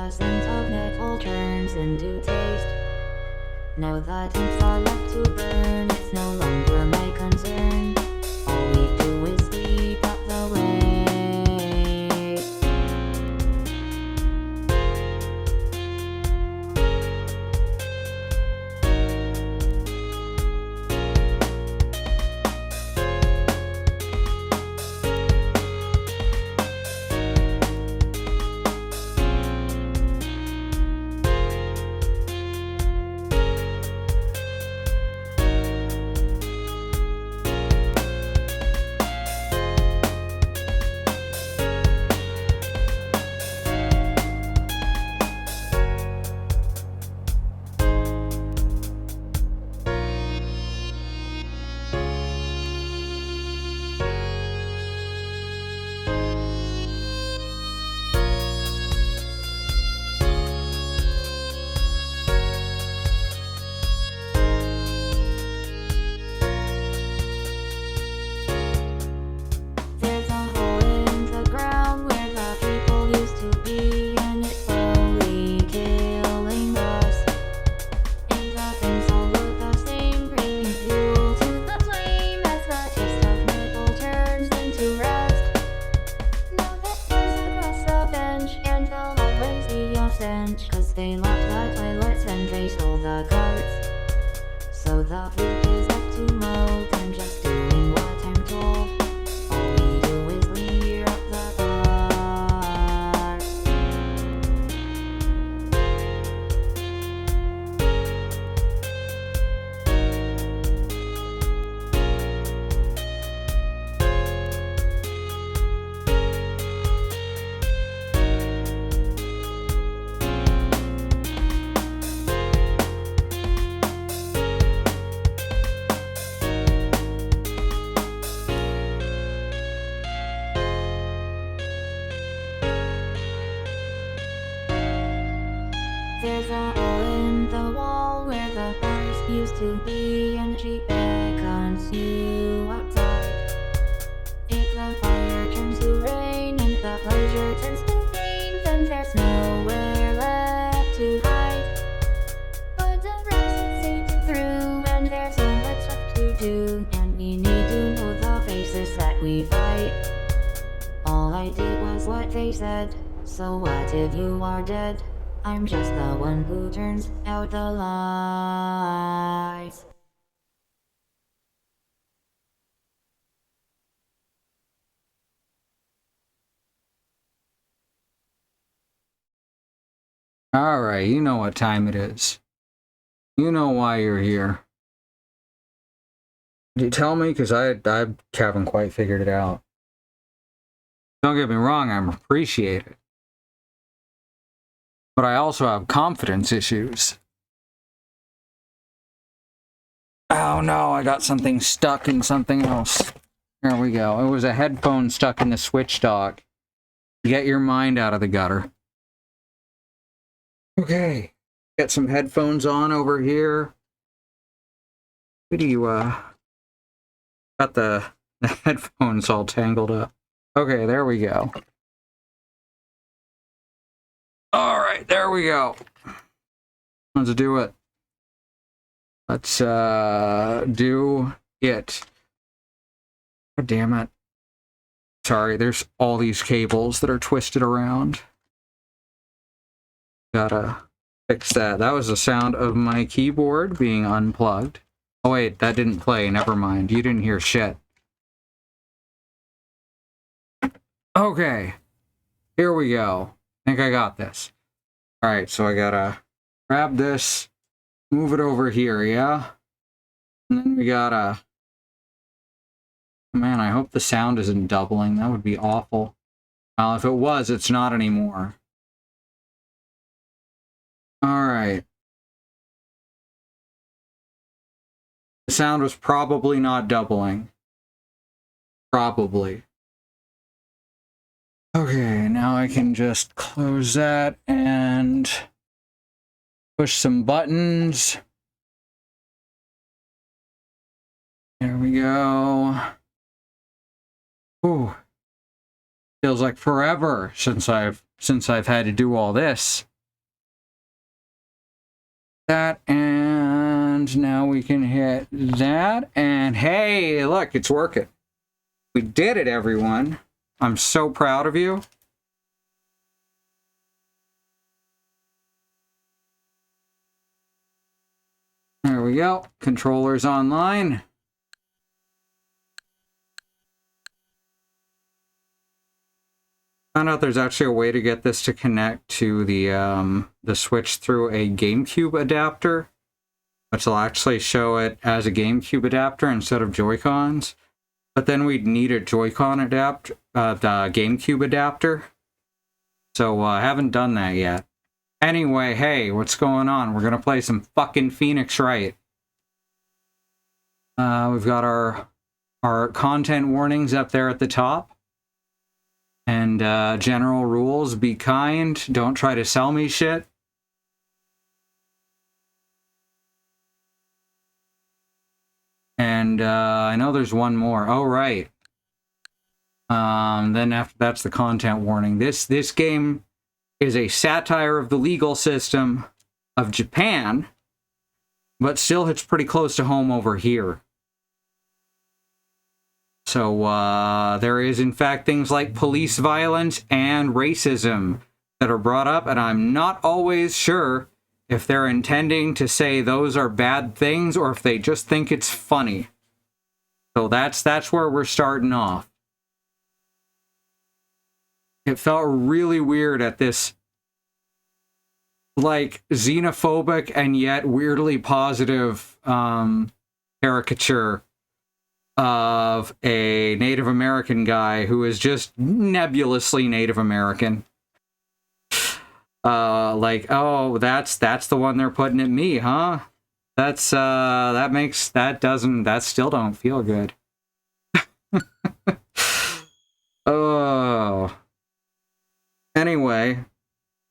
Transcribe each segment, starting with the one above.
the scent of metal turns into taste. Now that ends are left to burn, it's no longer my concern. All we do is sleep at the wake. There's a hole in the ground where the people used to be, and it's slowly killing us. And the things all look the same, bringing fuel to the flame as the taste of metal turns into rust. Now that there's across the bench, and the hallways the stench, 'cause they locked the toilets and they stole the carts. So the food is left to mold. I'm just doing what I'm told. All we do is leer at the carts. There's a hole in the wall where the bars used to be, and she beckons you outside. If the fire turns to rain and the pleasure turns to pain, then there's nowhere left to hide. But the rest is seeping through, and there's so much left to do, and we need to know the faces that we fight. All I did was what they said, so what if you are dead? I'm just the one who turns out the lights. Alright, you know what time it is. You know why you're here. Did you tell me? Because I haven't quite figured it out. Don't get me wrong, I'm appreciated. But I also have confidence issues. Oh no, I got something stuck in something else. There we go. It was a headphone stuck in the switch dock. Get your mind out of the gutter. Okay. Get some headphones on over here. What do you, got the headphones all tangled up. Okay, there we go. Alright, there we go. Let's do it. Let's, do it. God damn it. Sorry, there's all these cables that are twisted around. Gotta fix that. That was the sound of my keyboard being unplugged. Oh wait, that didn't play. Never mind. You didn't hear shit. Okay. Here we go. I think I got this. Alright, so I gotta grab this, move it over here, yeah? And then we gotta... Man, I hope the sound isn't doubling. That would be awful. Well, if it was, it's not anymore. Alright. The sound was probably not doubling. Probably. Okay, now I can just close that and push some buttons. There we go. Ooh. Feels like forever since I've had to do all this. That, and now we can hit that, and hey, look, it's working. We did it, everyone. I'm so proud of you. There we go. Controller's online. Found out there's actually a way to get this to connect to the Switch through a GameCube adapter, which will actually show it as a GameCube adapter instead of Joy-Cons. But then we'd need a Joy-Con adapter, the GameCube adapter. So I haven't done that yet. Anyway, hey, what's going on? We're gonna play some fucking Phoenix Wright. We've got our content warnings up there at the top. And general rules, be kind, don't try to sell me shit. And I know there's one more. Oh, right. Then after that's the content warning. This game is a satire of the legal system of Japan, but still hits pretty close to home over here. So there is, in fact, things like police violence and racism that are brought up, and I'm not always sure if they're intending to say those are bad things or if they just think it's funny. So that's where we're starting off. It felt really weird at this, like, xenophobic and yet weirdly positive caricature of a Native American guy who is just nebulously Native American. Like, oh, that's the one they're putting at me, huh? That still don't feel good. Oh. Anyway,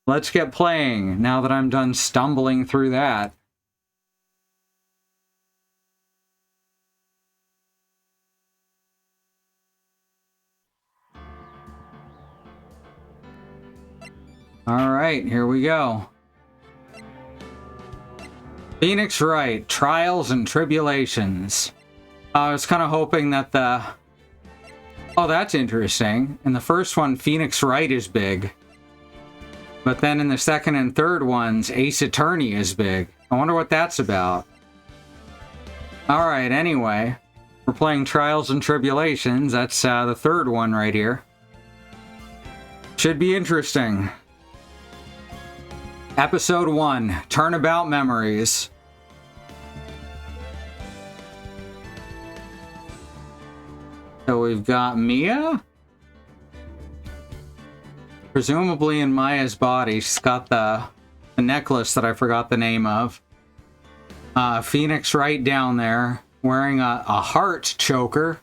let's get playing now that I'm done stumbling through that. All right, here we go. Phoenix Wright, Trials and Tribulations. I was kind of hoping that the... Oh, that's interesting. In the first one, Phoenix Wright is big. But then in the second and third ones, Ace Attorney is big. I wonder what that's about. All right, anyway. We're playing Trials and Tribulations. That's the third one right here. Should be interesting. Episode 1, Turnabout Memories. So we've got Mia. Presumably in Maya's body. She's got the necklace that I forgot the name of. Phoenix Wright down there, wearing a heart choker.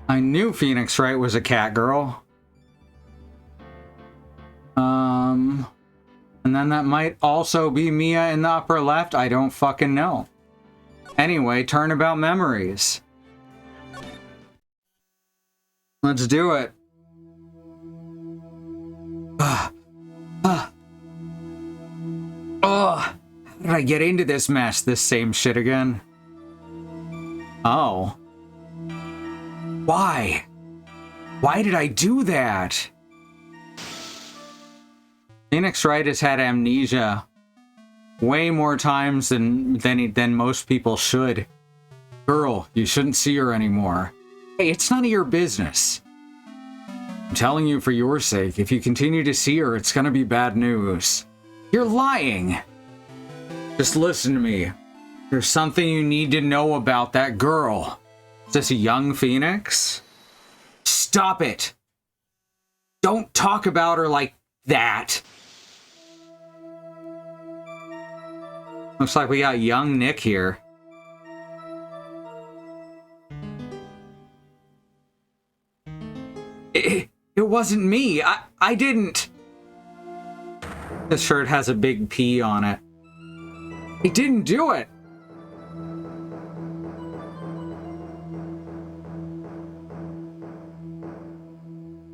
I knew Phoenix Wright was a cat girl. And then that might also be Mia in the upper left. I don't fucking know. Anyway, Turnabout Memories. Let's do it. Oh, how did I get into this mess? This same shit again? Oh. Why? Why did I do that? Phoenix Wright has had amnesia way more times than most people should. Girl, you shouldn't see her anymore. Hey, it's none of your business. I'm telling you for your sake, if you continue to see her, it's gonna be bad news. You're lying. Just listen to me. There's something you need to know about that girl. Is this a young Phoenix? Stop it. Don't talk about her like that. Looks like we got young Nick here. It wasn't me. I didn't. This shirt has a big P on it. I didn't do it.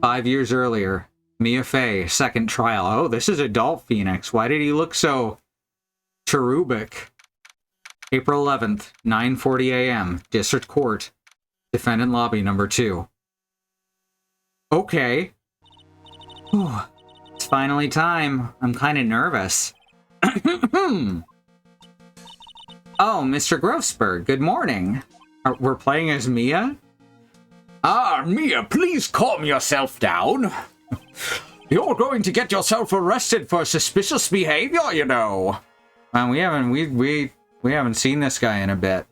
"5 years earlier, Mia Fey, second trial." Oh, this is adult Phoenix. Why did he look so Cherubic. April 11th, 9:40 a.m. District Court. Defendant Lobby number 2. Okay. Whew. It's finally time. I'm kind of nervous. Oh, Mr. Grossberg, good morning. We're playing as Mia? Ah, Mia, please calm yourself down. You're going to get yourself arrested for suspicious behavior, you know. We haven't seen this guy in a bit.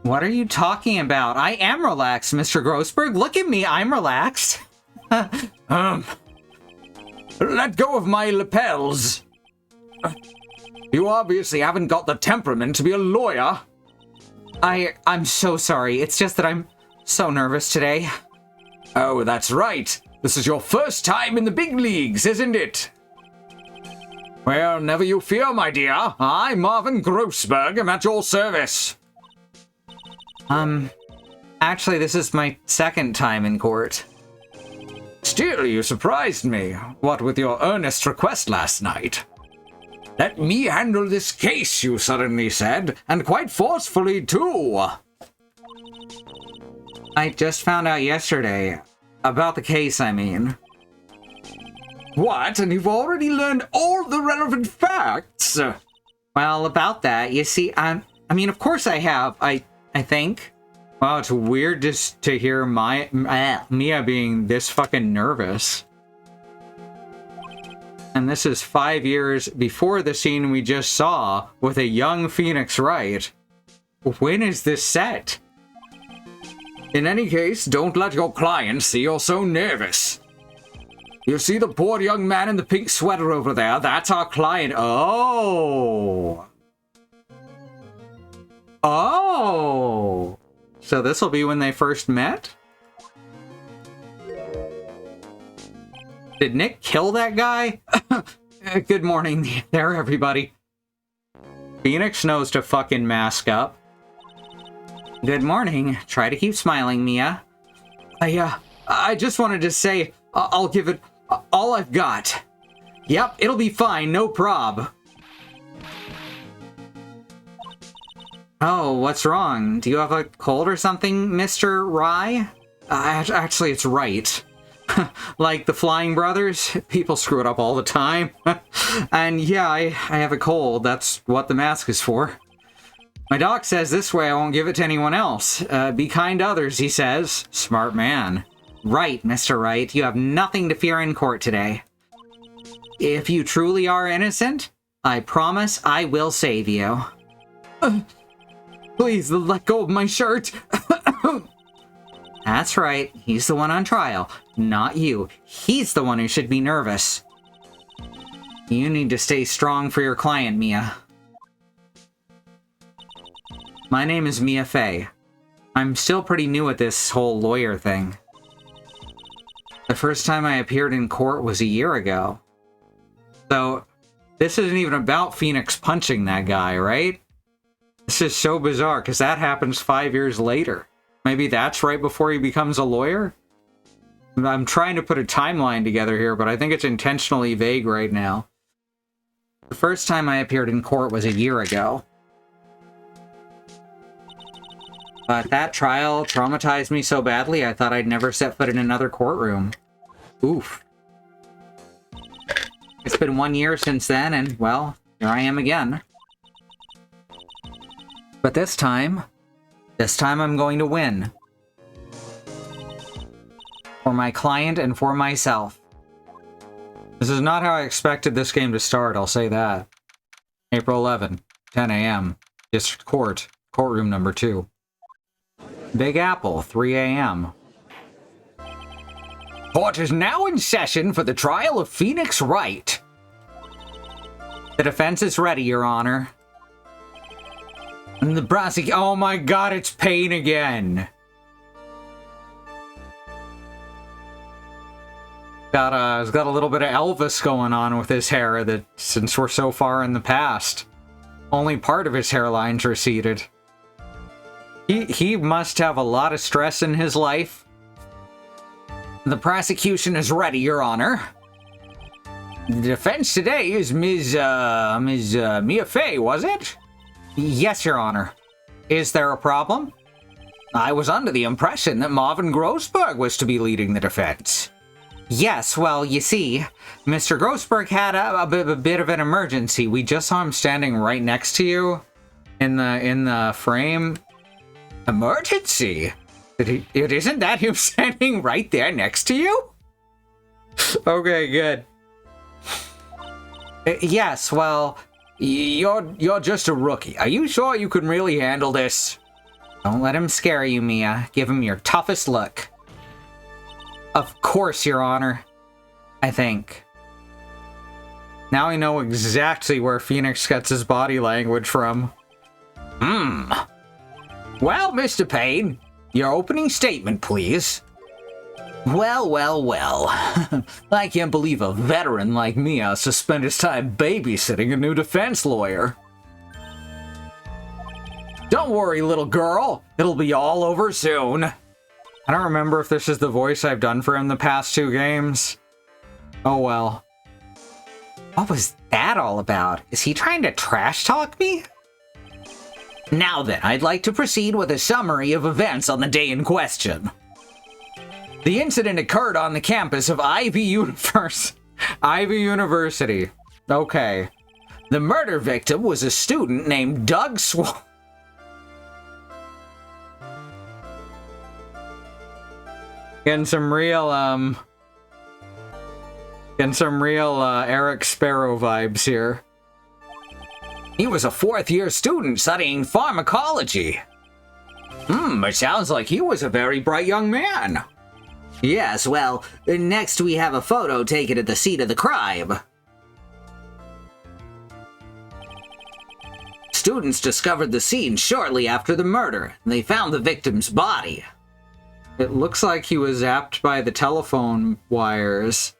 What are you talking about? I am relaxed, Mr. Grossberg. Look at me, I'm relaxed. Let go of my lapels. You obviously haven't got the temperament to be a lawyer. I'm so sorry. It's just that I'm so nervous today. Oh, that's right. This is your first time in the big leagues, isn't it? Well, never you fear, my dear. I, Marvin Grossberg, am at your service. Actually, this is my second time in court. Still, you surprised me. What with your earnest request last night? Let me handle this case, you suddenly said, and quite forcefully, too. I just found out yesterday. About the case, I mean. What? And you've already learned all the relevant facts? Well, about that, you see, I mean, of course I have, I think. Wow, it's weird just to hear Mia being this fucking nervous. And this is 5 years before the scene we just saw with a young Phoenix Wright. When is this set? In any case, don't let your client see you're so nervous. You see the poor young man in the pink sweater over there? That's our client. Oh! Oh! So this will be when they first met? Did Nick kill that guy? Good morning there, everybody. Phoenix knows to fucking mask up. Good morning. Try to keep smiling, Mia. I just wanted to say, I'll give it all I've got. Yep, it'll be fine, no prob. Oh, what's wrong? Do you have a cold or something, Mr. Rye? Actually, it's Wright. Like the Flying Brothers, people screw it up all the time. And yeah, I have a cold. That's what the mask is for. My doc says this way I won't give it to anyone else. Be kind to others, he says. Smart man. Right, Mr. Wright. You have nothing to fear in court today. If you truly are innocent, I promise I will save you. Please, let go of my shirt. That's right. He's the one on trial, not you. He's the one who should be nervous. You need to stay strong for your client, Mia. My name is Mia Fey. I'm still pretty new at this whole lawyer thing. The first time I appeared in court was a year ago. So, this isn't even about Phoenix punching that guy, right? This is so bizarre, because that happens 5 years later. Maybe that's right before he becomes a lawyer? I'm trying to put a timeline together here, but I think it's intentionally vague right now. The first time I appeared in court was a year ago. But that trial traumatized me so badly, I thought I'd never set foot in another courtroom. Oof. It's been 1 year since then, and, well, here I am again. But this time I'm going to win. For my client and for myself. This is not how I expected this game to start, I'll say that. April 11, 10 a.m. District Court, courtroom number 2. Big Apple, 3 a.m. Court is now in session for the trial of Phoenix Wright. The defense is ready, Your Honor. And the prosecution... Oh my god, it's Payne again. He's got a little bit of Elvis going on with his hair, that since we're so far in the past. Only part of his hairline's receded. He must have a lot of stress in his life. The prosecution is ready, Your Honor. The defense today is Ms. Mia Fey, was it? Yes, Your Honor. Is there a problem? I was under the impression that Marvin Grossberg was to be leading the defense. Yes, well, you see, Mr. Grossberg had a bit of an emergency. We just saw him standing right next to you in the frame. Emergency? It isn't that him standing right there next to you? Okay, good. Yes, well, you're just a rookie. Are you sure you can really handle this? Don't let him scare you, Mia. Give him your toughest look. Of course, Your Honor. I think. Now I know exactly where Phoenix gets his body language from. Well, Mr. Payne, your opening statement, please. Well. I can't believe a veteran like Mia spent his time babysitting a new defense lawyer. Don't worry, little girl. It'll be all over soon. I don't remember if this is the voice I've done for him the past 2 games. Oh well. What was that all about? Is he trying to trash talk me? Now then, I'd like to proceed with a summary of events on the day in question. The incident occurred on the campus of Ivy University. Okay. The murder victim was a student named Doug Getting some real Eric Sparrow vibes here. He was a 4th-year student studying pharmacology. It sounds like he was a very bright young man. Yes, well, next we have a photo taken at the scene of the crime. Students discovered the scene shortly after the murder. They found the victim's body. It looks like he was zapped by the telephone wires.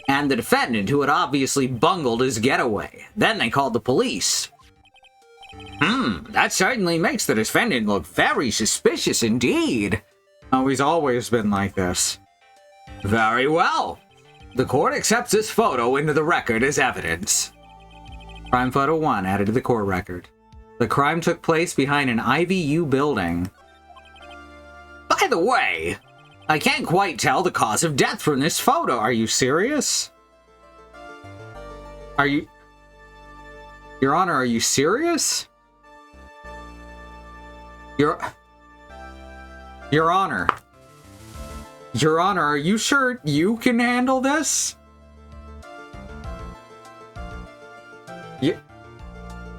And the defendant, who had obviously bungled his getaway. Then they called the police. That certainly makes the defendant look very suspicious indeed. Oh, he's always been like this. Very well. The court accepts this photo into the record as evidence. Crime photo 1 added to the court record. The crime took place behind an IVU building. By the way, I can't quite tell the cause of death from this photo. Are you serious? Your Honor, are you serious? Your Honor. Your Honor, are you sure you can handle this?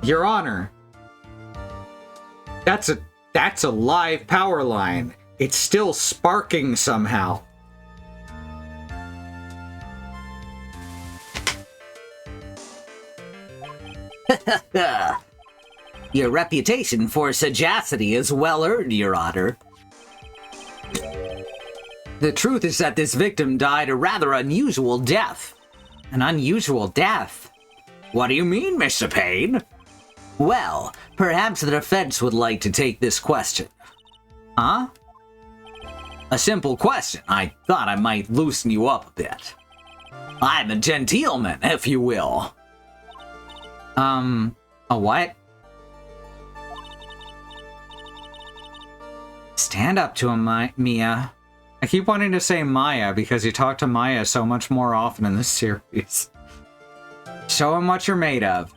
Your Honor. That's a live power line. It's still sparking somehow. Your reputation for sagacity is well earned, Your Honor. The truth is that this victim died a rather unusual death. An unusual death? What do you mean, Mr. Payne? Well, perhaps the defense would like to take this question. Huh? A simple question. I thought I might loosen you up a bit. I'm a gentleman, if you will. A what? Stand up to him, Mia. I keep wanting to say Maya because you talk to Maya so much more often in this series. Show him what you're made of.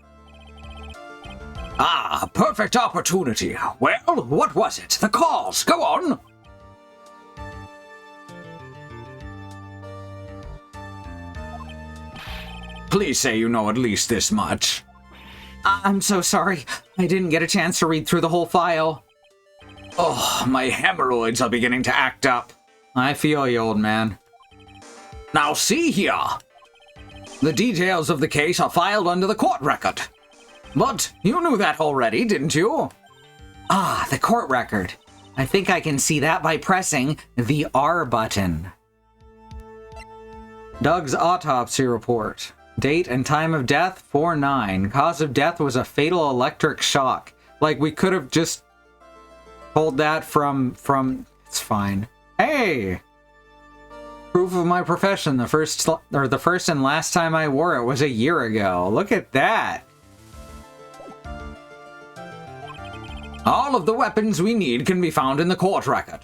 Ah, perfect opportunity. Well, what was it? The cause. Go on. Please say you know at least this much. I'm so sorry. I didn't get a chance to read through the whole file. Oh, my hemorrhoids are beginning to act up. I feel you, old man. Now see here. The details of the case are filed under the court record. But you knew that already, didn't you? Ah, the court record. I think I can see that by pressing the R button. Doug's autopsy report. Date and time of death, 4/9. Cause of death was a fatal electric shock. Like, we could have just told that from... It's fine. Hey! Proof of my profession. The first and last time I wore it was a year ago. Look at that. All of the weapons we need can be found in the court record.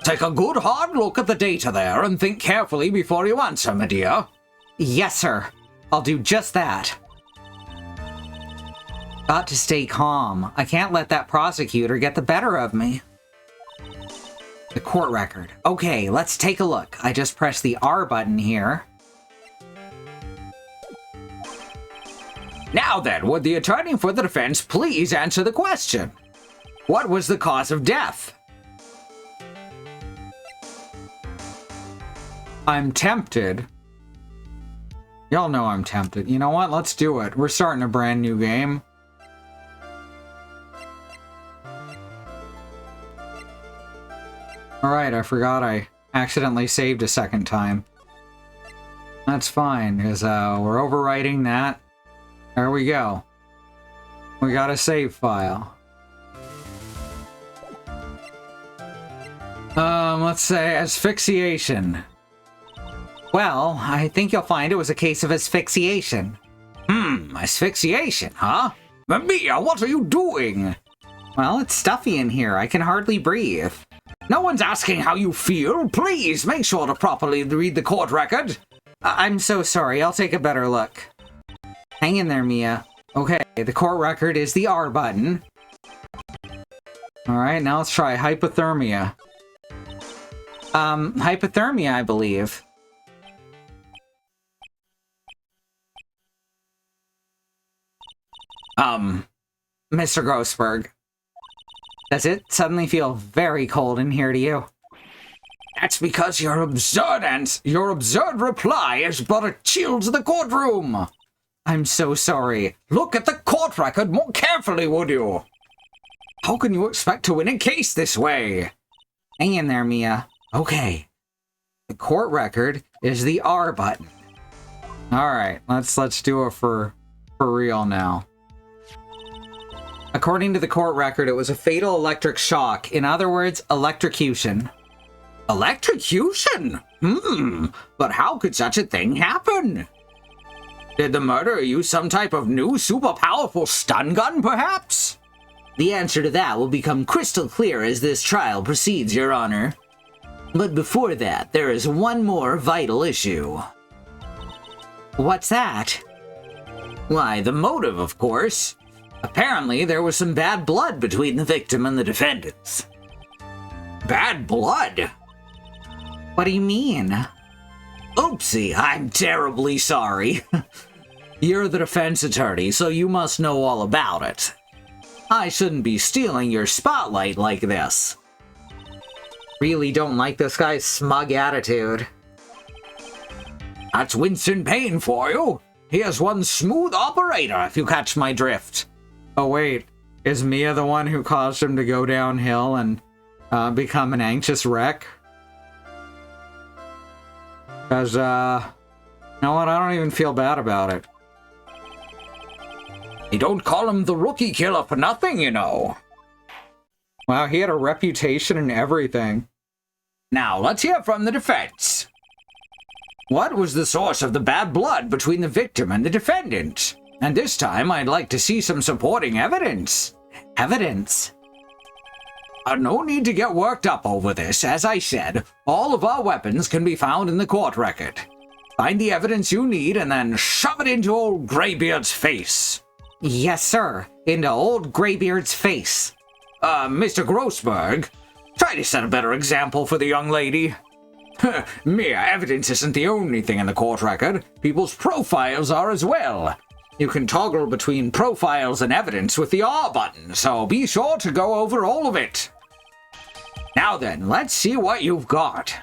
Take a good hard look at the data there and think carefully before you answer, my dear. Yes, sir. I'll do just that. Got to stay calm. I can't let that prosecutor get the better of me. The court record. Okay, let's take a look. I just pressed the R button here. Now then, would the attorney for the defense please answer the question? What was the cause of death? I'm tempted. Y'all know I'm tempted. You know what? Let's do it. We're starting a brand new game. Alright, I forgot I accidentally saved a second time. That's fine, because we're overwriting that. There we go. We got a save file. Let's say asphyxiation. Well, I think you'll find it was a case of asphyxiation. Asphyxiation, huh? Mia, what are you doing? Well, it's stuffy in here. I can hardly breathe. No one's asking how you feel. Please make sure to properly read the court record. I'm so sorry. I'll take a better look. Hang in there, Mia. Okay, the court record is the R button. Alright, now let's try hypothermia. Hypothermia, I believe. Mr. Grossberg. Does it suddenly feel very cold in here to you? That's because your absurd reply has brought a chill to the courtroom. I'm so sorry. Look at the court record more carefully, would you? How can you expect to win a case this way? Hang in there, Mia. Okay. The court record is the R button. Alright, let's do it for real now. According to the court record, it was a fatal electric shock. In other words, electrocution. Electrocution? But how could such a thing happen? Did the murderer use some type of new super powerful stun gun, perhaps? The answer to that will become crystal clear as this trial proceeds, Your Honor. But before that, there is one more vital issue. What's that? Why, the motive, of course. Apparently, there was some bad blood between the victim and the defendants. Bad blood? What do you mean? Oopsie, I'm terribly sorry. You're the defense attorney, so you must know all about it. I shouldn't be stealing your spotlight like this. Really don't like this guy's smug attitude. That's Winston Payne for you. He is one smooth operator, if you catch my drift. Oh wait, is Mia the one who caused him to go downhill and become an anxious wreck? Because, you know what, I don't even feel bad about it. You don't call him the rookie killer for nothing, you know. Wow, he had a reputation and everything. Now, let's hear from the defense. What was the source of the bad blood between the victim and the defendant? And this time, I'd like to see some supporting evidence. Evidence? No need to get worked up over this. As I said, all of our weapons can be found in the court record. Find the evidence you need and then shove it into old Greybeard's face. Yes, sir. Into old Greybeard's face. Mr. Grossberg, try to set a better example for the young lady. Mere evidence isn't the only thing in the court record. People's profiles are as well. You can toggle between profiles and evidence with the R button, so be sure to go over all of it. Now then, let's see what you've got.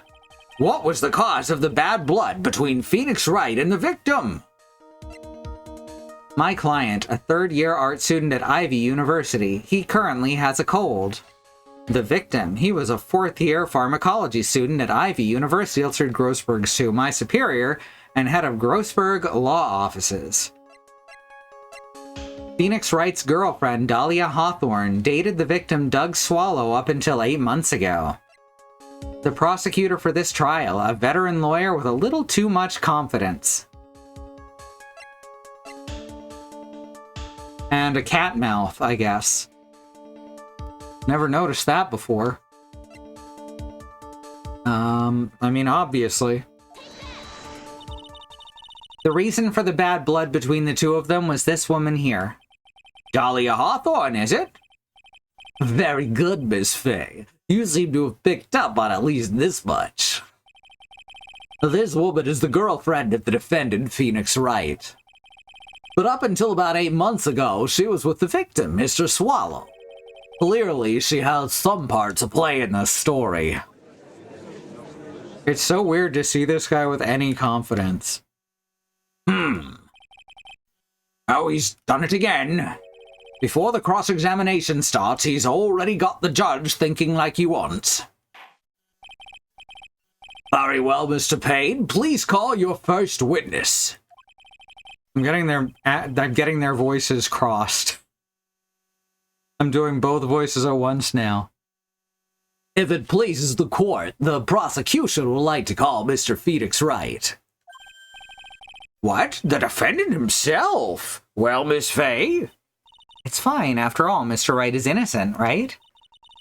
What was the cause of the bad blood between Phoenix Wright and the victim? My client, a third-year art student at Ivy University, he currently has a cold. The victim, he was a fourth-year pharmacology student at Ivy University, answered Grossberg to my superior and head of Grossberg Law Offices. Phoenix Wright's girlfriend, Dahlia Hawthorne, dated the victim Doug Swallow up until 8 months ago. The prosecutor for this trial, a veteran lawyer with a little too much confidence. And a cat mouth, I guess. Never noticed that before. I mean, obviously. The reason for the bad blood between the two of them was this woman here. Dahlia Hawthorne, is it? Very good, Miss Fay. You seem to have picked up on at least this much. This woman is the girlfriend of the defendant, Phoenix Wright. But up until about 8 months ago, she was with the victim, Mr. Swallow. Clearly, she has some part to play in this story. It's so weird to see this guy with any confidence. Oh, he's done it again. Before the cross-examination starts, he's already got the judge thinking like he wants. Very well, Mr. Payne. Please call your first witness. I'm getting their voices crossed. I'm doing both voices at once now. If it pleases the court, the prosecution would like to call Mr. Phoenix Wright. What? The defendant himself? Well, Miss Fay? It's fine. After all, Mr. Wright is innocent, right?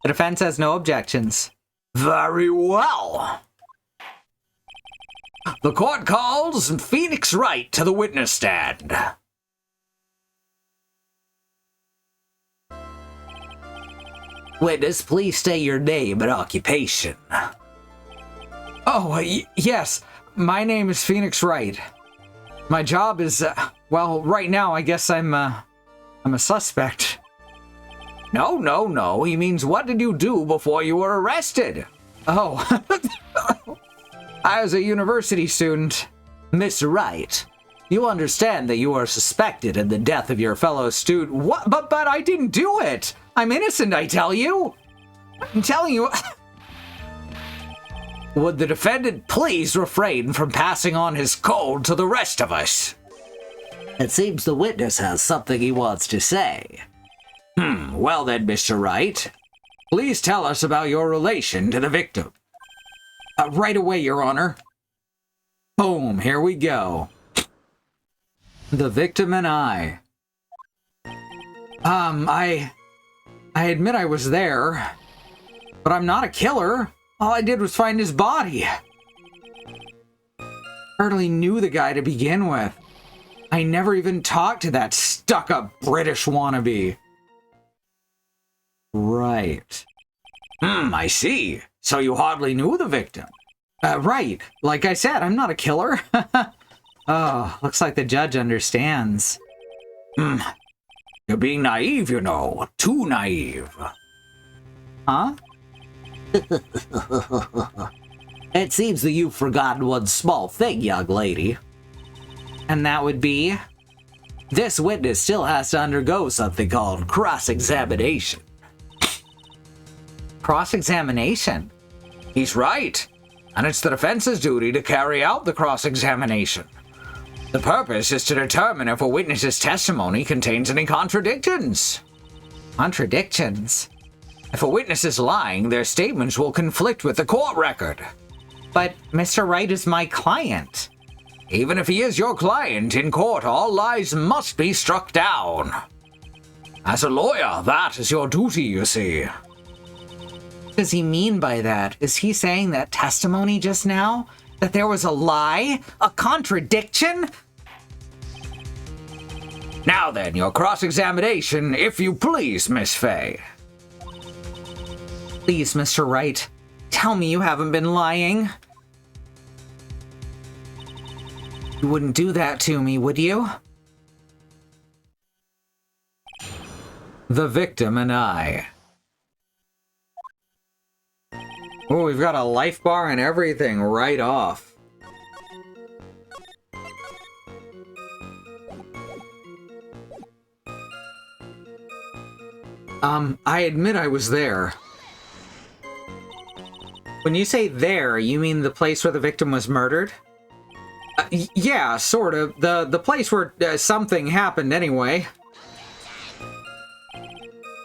The defense has no objections. Very well. The court calls Phoenix Wright to the witness stand. Witness, please state your name and occupation. Oh, yes. My name is Phoenix Wright. My job is, well, right now I guess I'm a suspect. No. He means, what did you do before you were arrested? Oh. I was a university student. Mr. Wright, you understand that you are suspected in the death of your fellow student. What? But I didn't do it. I'm innocent, I tell you. I'm telling you. Would the defendant please refrain from passing on his code to the rest of us? It seems the witness has something he wants to say. Well then, Mr. Wright, please tell us about your relation to the victim. Right away, Your Honor. Boom, here we go. The victim and I. I admit I was there, but I'm not a killer. All I did was find his body. Hardly knew the guy to begin with. I never even talked to that stuck-up British wannabe. Right. I see. So you hardly knew the victim. Right. Like I said, I'm not a killer. Oh, looks like the judge understands. You're being naive, you know. Too naive. Huh? It seems that you've forgotten one small thing, young lady. And that would be? This witness still has to undergo something called cross-examination. Cross-examination? He's right. And it's the defense's duty to carry out the cross-examination. The purpose is to determine if a witness's testimony contains any contradictions. Contradictions? If a witness is lying, their statements will conflict with the court record. But Mr. Wright is my client. Even if he is your client, in court all lies must be struck down. As a lawyer, that is your duty, you see. What does he mean by that? Is he saying that testimony just now? That there was a lie? A contradiction? Now then, your cross-examination, if you please, Miss Fay. Please, Mr. Wright, tell me you haven't been lying. You wouldn't do that to me, would you? The victim and I. Oh, we've got a life bar and everything right off. I admit I was there. When you say there, you mean the place where the victim was murdered? Yeah, sort of. The place where something happened anyway.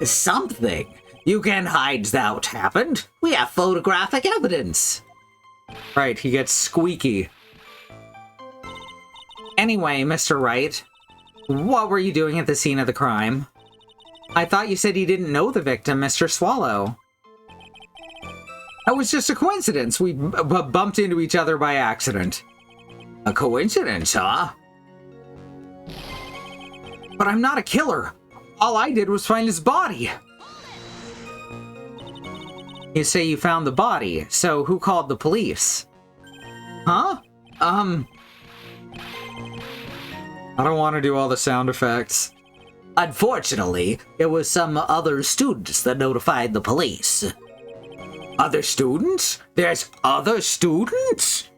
Something? You can't hide that happened. We have photographic evidence. Right, he gets squeaky. Anyway, Mr. Wright, what were you doing at the scene of the crime? I thought you said you didn't know the victim, Mr. Swallow. That was just a coincidence. We bumped into each other by accident. A coincidence, huh? But I'm not a killer. All I did was find his body. You say you found the body, so who called the police? Huh? I don't want to do all the sound effects. Unfortunately, it was some other students that notified the police. Other students? There's other students?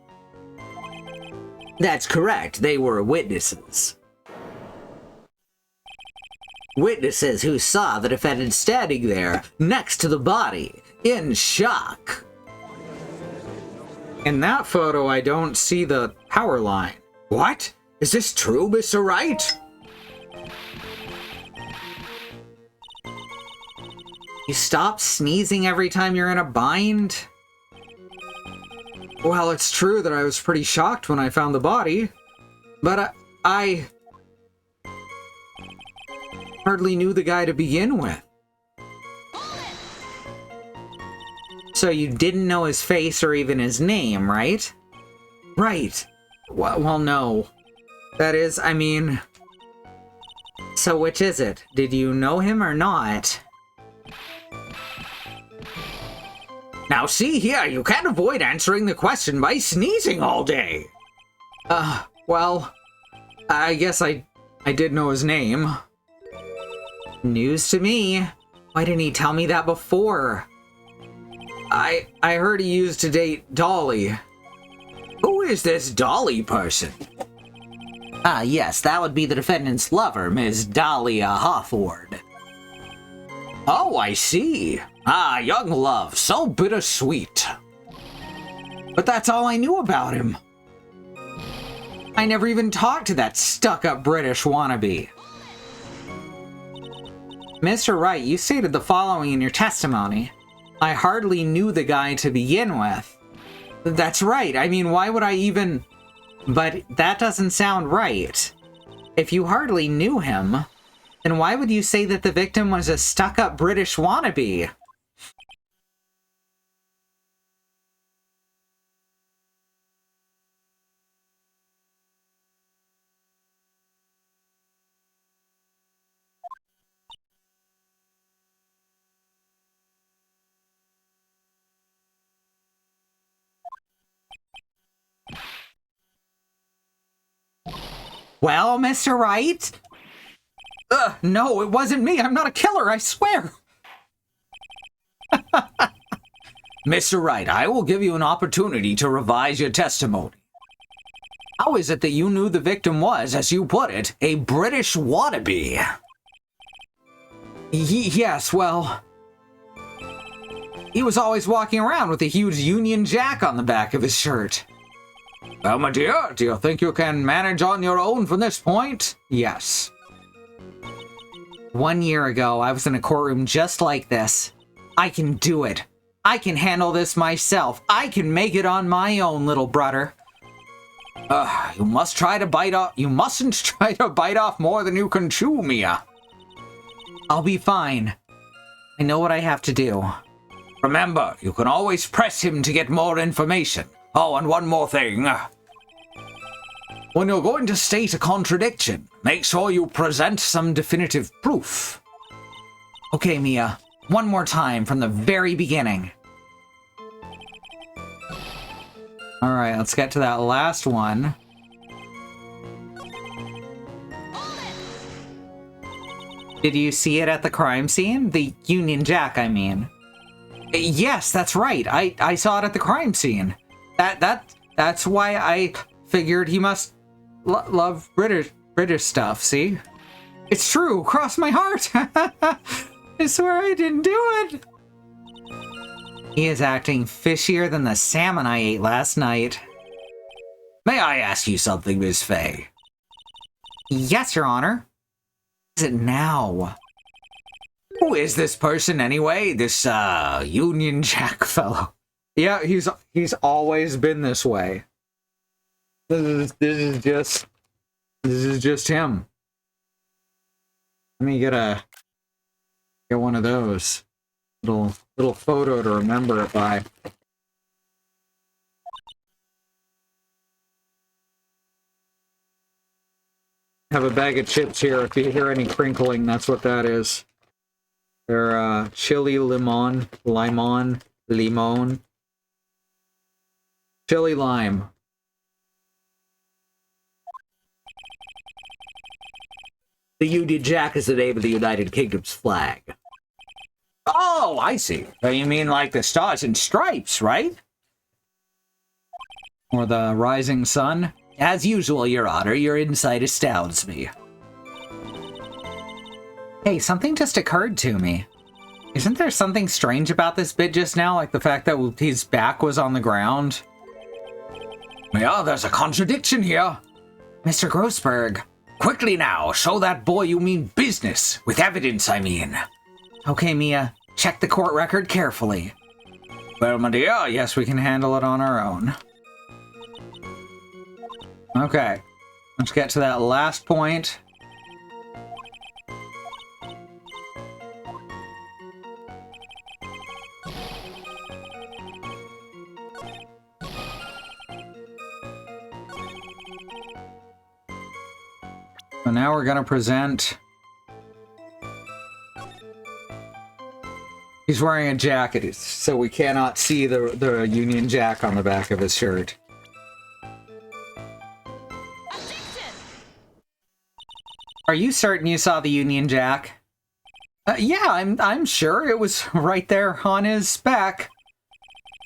That's correct. They were witnesses. Witnesses who saw the defendant standing there next to the body, in shock. In that photo, I don't see the power line. What? Is this true, Mr. Wright? You stop sneezing every time you're in a bind? Well, it's true that I was pretty shocked when I found the body, but I hardly knew the guy to begin with. So you didn't know his face or even his name, right? Right. Well, no. That is, I mean... So which is it? Did you know him or not? Now see here, you can't avoid answering the question by sneezing all day. Well, I guess I did know his name. News to me. Why didn't he tell me that before? I heard he used to date Dolly. Who is this Dolly person? Yes, that would be the defendant's lover, Miss Dahlia Hawthorne. Oh, I see. Young love, so bittersweet. But that's all I knew about him. I never even talked to that stuck-up British wannabe. Mr. Wright, you stated the following in your testimony. I hardly knew the guy to begin with. That's right. I mean, why would I even... But that doesn't sound right. If you hardly knew him, then why would you say that the victim was a stuck-up British wannabe? Well, Mr. Wright? No, it wasn't me. I'm not a killer, I swear. Mr. Wright, I will give you an opportunity to revise your testimony. How is it that you knew the victim was, as you put it, a British wannabe? Yes, well... He was always walking around with a huge Union Jack on the back of his shirt. Well, my dear, do you think you can manage on your own from this point? Yes. 1 year ago, I was in a courtroom just like this. I can do it. I can handle this myself. I can make it on my own, little brother. You mustn't try to bite off more than you can chew, Mia. I'll be fine. I know what I have to do. Remember, you can always press him to get more information. Oh, and one more thing. When you're going to state a contradiction, make sure you present some definitive proof. Okay, Mia. One more time from the very beginning. Alright, let's get to that last one. Did you see it at the crime scene? The Union Jack, I mean. Yes, that's right. I saw it at the crime scene. That's why I figured he must love British stuff, see? It's true, cross my heart. I swear I didn't do it. He is acting fishier than the salmon I ate last night. May I ask you something, Miss Fay? Yes, Your Honor. What is it now? Who is this person anyway? This, Union Jack fellow. Yeah, he's always been this way. This is just him. Let me get one of those. Little photo to remember it by. Have a bag of chips here. If you hear any crinkling, that's what that is. They're chili limon. Chili lime. The Union Jack is the name of the United Kingdom's flag. Oh, I see. You mean like the Stars and Stripes, right? Or the rising sun? As usual, Your Honor, your insight astounds me. Hey, something just occurred to me. Isn't there something strange about this bit just now? Like the fact that his back was on the ground? Yeah, there's a contradiction here. Mr. Grossberg. Quickly now, show that boy you mean business. With evidence, I mean. Okay, Mia. Check the court record carefully. Well, my dear, Yes, we can handle it on our own. Okay. Let's get to that last point. So now we're going to present... He's wearing a jacket, so we cannot see the Union Jack on the back of his shirt. Are you certain you saw the Union Jack? Yeah, I'm sure it was right there on his back.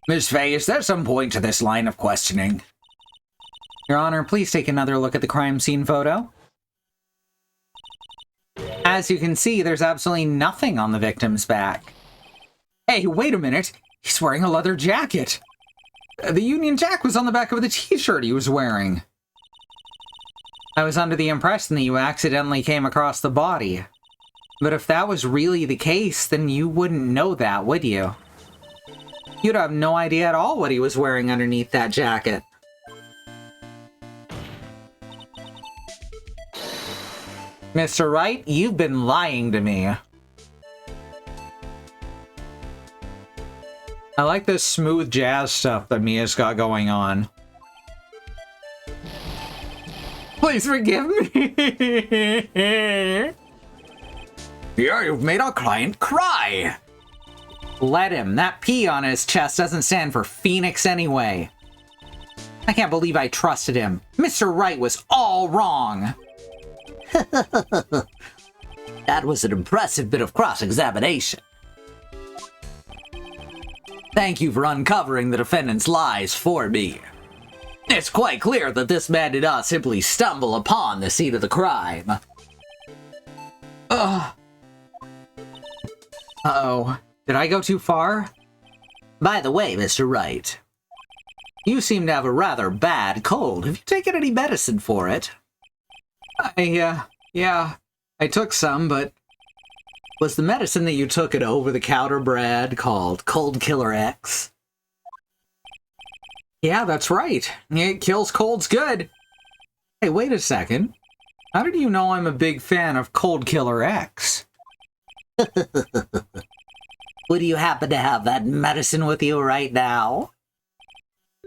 Miss Fay, is there some point to this line of questioning? Your Honor, please take another look at the crime scene photo. As you can see, there's absolutely nothing on the victim's back. Hey, wait a minute. He's wearing a leather jacket. The Union Jack was on the back of the t-shirt he was wearing. I was under the impression that you accidentally came across the body. But if that was really the case, then you wouldn't know that, would you? You'd have no idea at all what he was wearing underneath that jacket. Mr. Wright, you've been lying to me. I like this smooth jazz stuff that Mia's got going on. Please forgive me. Here, you've made our client cry. Let him. That P on his chest doesn't stand for Phoenix anyway. I can't believe I trusted him. Mr. Wright was all wrong. That was an impressive bit of cross-examination. Thank you for uncovering the defendant's lies for me. It's quite clear that this man did not simply stumble upon the scene of the crime. Uh-oh. Did I go too far? By the way, Mr. Wright, you seem to have a rather bad cold. Have you taken any medicine for it? Yeah, I took some, but... Was the medicine that you took an over-the-counter brand called Cold Killer X? Yeah, that's right. It kills colds good. Hey, wait a second. How did you know I'm a big fan of Cold Killer X? Would you happen to have that medicine with you right now?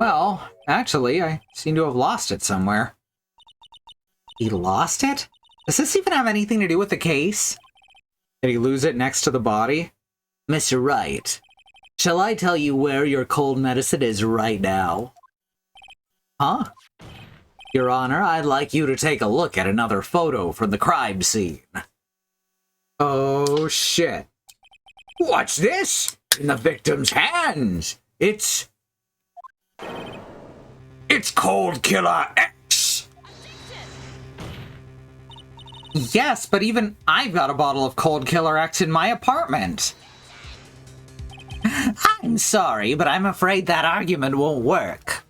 Well, actually, I seem to have lost it somewhere. He lost it? Does this even have anything to do with the case? Did he lose it next to the body? Mr. Wright, shall I tell you where your cold medicine is right now? Huh? Your Honor, I'd like you to take a look at another photo from the crime scene. Oh, shit. What's this? In the victim's hands. It's Cold Killer X. Yes, but even I've got a bottle of Cold Killer X in my apartment. I'm sorry, but I'm afraid that argument won't work.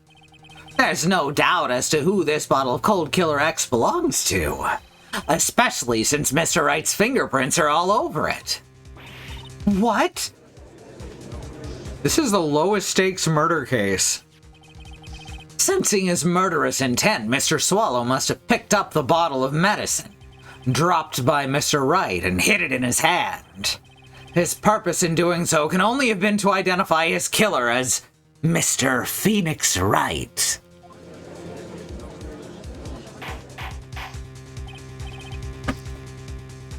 There's no doubt as to who this bottle of Cold Killer X belongs to, especially since Mr. Wright's fingerprints are all over it. What? This is the lowest stakes murder case. Sensing his murderous intent, Mr. Swallow must have picked up the bottle of medicine, dropped by Mr. Wright, and hid it in his hand. His purpose in doing so can only have been to identify his killer as Mr. Phoenix Wright.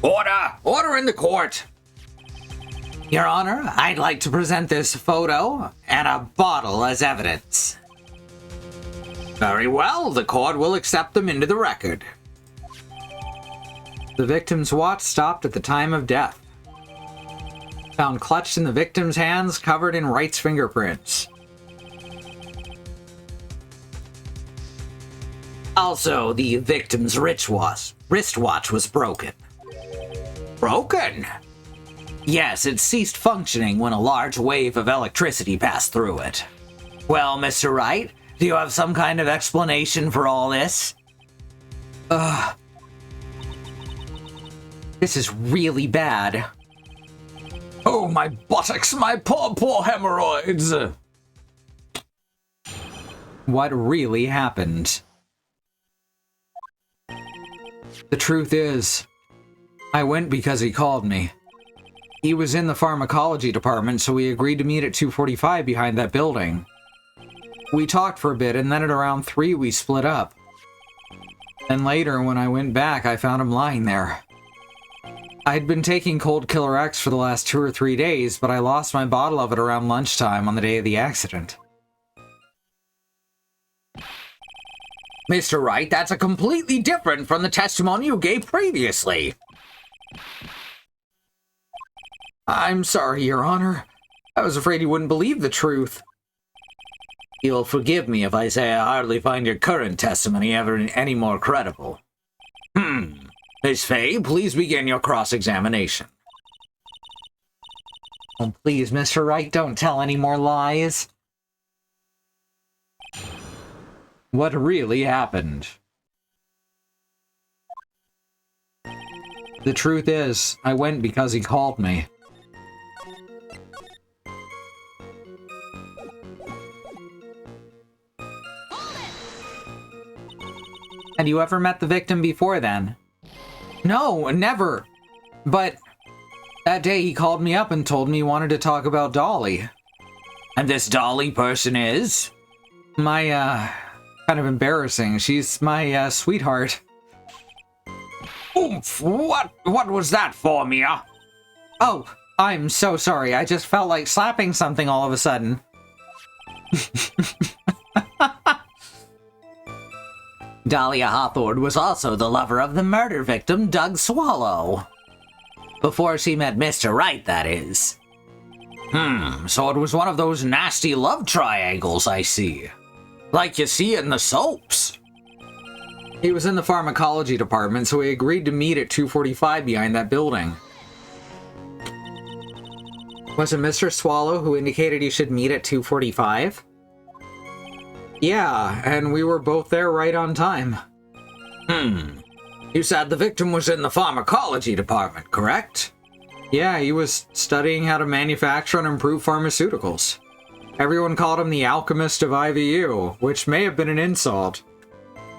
Order! Order in the court! Your Honor, I'd like to present this photo and a bottle as evidence. Very well, the court will accept them into the record. The victim's watch stopped at the time of death. Found clutched in the victim's hands, covered in Wright's fingerprints. Also, the victim's wristwatch was broken. Broken? Yes, it ceased functioning when a large wave of electricity passed through it. Well, Mr. Wright, do you have some kind of explanation for all this? This is really bad. Oh, my buttocks, my poor hemorrhoids! What really happened? The truth is, I went because he called me. He was in the pharmacology department, so we agreed to meet at 2:45 behind that building. We talked for a bit, and then at around 3 we split up. And later, when I went back, I found him lying there. I'd been taking Cold Killer X for the last 2 or 3 days, but I lost my bottle of it around lunchtime on the day of the accident. Mr. Wright, that's a completely different from the testimony you gave previously. I'm sorry, Your Honor. I was afraid you wouldn't believe the truth. You'll forgive me if I say I hardly find your current testimony ever any more credible. Miss Fay, please begin your cross-examination. Oh, please, Mr. Wright, don't tell any more lies. What really happened? The truth is, I went because he called me. Had you ever met the victim before then? No, never. But that day he called me up and told me he wanted to talk about Dolly. And this Dolly person is? My, kind of embarrassing. She's my, sweetheart. Oomph! What was that for, Mia? Oh, I'm so sorry. I just felt like slapping something all of a sudden. Dahlia Hawthorne was also the lover of the murder victim, Doug Swallow. Before she met Mr. Wright, that is. So it was one of those nasty love triangles, I see. Like you see in the soaps. He was in the pharmacology department, so we agreed to meet at 2:45 behind that building. Was it Mr. Swallow who indicated you should meet at 2:45? Yeah, and we were both there right on time. You said the victim was in the pharmacology department, correct? Yeah, he was studying how to manufacture and improve pharmaceuticals. Everyone called him the alchemist of IVU, which may have been an insult.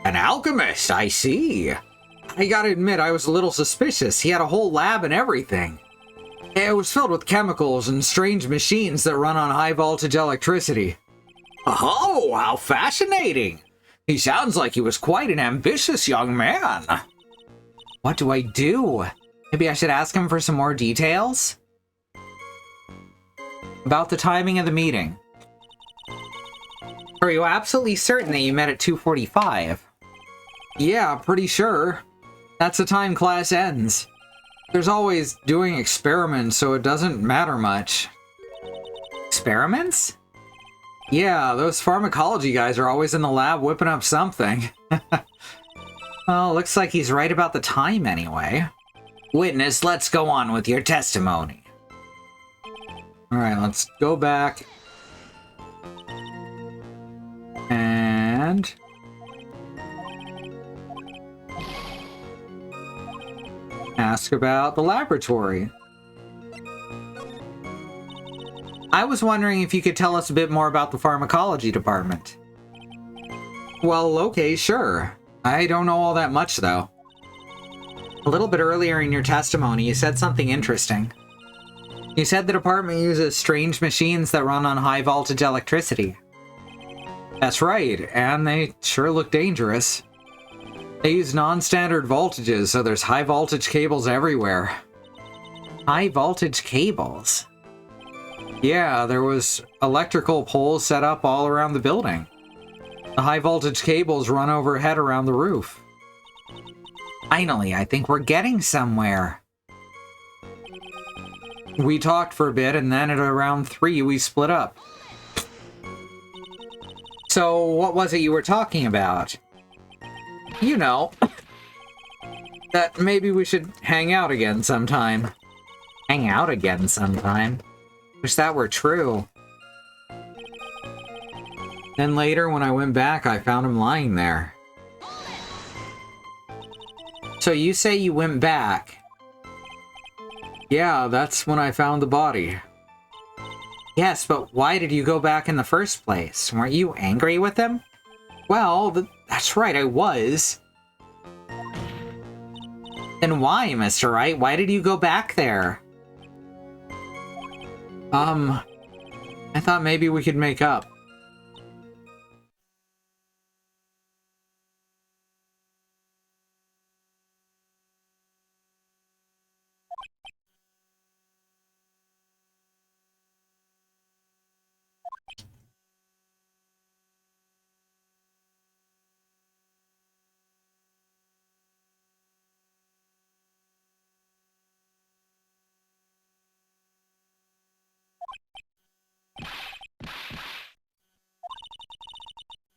An alchemist, I see. I gotta admit, I was a little suspicious. He had a whole lab and everything. It was filled with chemicals and strange machines that run on high-voltage electricity. Oh, how fascinating! He sounds like he was quite an ambitious young man. What do I do? Maybe I should ask him for some more details? About the timing of the meeting. Are you absolutely certain that you met at 2:45? Yeah, pretty sure. That's the time class ends. There's always doing experiments, so it doesn't matter much. Experiments? Yeah, those pharmacology guys are always in the lab whipping up something. Well, looks like he's right about the time anyway. Witness, let's go on with your testimony. Alright, let's go back. And... ask about the laboratory. I was wondering if you could tell us a bit more about the pharmacology department. Well, okay, sure. I don't know all that much, though. A little bit earlier in your testimony, you said something interesting. You said the department uses strange machines that run on high-voltage electricity. That's right, and they sure look dangerous. They use non-standard voltages, so there's high-voltage cables everywhere. High-voltage cables? Yeah, there was electrical poles set up all around the building. The high-voltage cables run overhead around the roof. Finally, I think we're getting somewhere. We talked for a bit, and then at around 3, we split up. So, what was it you were talking about? You know, that maybe we should hang out again sometime. Hang out again sometime? Wish that were true. Then later, when I went back, I found him lying there. So you say you went back? Yeah, that's when I found the body. Yes, but why did you go back in the first place? Weren't you angry with him? Well, that's right, I was. Then why, Mr. Wright? Why did you go back there? I thought maybe we could make up.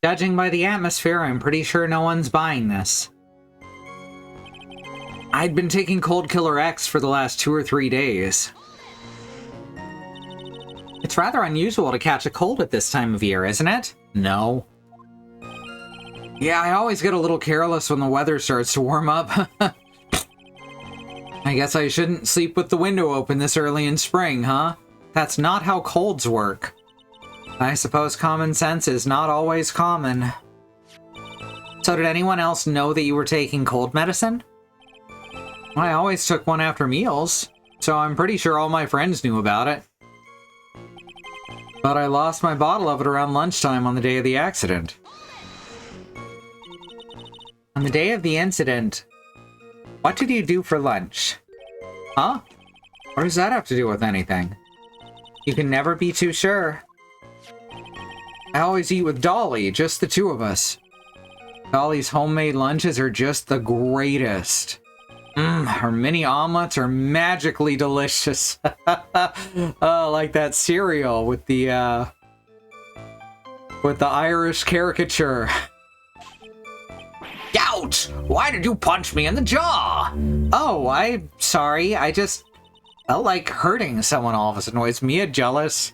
Judging by the atmosphere, I'm pretty sure no one's buying this. I'd been taking Cold Killer X for the last 2 or 3 days. It's rather unusual to catch a cold at this time of year, isn't it? No. Yeah, I always get a little careless when the weather starts to warm up. I guess I shouldn't sleep with the window open this early in spring, huh? That's not how colds work. I suppose common sense is not always common. So did anyone else know that you were taking cold medicine? I always took one after meals, so I'm pretty sure all my friends knew about it. But I lost my bottle of it around lunchtime on the day of the accident. On the day of the incident, what did you do for lunch? Huh? What does that have to do with anything? You can never be too sure. I always eat with Dolly, just the 2 of us. Dolly's homemade lunches are just the greatest. Her mini omelets are magically delicious. Like that cereal with the Irish caricature. Ouch! Why did you punch me in the jaw? Oh, I'm sorry. I just felt like hurting someone all of a sudden. Was Mia jealous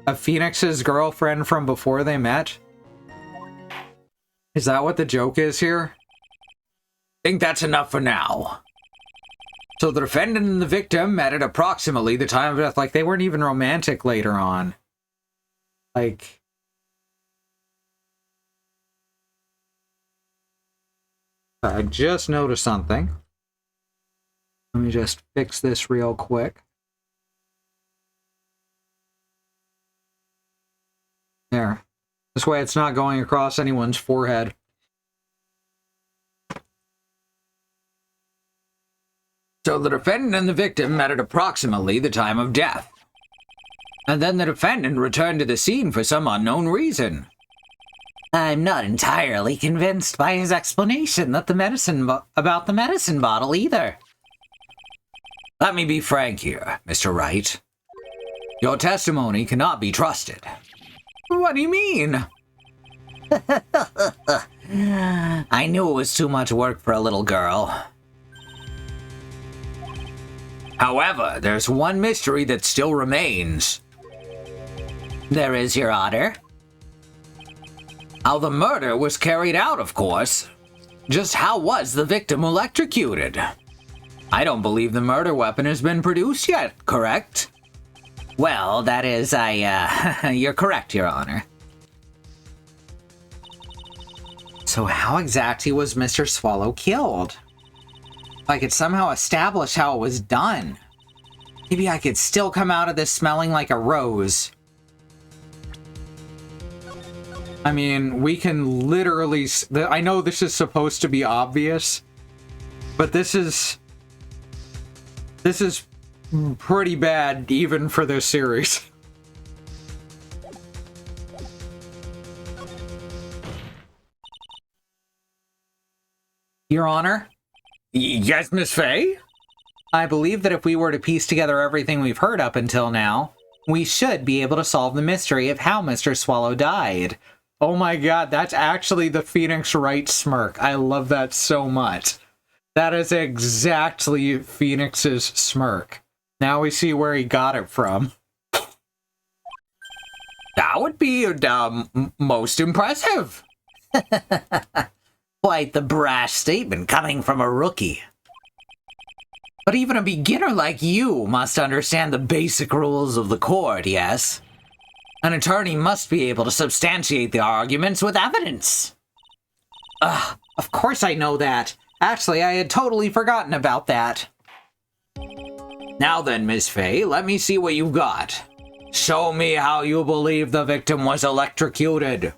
of Phoenix's girlfriend from before they met? Is that what the joke is here? Think that's enough for now. So the defendant and the victim met at approximately the time of death. Like, they weren't even romantic later on. Like... I just noticed something. Let me just fix this real quick. There. This way it's not going across anyone's forehead. So the defendant and the victim met at approximately the time of death. And then the defendant returned to the scene for some unknown reason. I'm not entirely convinced by his explanation that about the medicine bottle either. Let me be frank here, Mr. Wright. Your testimony cannot be trusted. What do you mean? I knew it was too much work for a little girl. However, there's one mystery that still remains. There is, Your Honor. How the murder was carried out, of course. Just how was the victim electrocuted? I don't believe the murder weapon has been produced yet, correct? Well, that is, you're correct, Your Honor. So how exactly was Mr. Swallow killed? If I could somehow establish how it was done, maybe I could still come out of this smelling like a rose. I mean, we can literally... I know this is supposed to be obvious, but this is pretty bad even for this series. Your Honor? Yes, Miss Fey? I believe that if we were to piece together everything we've heard up until now, we should be able to solve the mystery of how Mr. Swallow died. Oh my god, that's actually the Phoenix Wright smirk. I love that so much. That is exactly Phoenix's smirk. Now we see where he got it from. That would be most impressive. Quite the brash statement coming from a rookie. But even a beginner like you must understand the basic rules of the court, yes? An attorney must be able to substantiate the arguments with evidence. Of course I know that. Actually, I had totally forgotten about that. Now then, Miss Fey, let me see what you've got. Show me how you believe the victim was electrocuted.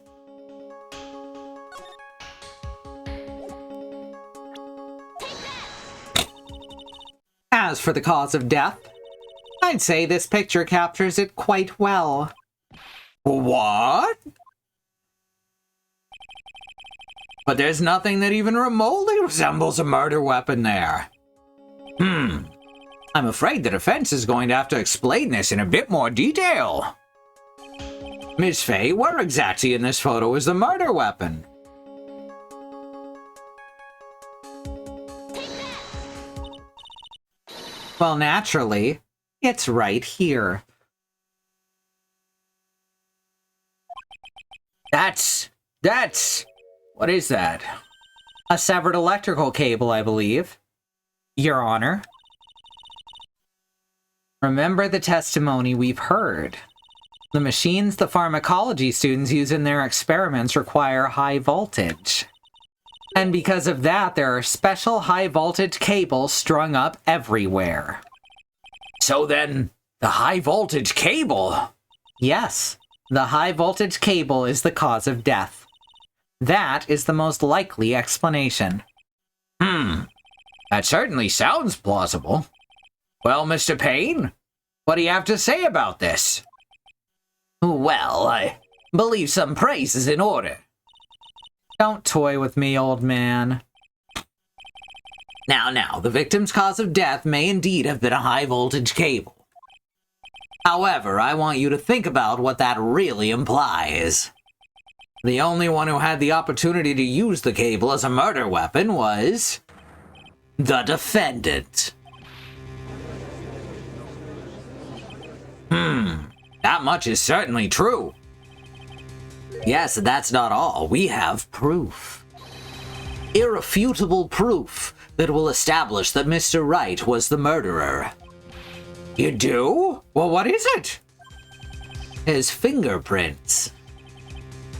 As for the cause of death, I'd say this picture captures it quite well. What? But there's nothing that even remotely resembles a murder weapon there. I'm afraid the defense is going to have to explain this in a bit more detail. Miss Fey, where exactly in this photo is the murder weapon? Well, naturally, it's right here. What is that? A severed electrical cable, I believe. Your Honor. Remember the testimony we've heard. The machines the pharmacology students use in their experiments require high voltage. And because of that, there are special high voltage cables strung up everywhere. So then, the high voltage cable? Yes, the high voltage cable is the cause of death. That is the most likely explanation. That certainly sounds plausible. Well, Mr. Payne, what do you have to say about this? Well, I believe some praise is in order. Don't toy with me, old man. Now, the victim's cause of death may indeed have been a high-voltage cable. However, I want you to think about what that really implies. The only one who had the opportunity to use the cable as a murder weapon was... the defendant. That much is certainly true. Yes, that's not all. We have proof. Irrefutable proof that will establish that Mr. Wright was the murderer. You do? Well, what is it? His fingerprints.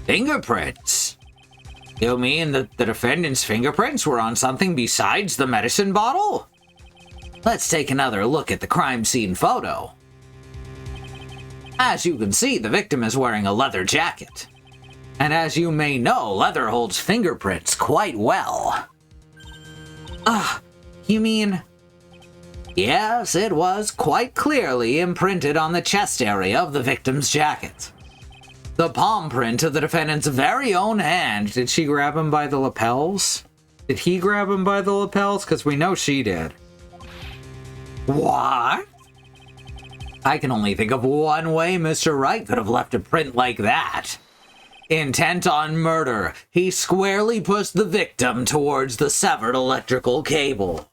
Fingerprints? You mean that the defendant's fingerprints were on something besides the medicine bottle? Let's take another look at the crime scene photo. As you can see, the victim is wearing a leather jacket. And as you may know, leather holds fingerprints quite well. You mean... Yes, it was quite clearly imprinted on the chest area of the victim's jacket. The palm print of the defendant's very own hand. Did she grab him by the lapels? Did he grab him by the lapels? Because we know she did. What? I can only think of one way Mr. Wright could have left a print like that. Intent on murder, he squarely pushed the victim towards the severed electrical cable.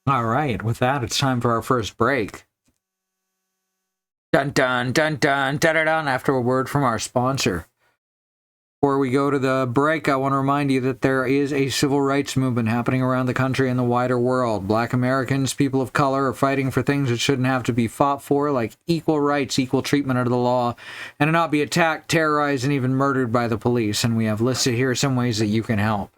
All right, with that, it's time for our first break. Dun dun dun dun dun dun dun after a word from our sponsor. Before we go to the break, I want to remind you that there is a civil rights movement happening around the country and the wider world. Black Americans, people of color, are fighting for things that shouldn't have to be fought for, like equal rights, equal treatment under the law, and to not be attacked, terrorized, and even murdered by the police. And we have listed here some ways that you can help.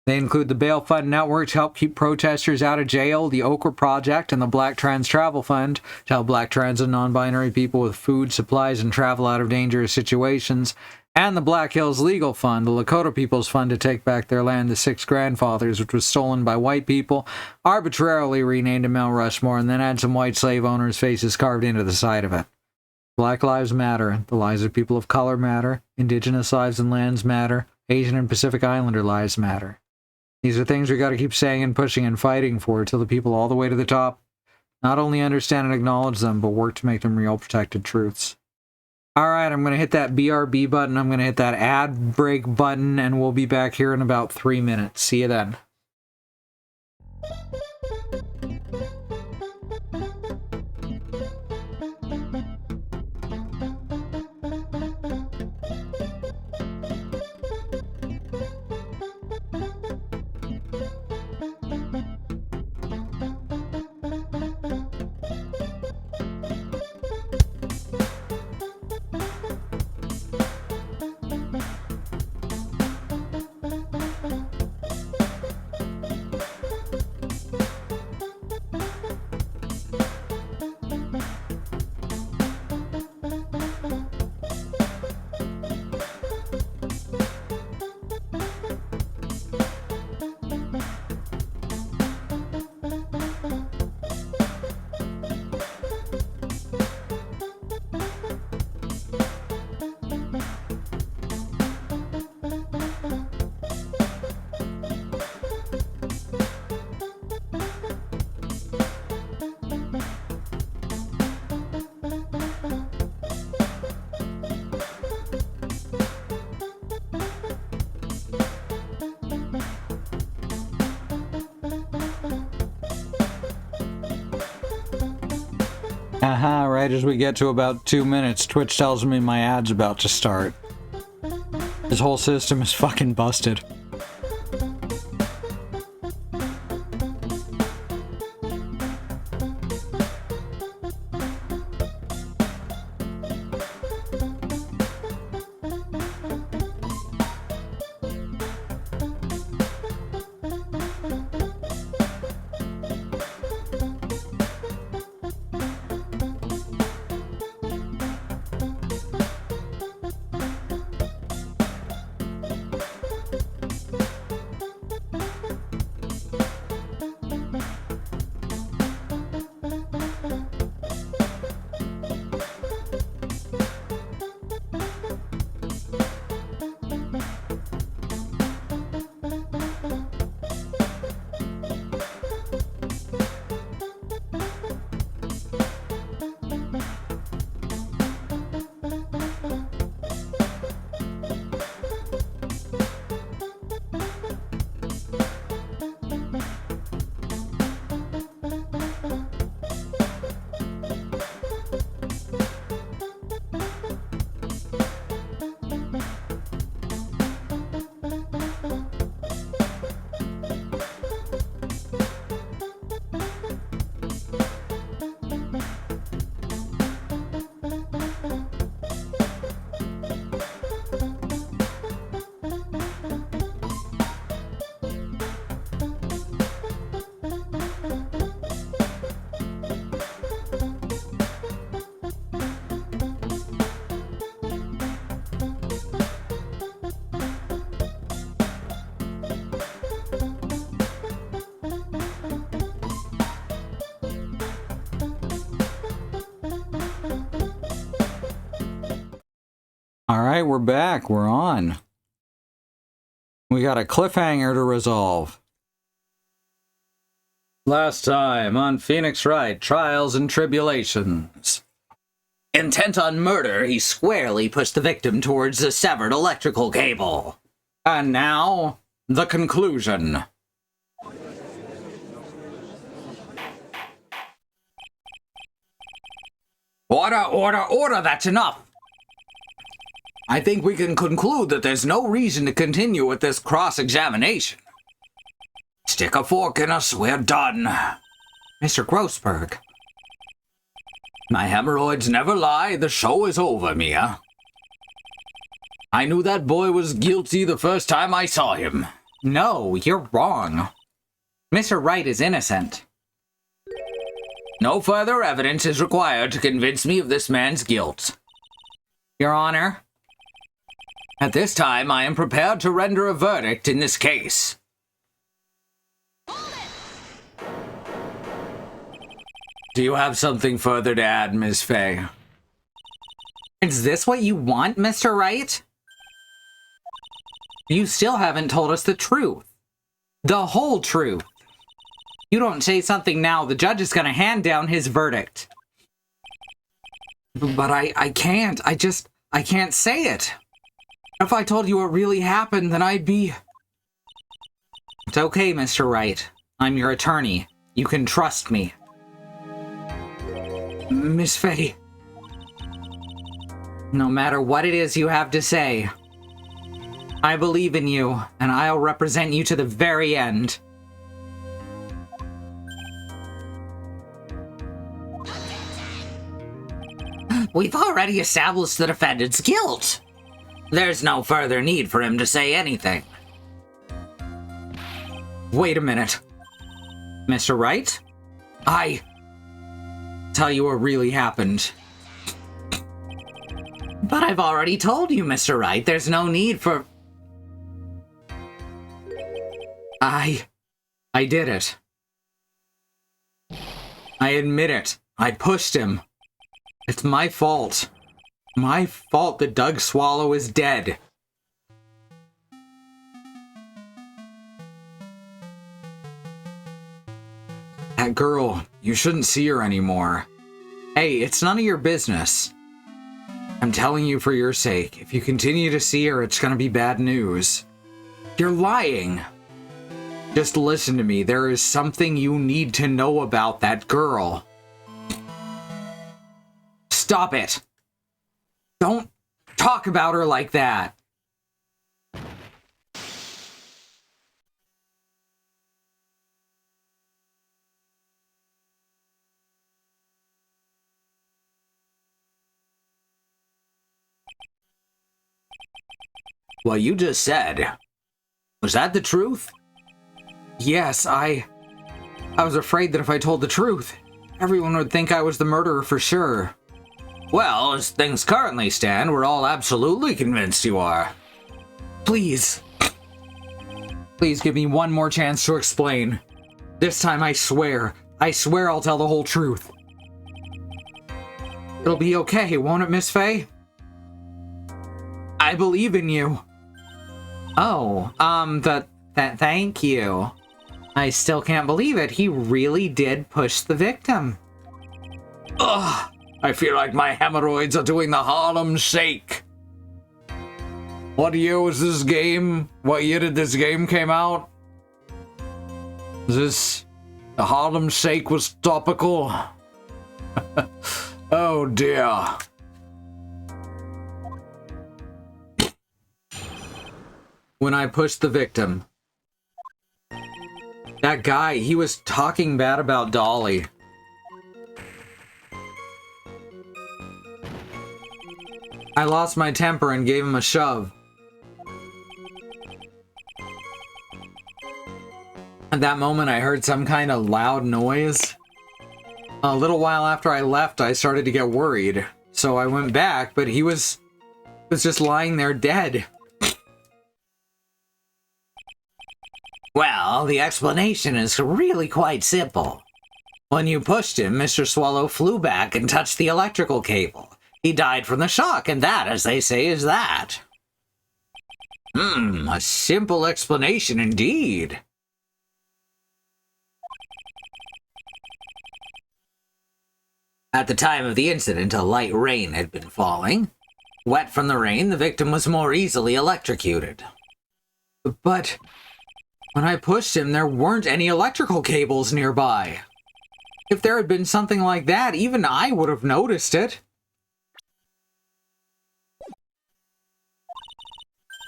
They include the Bail Fund Network to help keep protesters out of jail, the Okra Project, and the Black Trans Travel Fund to help black trans and non-binary people with food, supplies, and travel out of dangerous situations, and the Black Hills Legal Fund, the Lakota People's Fund to take back their land to 6 grandfathers, which was stolen by white people, arbitrarily renamed to Mount Rushmore, and then had some white slave owners' faces carved into the side of it. Black lives matter. The lives of people of color matter. Indigenous lives and lands matter. Asian and Pacific Islander lives matter. These are things we got to keep saying and pushing and fighting for till the people all the way to the top not only understand and acknowledge them, but work to make them real protected truths. Alright, I'm going to hit that BRB button, I'm going to hit that ad break button, and we'll be back here in about 3 minutes. See you then. Aha, right as we get to about 2 minutes, Twitch tells me my ad's about to start. This whole system is fucking busted. Alright, we're back. We're on. We got a cliffhanger to resolve. Last time on Phoenix Wright, Trials and Tribulations. Intent on murder, he squarely pushed the victim towards the severed electrical cable. And now, the conclusion. Order, order, order, that's enough! I think we can conclude that there's no reason to continue with this cross-examination. Stick a fork in us, we're done. Mr. Grossberg. My hemorrhoids never lie, the show is over, Mia. I knew that boy was guilty the first time I saw him. No, you're wrong. Mr. Wright is innocent. No further evidence is required to convince me of this man's guilt. Your Honor. At this time, I am prepared to render a verdict in this case. Do you have something further to add, Miss Fay? Is this what you want, Mr. Wright? You still haven't told us the truth. The whole truth. You don't say something now, the judge is going to hand down his verdict. But I can't. I can't say it. If I told you what really happened, then I'd be... It's okay, Mr. Wright. I'm your attorney. You can trust me. Miss Fay. No matter what it is you have to say, I believe in you, and I'll represent you to the very end. We've already established the defendant's guilt. There's no further need for him to say anything. Wait a minute. Mr. Wright? I tell you what really happened. But I've already told you, Mr. Wright, there's no need for... I did it. I admit it. I pushed him. It's my fault. My fault that Doug Swallow is dead. That girl, you shouldn't see her anymore. Hey, it's none of your business. I'm telling you for your sake, if you continue to see her, it's gonna be bad news. You're lying. Just listen to me, there is something you need to know about that girl. Stop it! Don't talk about her like that! What you just said, was that the truth? Yes, I was afraid that if I told the truth, everyone would think I was the murderer for sure. Well, as things currently stand, we're all absolutely convinced you are. Please. Please give me one more chance to explain. This time I swear I'll tell the whole truth. It'll be okay, won't it, Miss Fay? I believe in you. Oh, thank you. I still can't believe it. He really did push the victim. Ugh, I feel like my hemorrhoids are doing the Harlem Shake. What year was this game? What year did this game came out? The Harlem Shake was topical? Oh dear. When I pushed the victim. That guy, he was talking bad about Dolly. I lost my temper and gave him a shove. At that moment, I heard some kind of loud noise. A little while after I left, I started to get worried. So I went back, but he was just lying there dead. Well, the explanation is really quite simple. When you pushed him, Mr. Swallow flew back and touched the electrical cable. He died from the shock, and that, as they say, is that. A simple explanation indeed. At the time of the incident, a light rain had been falling. Wet from the rain, the victim was more easily electrocuted. But when I pushed him, there weren't any electrical cables nearby. If there had been something like that, even I would have noticed it.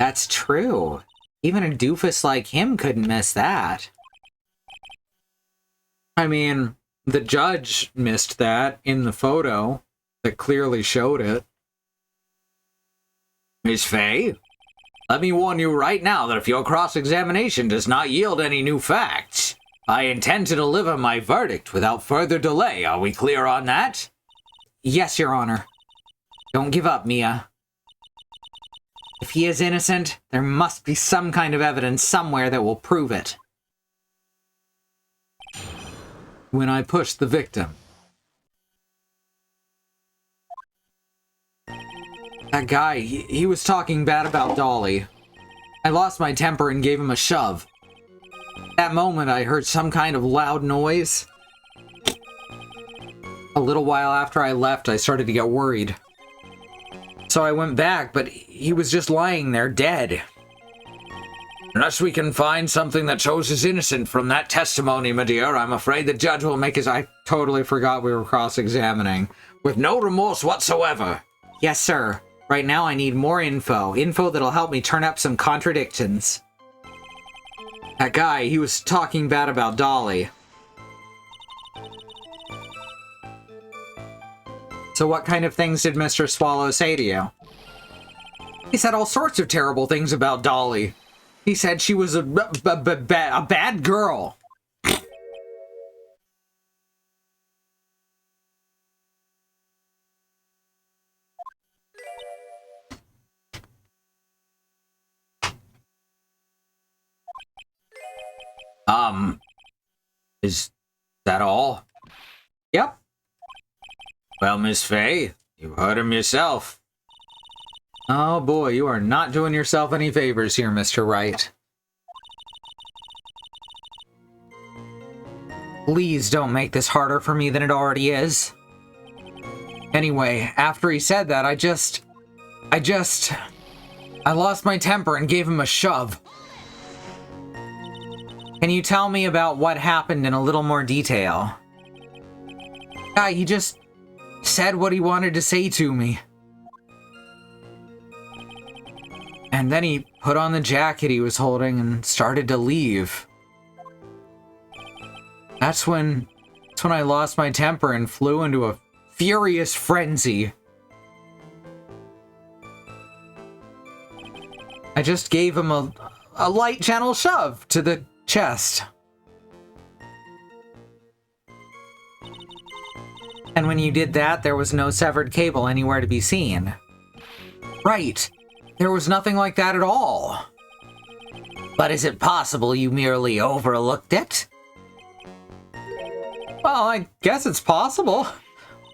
That's true. Even a doofus like him couldn't miss that. I mean, the judge missed that in the photo that clearly showed it. Miss Fay, let me warn you right now that if your cross-examination does not yield any new facts, I intend to deliver my verdict without further delay. Are we clear on that? Yes, Your Honor. Don't give up, Mia. If he is innocent, there must be some kind of evidence somewhere that will prove it. When I pushed the victim. That guy, he was talking bad about Dolly. I lost my temper and gave him a shove. That moment, I heard some kind of loud noise. A little while after I left, I started to get worried. So I went back, but he was just lying there, dead. Unless we can find something that shows he's innocent from that testimony, my dear, I'm afraid the judge will make his... I totally forgot we were cross-examining. With no remorse whatsoever. Yes, sir. Right now I need more info. Info that'll help me turn up some contradictions. That guy, he was talking bad about Dolly. So what kind of things did Mr. Swallow say to you? He said all sorts of terrible things about Dolly. He said she was a bad girl. Is that all? Yep. Well, Miss Fay, you heard him yourself. Oh boy, you are not doing yourself any favors here, Mr. Wright. Please don't make this harder for me than it already is. Anyway, after he said that, I lost my temper and gave him a shove. Can you tell me about what happened in a little more detail? Yeah, he just said what he wanted to say to me. And then he put on the jacket he was holding and started to leave. That's when I lost my temper and flew into a furious frenzy. I just gave him a light, gentle shove to the chest. And when you did that, there was no severed cable anywhere to be seen. Right. There was nothing like that at all. But is it possible you merely overlooked it? Well, I guess it's possible.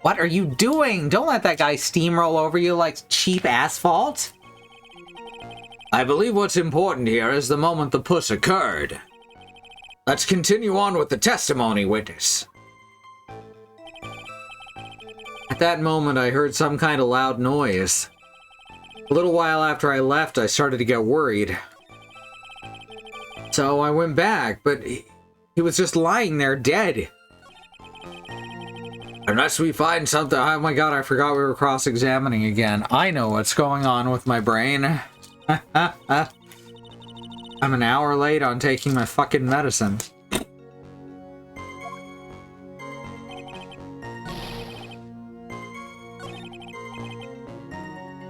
What are you doing? Don't let that guy steamroll over you like cheap asphalt. I believe what's important here is the moment the push occurred. Let's continue on with the testimony, witness. At that moment, I heard some kind of loud noise. A little while after I left, I started to get worried. So I went back, but he was just lying there dead. Unless we find something... Oh my god, I forgot we were cross-examining again. I know what's going on with my brain. I'm an hour late on taking my fucking medicine.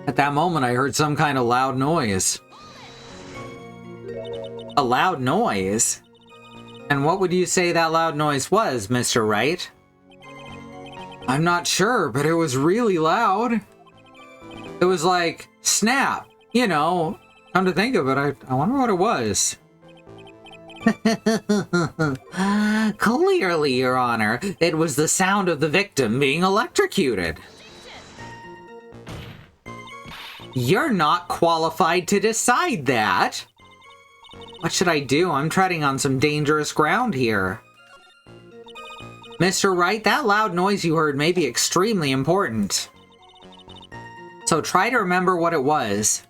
At that moment, I heard some kind of loud noise. A loud noise? And what would you say that loud noise was, Mr. Wright? I'm not sure, but it was really loud. It was like, snap. You know, come to think of it, I wonder what it was. Clearly, Your Honor, it was the sound of the victim being electrocuted. You're not qualified to decide that. What should I do? I'm treading on some dangerous ground here. Mr. Wright, that loud noise you heard may be extremely important. So try to remember what it was.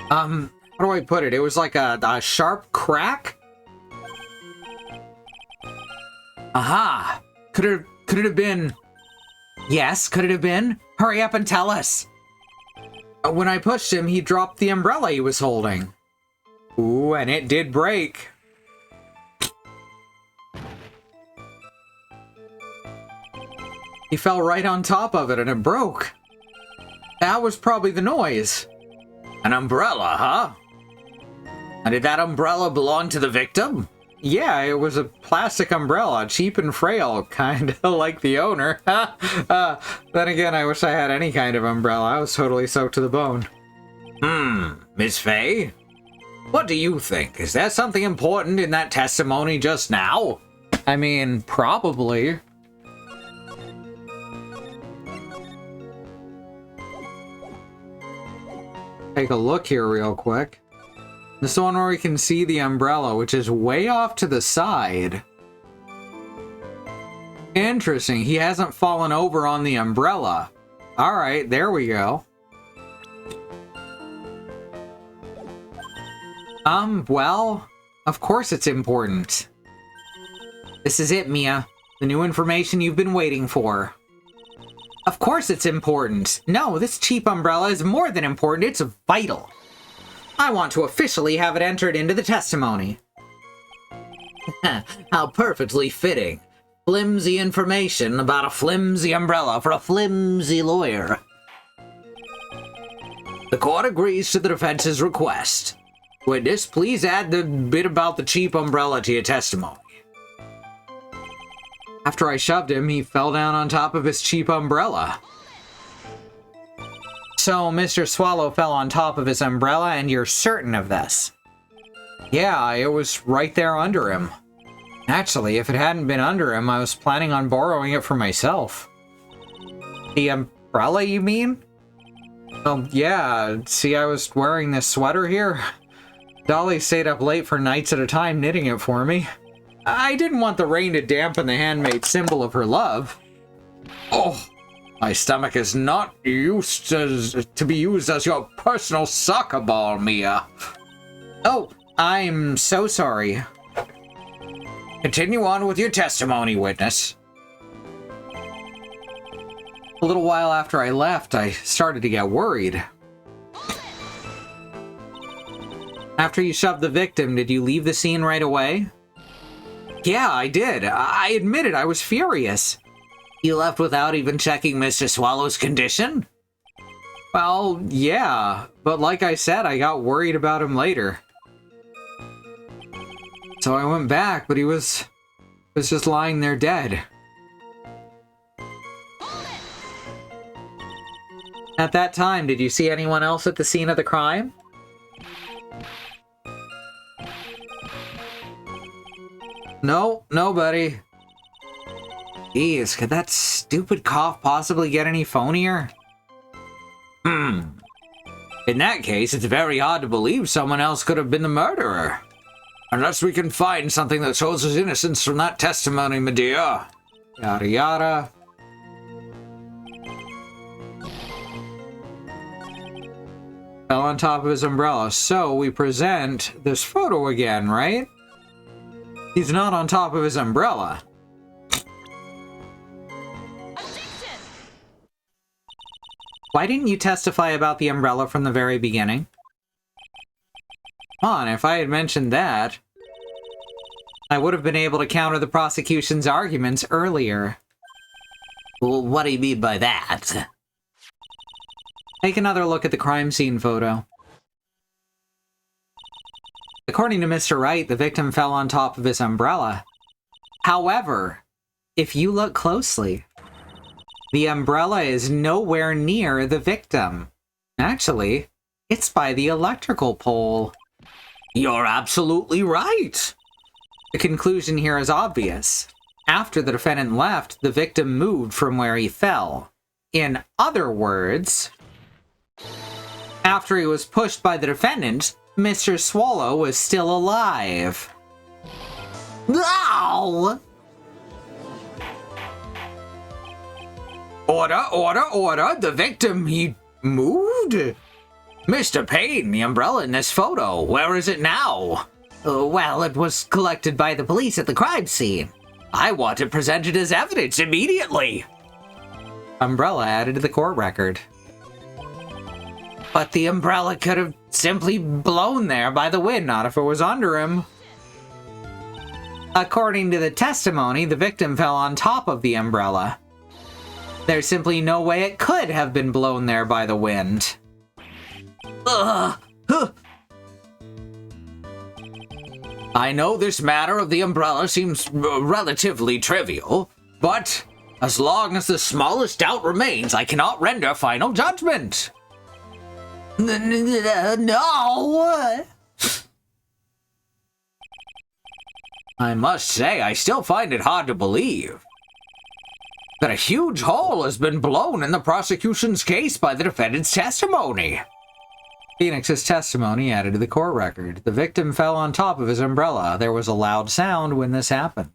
How do I put it? It was like a sharp crack? Aha! Could it have been... Yes, could it have been? Hurry up and tell us! When I pushed him, he dropped the umbrella he was holding. Ooh, and it did break. He fell right on top of it and it broke. That was probably the noise. An umbrella, huh? And did that umbrella belong to the victim? Yeah, it was a plastic umbrella, cheap and frail, kind of like the owner. Then again, I wish I had any kind of umbrella. I was totally soaked to the bone. Miss Faye? What do you think? Is there something important in that testimony just now? I mean, probably. Take a look here real quick. This is the one where we can see the umbrella, which is way off to the side. Interesting. He hasn't fallen over on the umbrella. Alright, there we go. Well, of course it's important. This is it, Mia. The new information you've been waiting for. Of course it's important. No, this cheap umbrella is more than important. It's vital. I want to officially have it entered into the testimony. How perfectly fitting. Flimsy information about a flimsy umbrella for a flimsy lawyer. The court agrees to the defense's request. Witness, please add the bit about the cheap umbrella to your testimony. After I shoved him, he fell down on top of his cheap umbrella. So, Mr. Swallow fell on top of his umbrella, and you're certain of this? Yeah, it was right there under him. Actually, if it hadn't been under him, I was planning on borrowing it for myself. The umbrella, you mean? Well, yeah, see, I was wearing this sweater here. Dolly stayed up late for nights at a time knitting it for me. I didn't want the rain to dampen the handmade symbol of her love. Oh, my stomach is not used to be used as your personal soccer ball, Mia. Oh, I'm so sorry. Continue on with your testimony, witness. A little while after I left, I started to get worried. After you shoved the victim, did you leave the scene right away? Yeah, I did. I admit it, I was furious. You left without even checking Mr. Swallow's condition? Well, yeah, but like I said, I got worried about him later. So I went back, but he was just lying there dead. At that time, did you see anyone else at the scene of the crime? No, nobody. Jeez, could that stupid cough possibly get any phonier? In that case, it's very hard to believe someone else could have been the murderer. Unless we can find something that shows his innocence from that testimony, my dear. Yada yada. Fell on top of his umbrella. So we present this photo again, right? He's not on top of his umbrella. Why didn't you testify about the umbrella from the very beginning? Come on, if I had mentioned that, I would have been able to counter the prosecution's arguments earlier. Well, what do you mean by that? Take another look at the crime scene photo. According to Mr. Wright, the victim fell on top of his umbrella. However, if you look closely, the umbrella is nowhere near the victim. Actually, it's by the electrical pole. You're absolutely right. The conclusion here is obvious. After the defendant left, the victim moved from where he fell. In other words, after he was pushed by the defendant, Mr. Swallow was still alive. Ow! Order, order, order! The victim, he moved? Mr. Payne, the umbrella in this photo, where is it now? Well, it was collected by the police at the crime scene. I want it presented as evidence immediately. Umbrella added to the court record. But the umbrella could have simply blown there by the wind. Not if it was under him. According to the testimony, the victim fell on top of the umbrella. There's simply no way it could have been blown there by the wind. Ugh. Huh. I know this matter of the umbrella seems relatively trivial, but as long as the smallest doubt remains, I cannot render final judgment. No! I must say, I still find it hard to believe that a huge hole has been blown in the prosecution's case by the defendant's testimony. Phoenix's testimony added to the court record. The victim fell on top of his umbrella. There was a loud sound when this happened.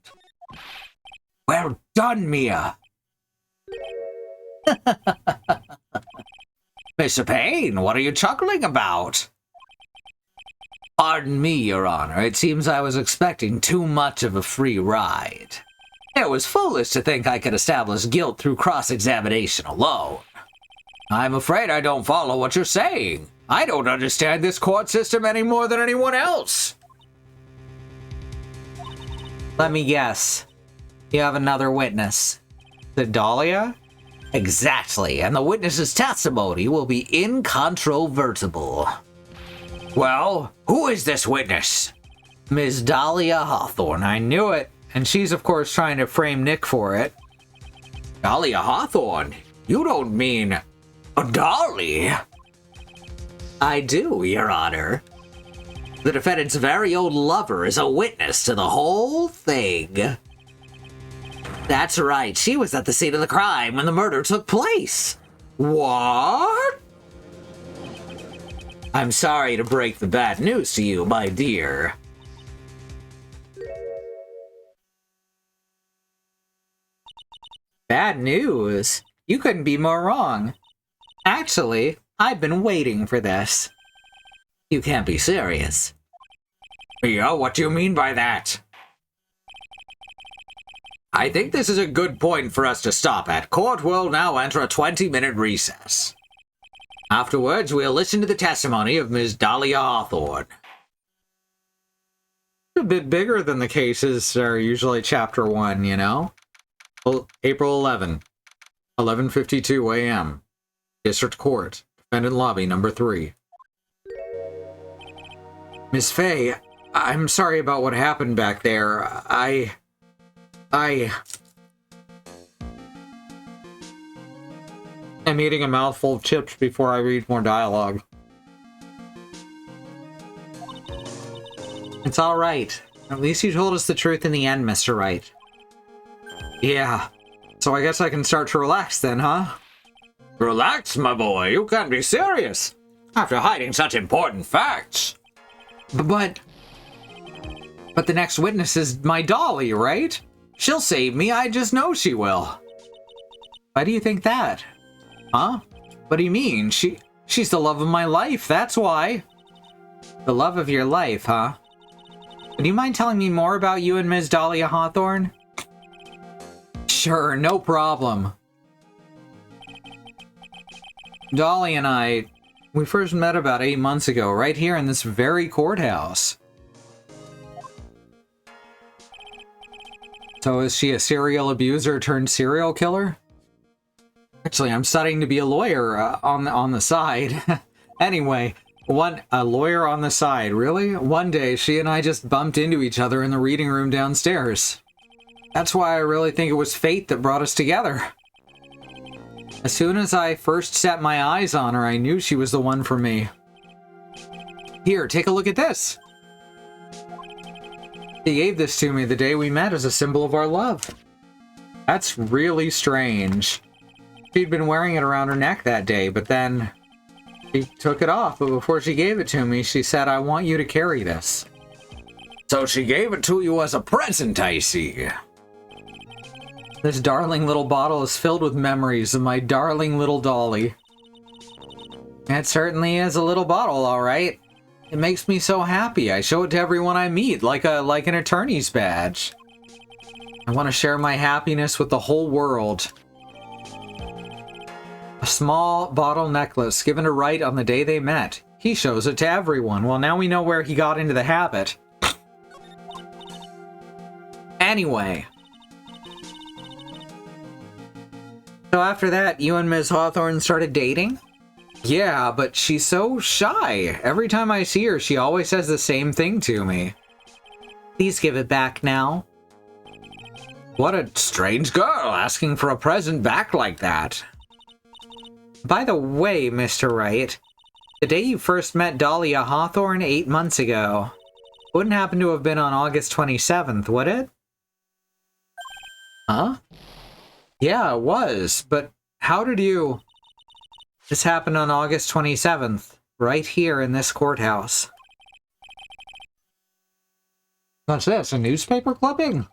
Well done, Mia. Mr. Payne, what are you chuckling about? Pardon me, Your Honor. It seems I was expecting too much of a free ride. It was foolish to think I could establish guilt through cross-examination alone. I'm afraid I don't follow what you're saying. I don't understand this court system any more than anyone else. Let me guess. You have another witness. The Dahlia? Exactly, and the witness's testimony will be incontrovertible. Well, who is this witness? Ms. Dahlia Hawthorne. I knew it. And she's, of course, trying to frame Nick for it. Dahlia Hawthorne? You don't mean Dolly? I do, Your Honor. The defendant's very old lover is a witness to the whole thing. That's right, she was at the scene of the crime when the murder took place. What? I'm sorry to break the bad news to you, my dear. Bad news? You couldn't be more wrong. Actually, I've been waiting for this. You can't be serious. Mia, what do you mean by that? I think this is a good point for us to stop at. Court will now enter a 20-minute recess. Afterwards, we'll listen to the testimony of Ms. Dahlia Hawthorne. A bit bigger than the cases are usually Chapter 1, you know? Well, April 11, 11:52 a.m. District Court, Defendant Lobby Number 3. Miss Faye, I'm sorry about what happened back there. I'm eating a mouthful of chips before I read more dialogue. It's all right. At least you told us the truth in the end, Mr. Wright. Yeah. So I guess I can start to relax then, huh? Relax, my boy. You can't be serious. After hiding such important facts. But the next witness is my Dolly, right? She'll save me. I just know she will. Why do you think that? Huh? What do you mean? She's the love of my life, that's why. The love of your life, huh? Do you mind telling me more about you and Ms. Dahlia Hawthorne? Sure, no problem. Dolly and we first met about 8 months ago, right here in this very courthouse. So is she a serial abuser turned serial killer? Actually, I'm studying to be a lawyer on the side. Anyway, a lawyer on the side, really? One day, she and I just bumped into each other in the reading room downstairs. That's why I really think it was fate that brought us together. As soon as I first set my eyes on her, I knew she was the one for me. Here, take a look at this. She gave this to me the day we met as a symbol of our love. That's really strange. She'd been wearing it around her neck that day, but then she took it off. But before she gave it to me, she said, I want you to carry this. So she gave it to you as a present, I see. This darling little bottle is filled with memories of my darling little Dolly. It certainly is a little bottle, all right. It makes me so happy. I show it to everyone I meet, like an attorney's badge. I want to share my happiness with the whole world. A small bottle necklace given to Wright on the day they met. He shows it to everyone. Well, now we know where he got into the habit. Anyway. So after that, you and Ms. Hawthorne started dating? Yeah, but she's so shy. Every time I see her, she always says the same thing to me. Please give it back now. What a strange girl asking for a present back like that. By the way, Mr. Wright, the day you first met Dahlia Hawthorne 8 months ago wouldn't happen to have been on August 27th, would it? Huh? Yeah, it was, but how did you... This happened on August 27th, right here in this courthouse. What's this, a newspaper clipping?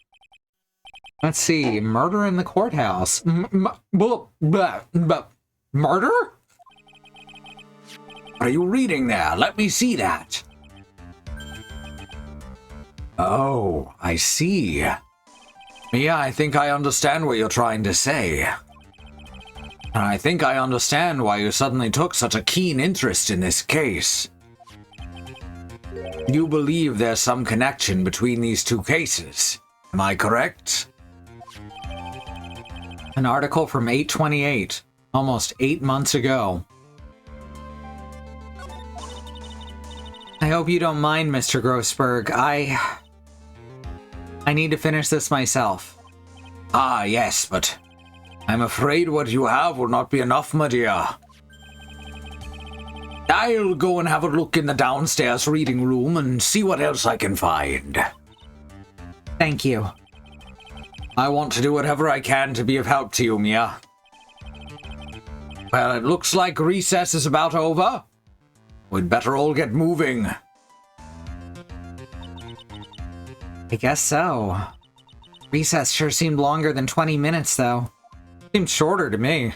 Let's see, murder in the courthouse. Murder? What are you reading there? Let me see that. Oh, I see. Yeah, I think I understand what you're trying to say. And I think I understand why you suddenly took such a keen interest in this case. You believe there's some connection between these two cases. Am I correct? An article from 8/28, almost 8 months ago. I hope you don't mind, Mr. Grossberg. I need to finish this myself. Ah, yes, but I'm afraid what you have will not be enough, my dear. I'll go and have a look in the downstairs reading room and see what else I can find. Thank you. I want to do whatever I can to be of help to you, Mia. Well, it looks like recess is about over. We'd better all get moving. I guess so. Recess sure seemed longer than 20 minutes, though. Seemed shorter to me.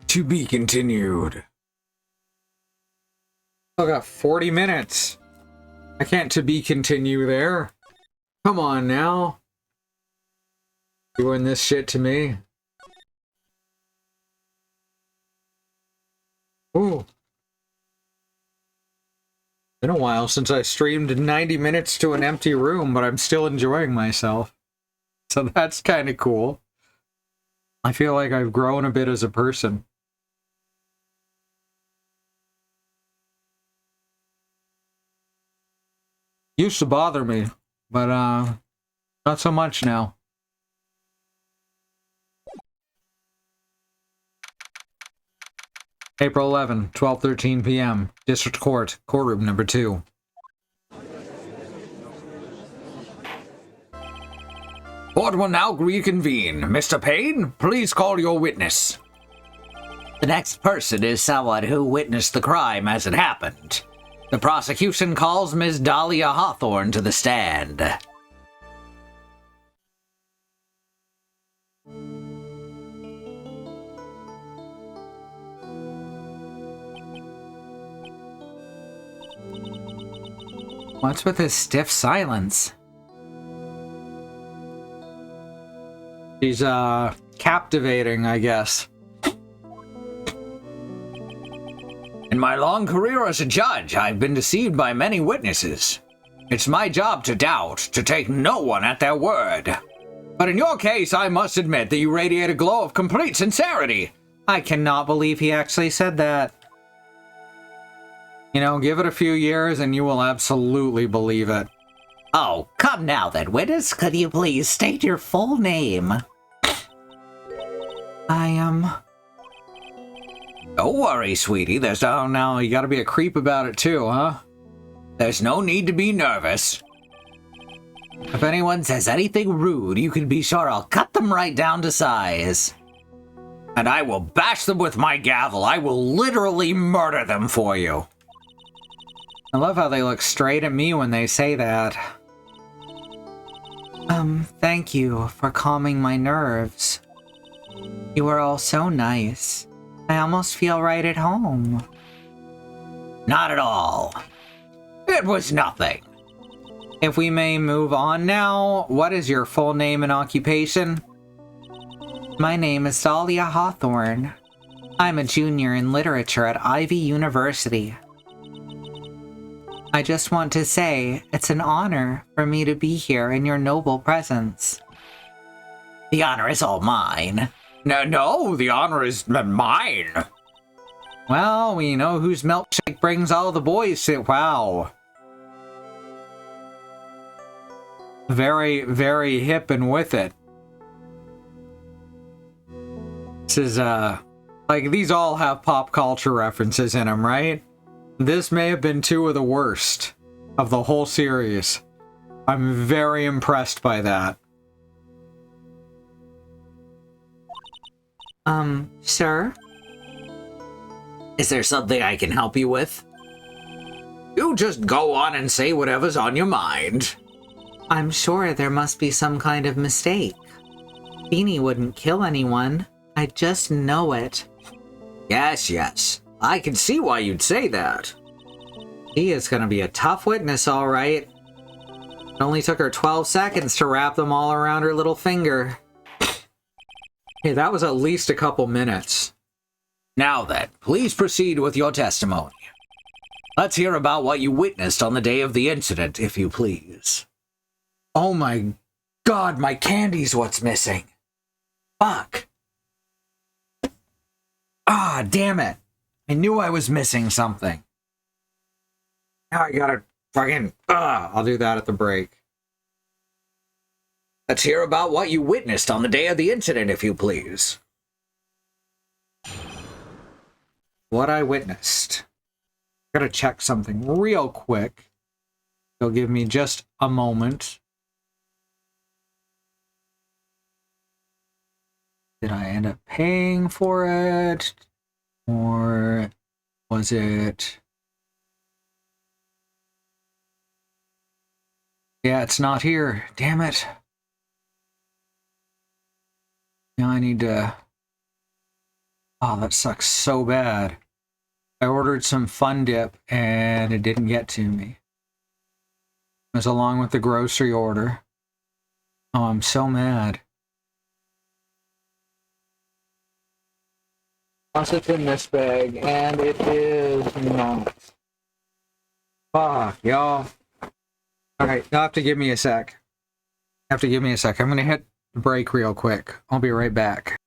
To be continued. Still got 40 minutes. I can't to be continue there. Come on now. Doing this shit to me. Ooh. Been a while since I streamed 90 minutes to an empty room, but I'm still enjoying myself. So that's kind of cool. I feel like I've grown a bit as a person. Used to bother me, but not so much now. April 11, 12:13 p.m. District Court, courtroom number 2. Court will now reconvene. Mr. Payne, please call your witness. The next person is someone who witnessed the crime as it happened. The prosecution calls Ms. Dahlia Hawthorne to the stand. What's with this stiff silence? She's, captivating, I guess. In my long career as a judge, I've been deceived by many witnesses. It's my job to doubt, to take no one at their word. But in your case, I must admit that you radiate a glow of complete sincerity. I cannot believe he actually said that. You know, give it a few years and you will absolutely believe it. Oh, come now then, witness. Could you please state your full name? Don't worry, sweetie. There's Oh, no, you gotta be a creep about it too, huh? There's no need to be nervous. If anyone says anything rude, you can be sure I'll cut them right down to size. And I will bash them with my gavel. I will literally murder them for you. I love how they look straight at me when they say that. Thank you for calming my nerves. You were all so nice. I almost feel right at home. Not at all. It was nothing. If we may move on now, what is your full name and occupation? My name is Dahlia Hawthorne. I'm a junior in literature at Ivy University. I just want to say it's an honor for me to be here in your noble presence. The honor is all mine. No, the honor is mine. Well, we know whose milkshake brings all the boys to... Wow. Very, very hip and with it. This is, like, these all have pop culture references in them, right? This may have been two of the worst of the whole series. I'm very impressed by that. Sir? Is there something I can help you with? You just go on and say whatever's on your mind. I'm sure there must be some kind of mistake. Beanie wouldn't kill anyone. I just know it. Yes. I can see why you'd say that. He is gonna be a tough witness, all right. It only took her 12 seconds to wrap them all around her little finger. Hey, that was at least a couple minutes. Now then, please proceed with your testimony. Let's hear about what you witnessed on the day of the incident, if you please. Oh my god, my candy's what's missing. Fuck. Ah, damn it. I knew I was missing something. Now I gotta fucking... I'll do that at the break. Let's hear about what you witnessed on the day of the incident, if you please. What I witnessed. Gotta check something real quick. They'll give me just a moment. Did I end up paying for it? Or was it... Yeah, it's not here. Damn it. Now I need to... Oh, that sucks so bad. I ordered some Fun Dip and it didn't get to me. It was along with the grocery order. Oh, I'm so mad. Plus it's in this bag, and it is not. Fuck, y'all. Alright, you'll have to give me a sec. I'm gonna hit the break real quick. I'll be right back.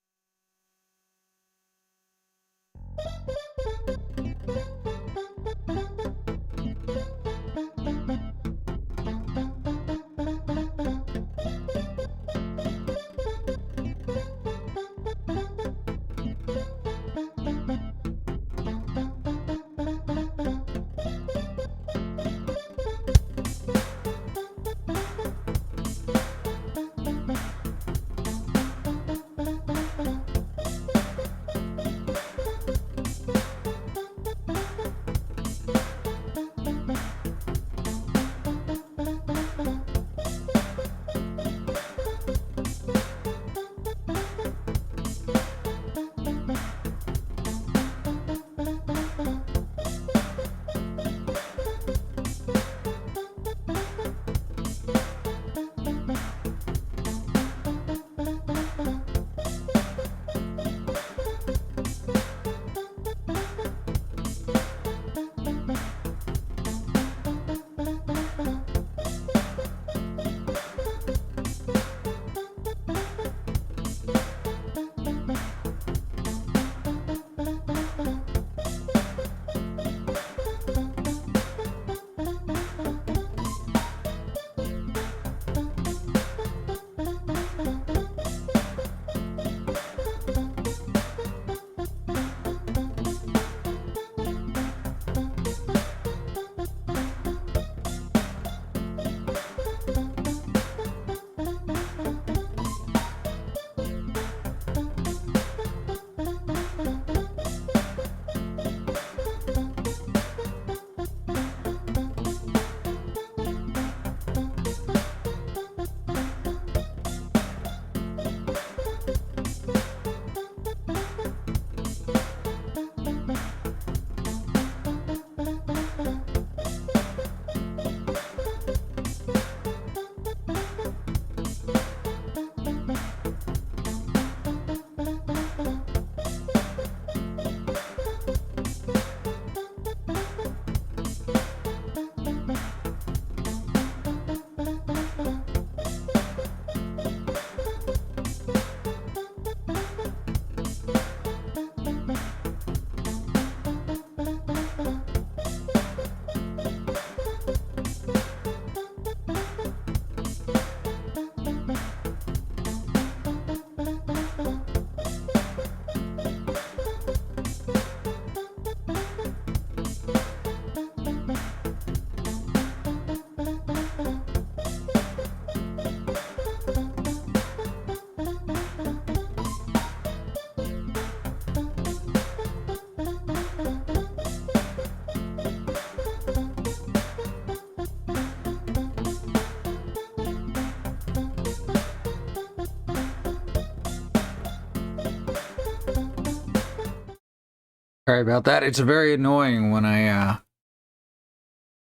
Sorry about that. It's very annoying when and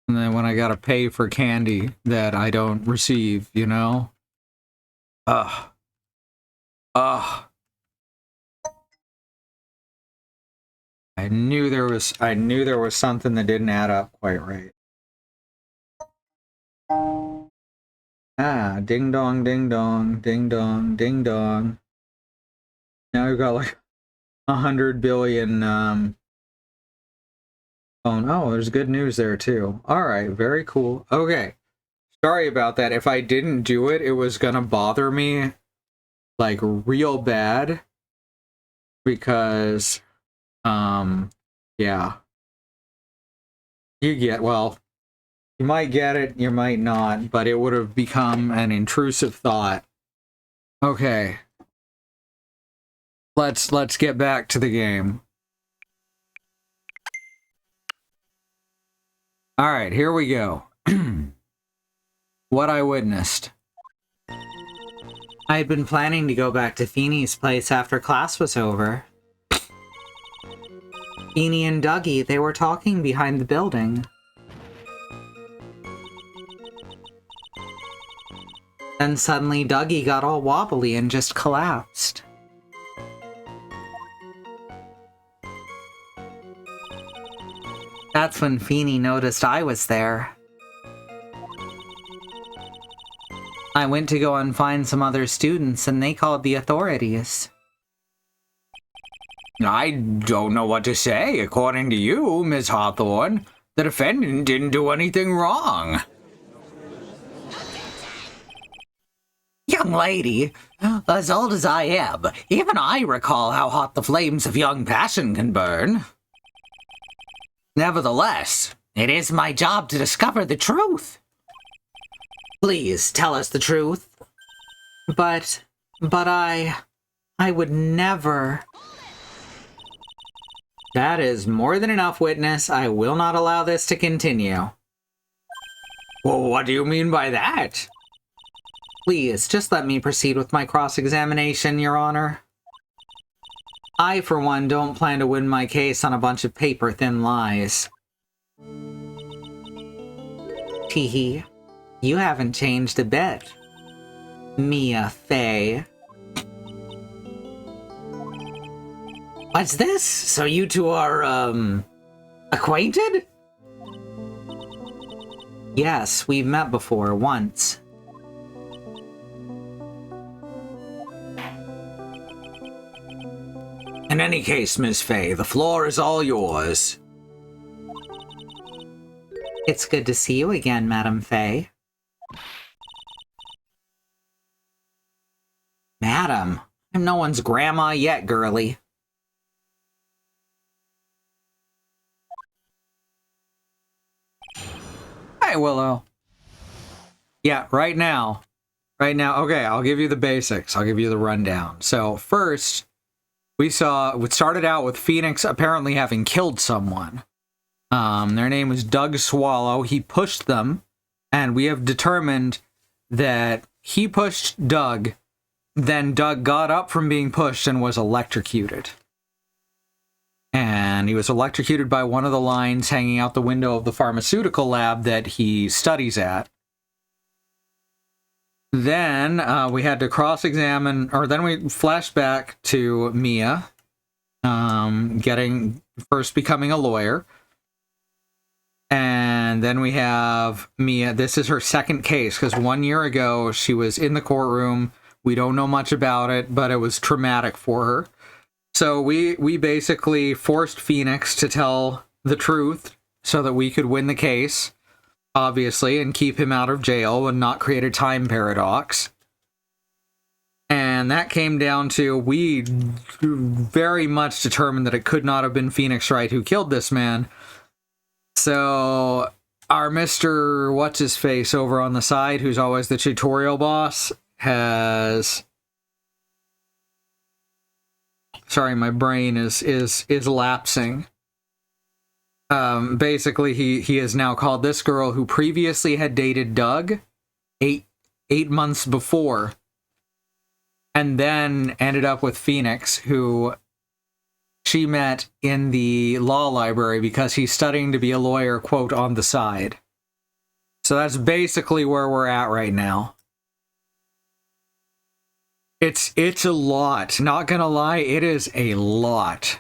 then when I gotta pay for candy that I don't receive, you know? Ugh. Ugh. I knew there was something that didn't add up quite right. Ah, ding dong, ding dong, ding dong, ding dong. Now we've got like 100 billion oh, there's good news there too. All right, very cool. Okay. Sorry about that. If I didn't do it, it was gonna bother me like real bad because yeah. Well, you might get it, you might not, but it would have become an intrusive thought. Okay. Let's get back to the game. All right, here we go. What I witnessed. I had been planning to go back to Feeney's place after class was over. Feeny and Dougie, they were talking behind the building. Then suddenly Dougie got all wobbly and just collapsed. That's when Feeny noticed I was there. I went to go and find some other students and they called the authorities. I don't know what to say. According to you, Miss Hawthorne, the defendant didn't do anything wrong. Young lady, as old as I am, even I recall how hot the flames of young passion can burn. Nevertheless, it is my job to discover the truth. Please tell us the truth. But I would never. That is more than enough, witness. I will not allow this to continue. Well, what do you mean by that? Please, just let me proceed with my cross-examination, Your Honor. I, for one, don't plan to win my case on a bunch of paper-thin lies. Teehee, you haven't changed a bit. Mia Fey. What's this? So you two are, acquainted? Yes, we've met before, once. In any case, Miss Fey, the floor is all yours. It's good to see you again, Madam Fey. Madam, I'm no one's grandma yet, girlie. Hi, Willow. Yeah, right now, okay, I'll give you the basics. I'll give you the rundown. So first, we started out with Phoenix apparently having killed someone. Their name was Doug Swallow. He pushed them, and we have determined that he pushed Doug, then Doug got up from being pushed and was electrocuted. And he was electrocuted by one of the lines hanging out the window of the pharmaceutical lab that he studies at. Then we had to cross-examine, or then we flashed back to Mia, first becoming a lawyer. And then we have Mia. This is her second case, because 1 year ago she was in the courtroom. We don't know much about it, but it was traumatic for her. So we basically forced Phoenix to tell the truth so that we could win the case, obviously, and keep him out of jail and not create a time paradox. And that came down to, we very much determined that it could not have been Phoenix Wright who killed this man. So our Mr. What's-His-Face over on the side, who's always the tutorial boss, has... Sorry, my brain is lapsing. Basically, he has now called this girl who previously had dated Doug 8 months before, and then ended up with Phoenix, who she met in the law library because he's studying to be a lawyer, quote, on the side. So that's basically where we're at right now. It's a lot. Not gonna lie, it is a lot.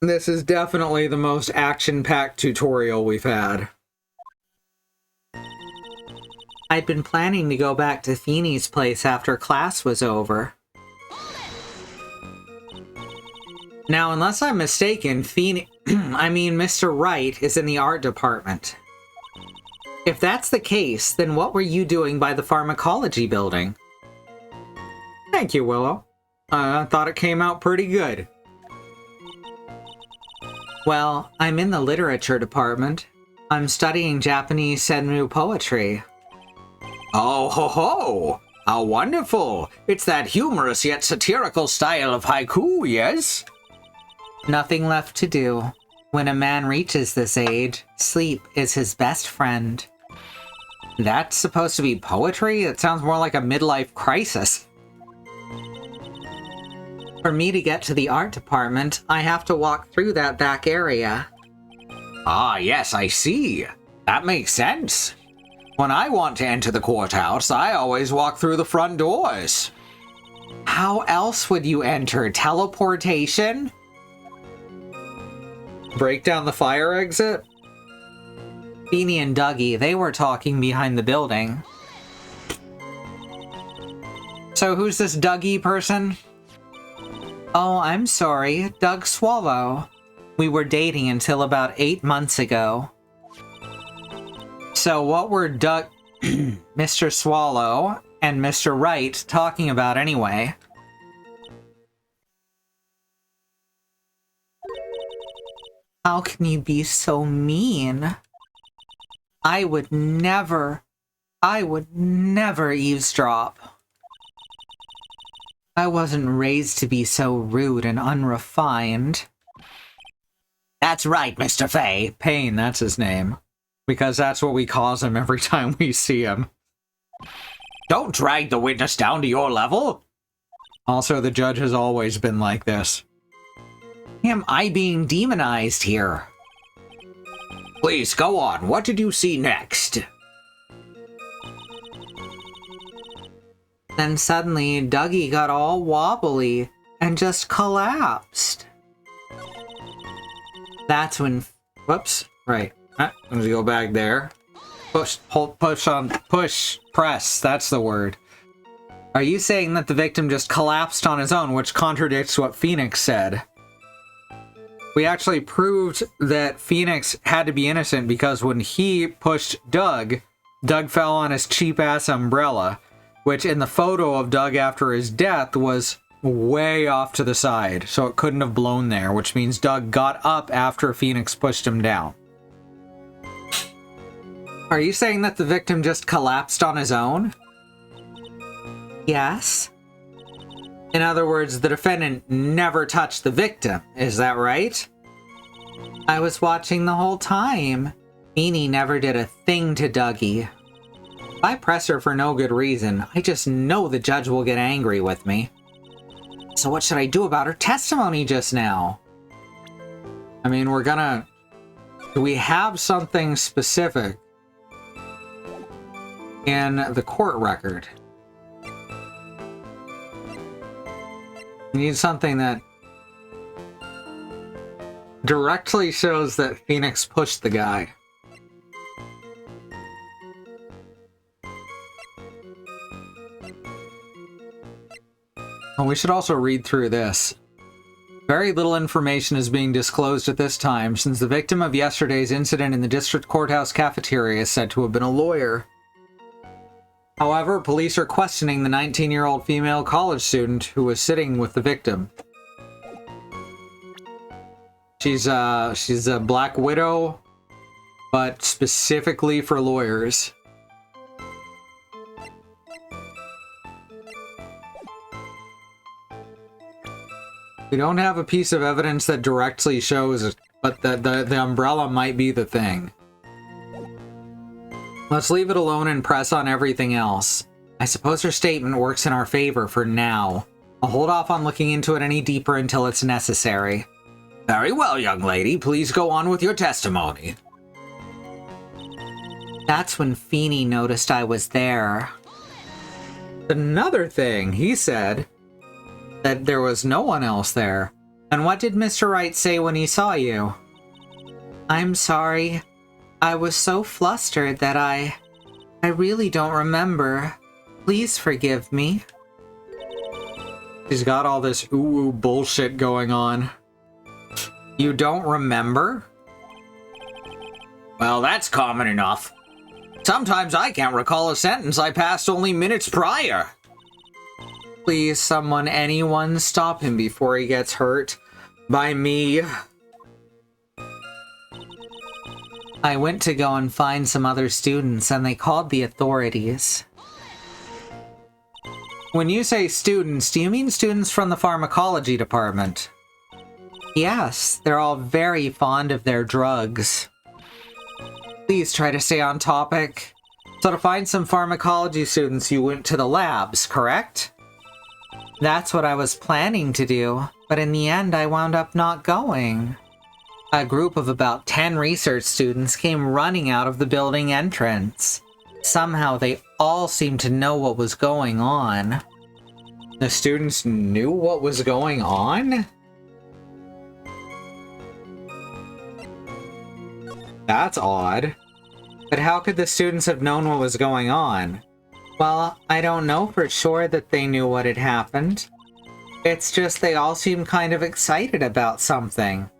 This is definitely the most action-packed tutorial we've had. I'd been planning to go back to Feeney's place after class was over. Now, unless I'm mistaken, Mr. Wright is in the art department. If that's the case, then what were you doing by the pharmacology building? Thank you, Willow. I thought it came out pretty good. Well, I'm in the literature department. I'm studying Japanese senryu poetry. Oh ho ho! How wonderful! It's that humorous yet satirical style of haiku, yes? Nothing left to do. When a man reaches this age, sleep is his best friend. That's supposed to be poetry? It sounds more like a midlife crisis. For me to get to the art department, I have to walk through that back area. Ah, yes, I see. That makes sense. When I want to enter the courthouse, I always walk through the front doors. How else would you enter? Teleportation? Break down the fire exit? Beanie and Dougie, they were talking behind the building. So who's this Dougie person? Oh, I'm sorry, Doug Swallow. We were dating until about 8 months ago. So what were Mr. Swallow and Mr. Wright talking about anyway? How can you be so mean? I would never eavesdrop. I wasn't raised to be so rude and unrefined. That's right, Mr. Fay. Payne, that's his name. Because that's what we calls him every time we see him. Don't drag the witness down to your level. Also, the judge has always been like this. Am I being demonized here? Please, go on. What did you see next? Then suddenly, Dougie got all wobbly and just collapsed. That's when... Whoops. Right. Let's go back there. Push, hold, push, press. That's the word. Are you saying that the victim just collapsed on his own, which contradicts what Phoenix said? We actually proved that Phoenix had to be innocent because when he pushed Doug, Doug fell on his cheap-ass umbrella, which in the photo of Doug after his death was way off to the side, so it couldn't have blown there, which means Doug got up after Phoenix pushed him down. Are you saying that the victim just collapsed on his own? Yes. In other words, the defendant never touched the victim, is that right? I was watching the whole time. Beanie never did a thing to Dougie. If I press her for no good reason, I just know the judge will get angry with me. So what should I do about her testimony just now? I mean, do we have something specific in the court record? We need something that directly shows that Phoenix pushed the guy. And we should also read through this. Very little information is being disclosed at this time, since the victim of yesterday's incident in the district courthouse cafeteria is said to have been a lawyer. However, police are questioning the 19-year-old female college student who was sitting with the victim. She's a Black Widow, but specifically for lawyers. We don't have a piece of evidence that directly shows, but the umbrella might be the thing. Let's leave it alone and press on everything else. I suppose her statement works in our favor for now. I'll hold off on looking into it any deeper until it's necessary. Very well, young lady. Please go on with your testimony. That's when Feeney noticed I was there. Another thing, he said that there was no one else there. And what did Mr. Wright say when he saw you? I'm sorry. I was so flustered that I really don't remember. Please forgive me. She's got all this ooh bullshit going on. You don't remember? Well, that's common enough. Sometimes I can't recall a sentence I passed only minutes prior. Please, anyone, stop him before he gets hurt. By me. I went to go and find some other students, and they called the authorities. When you say students, do you mean students from the pharmacology department? Yes, they're all very fond of their drugs. Please try to stay on topic. So to find some pharmacology students, you went to the labs, correct? That's what I was planning to do, but in the end I wound up not going. A group of about 10 research students came running out of the building entrance. Somehow they all seemed to know what was going on. The students knew what was going on? That's odd. But how could the students have known what was going on? Well, I don't know for sure that they knew what had happened. It's just they all seemed kind of excited about something.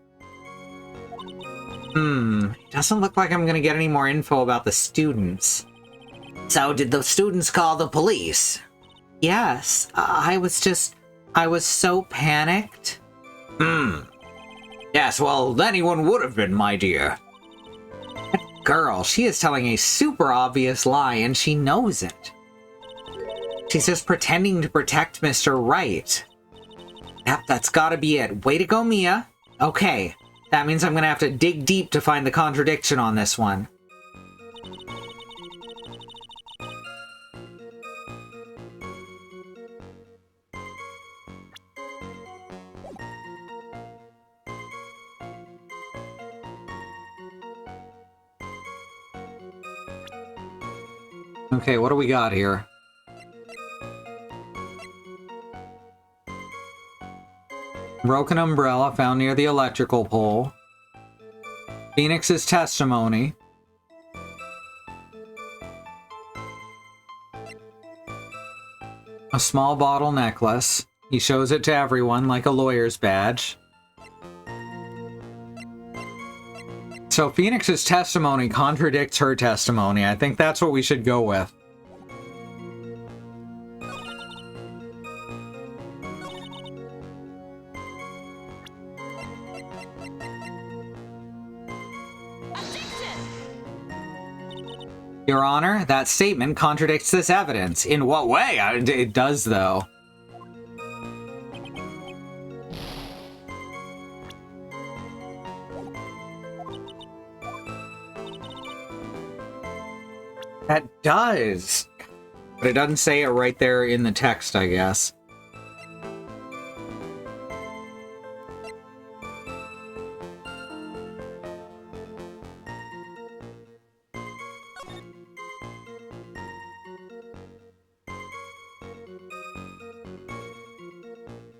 Doesn't look like I'm gonna get any more info about the students. So did the students call the police? Yes, I was so panicked. Yes, well, anyone would have been, my dear. That girl, she is telling a super obvious lie, and she knows it. She's just pretending to protect Mr. Wright. Yep, that's gotta be it. Way to go, Mia. Okay, that means I'm gonna have to dig deep to find the contradiction on this one. Okay, what do we got here? Broken umbrella found near the electrical pole. Phoenix's testimony. A small bottle necklace. He shows it to everyone like a lawyer's badge. So Phoenix's testimony contradicts her testimony. I think that's what we should go with. Your Honor, that statement contradicts this evidence. In what way? It does, though. That does. But it doesn't say it right there in the text, I guess.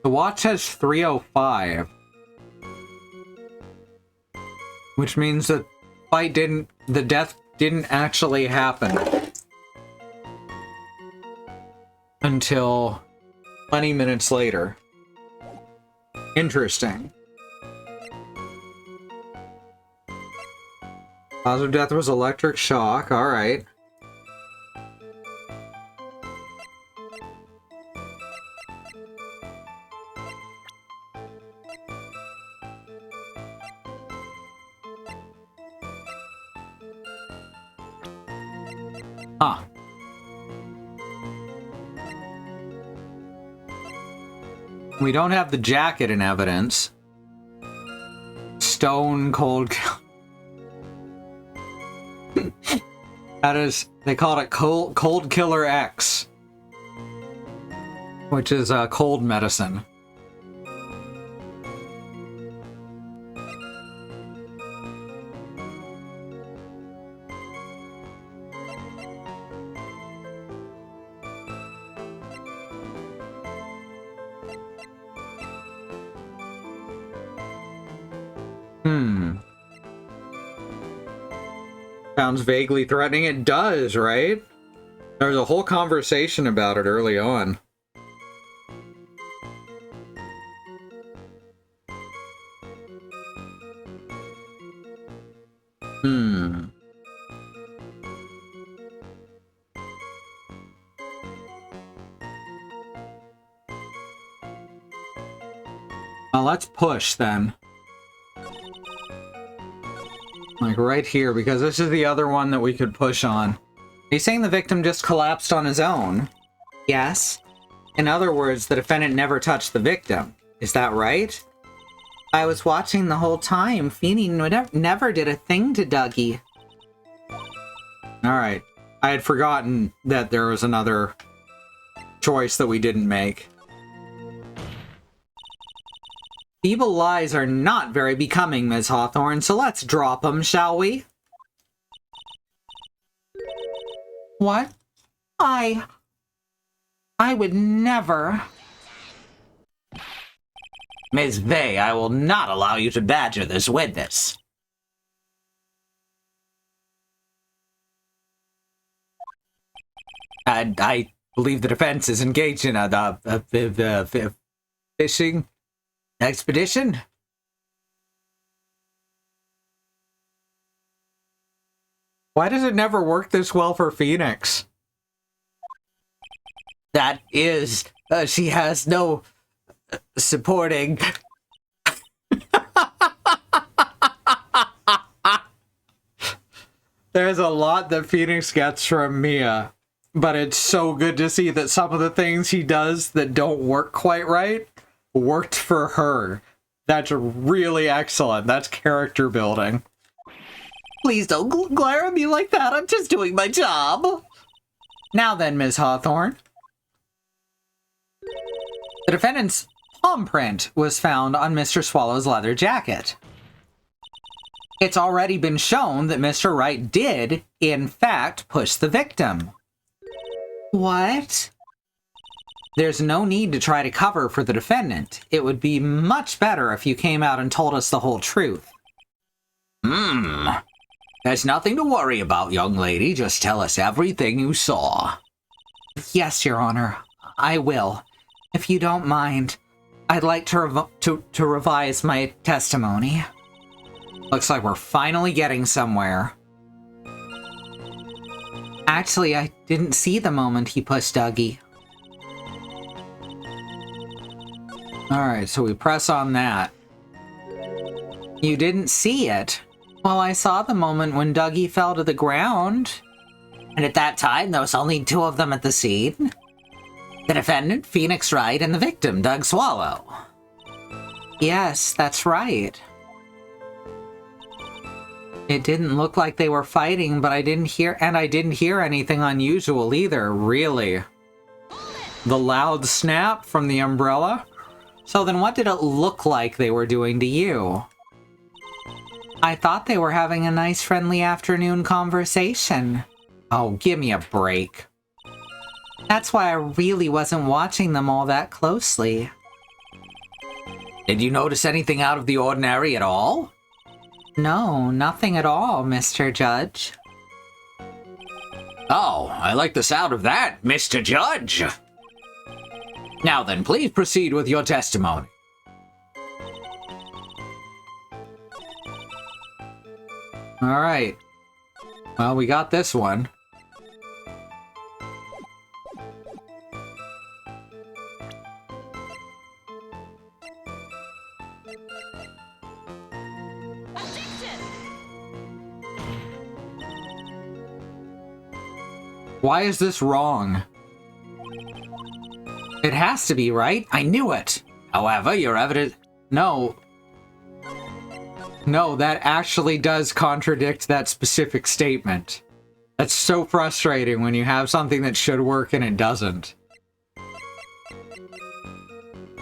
The watch has 3:05, which means that the death didn't actually happen until 20 minutes later. Interesting. Cause of death was electric shock, alright. Huh. We don't have the jacket in evidence. Stone cold. That is, they called it Cold Killer X. which is cold medicine. Sounds vaguely threatening. It does, right? There's a whole conversation about it early on. Well, let's push then. Like right here, because this is the other one that we could push on. He's saying the victim just collapsed on his own. Yes. In other words, the defendant never touched the victim. Is that right? I was watching the whole time. Feeney never did a thing to Dougie. Alright. I had forgotten that there was another choice that we didn't make. Feeble lies are not very becoming, Ms. Hawthorne, so let's drop them, shall we? What? I would never... Ms. Vey, I will not allow you to badger this witness. I believe the defense is engaged in a fishing expedition? Why does it never work this well for Phoenix? That is, she has no supporting... There's a lot that Phoenix gets from Mia, but it's so good to see that some of the things he does that don't work quite right worked for her. That's really excellent. That's character building. Please don't glare at me like that. I'm just doing my job. Now then, Ms. Hawthorne. The defendant's palm print was found on Mr. Swallow's leather jacket. It's already been shown that Mr. Wright did, in fact, push the victim. What? There's no need to try to cover for the defendant. It would be much better if you came out and told us the whole truth. There's nothing to worry about, young lady. Just tell us everything you saw. Yes, Your Honor. I will. If you don't mind, I'd like to revise my testimony. Looks like we're finally getting somewhere. Actually, I didn't see the moment he pushed Dougie. Alright, so we press on that. You didn't see it? Well, I saw the moment when Dougie fell to the ground. And at that time, there was only two of them at the scene. The defendant, Phoenix Wright, and the victim, Doug Swallow. Yes, that's right. It didn't look like they were fighting, but I didn't hear anything unusual either, really. The loud snap from the umbrella? So then what did it look like they were doing to you? I thought they were having a nice friendly afternoon conversation. Oh, give me a break. That's why I really wasn't watching them all that closely. Did you notice anything out of the ordinary at all? No, nothing at all, Mr. Judge. Oh, I like the sound of that, Mr. Judge. Now then, please proceed with your testimony. Alright. Well, we got this one. Why is this wrong? It has to be, right? I knew it. However, your evidence... No. No, that actually does contradict that specific statement. That's so frustrating when you have something that should work and it doesn't.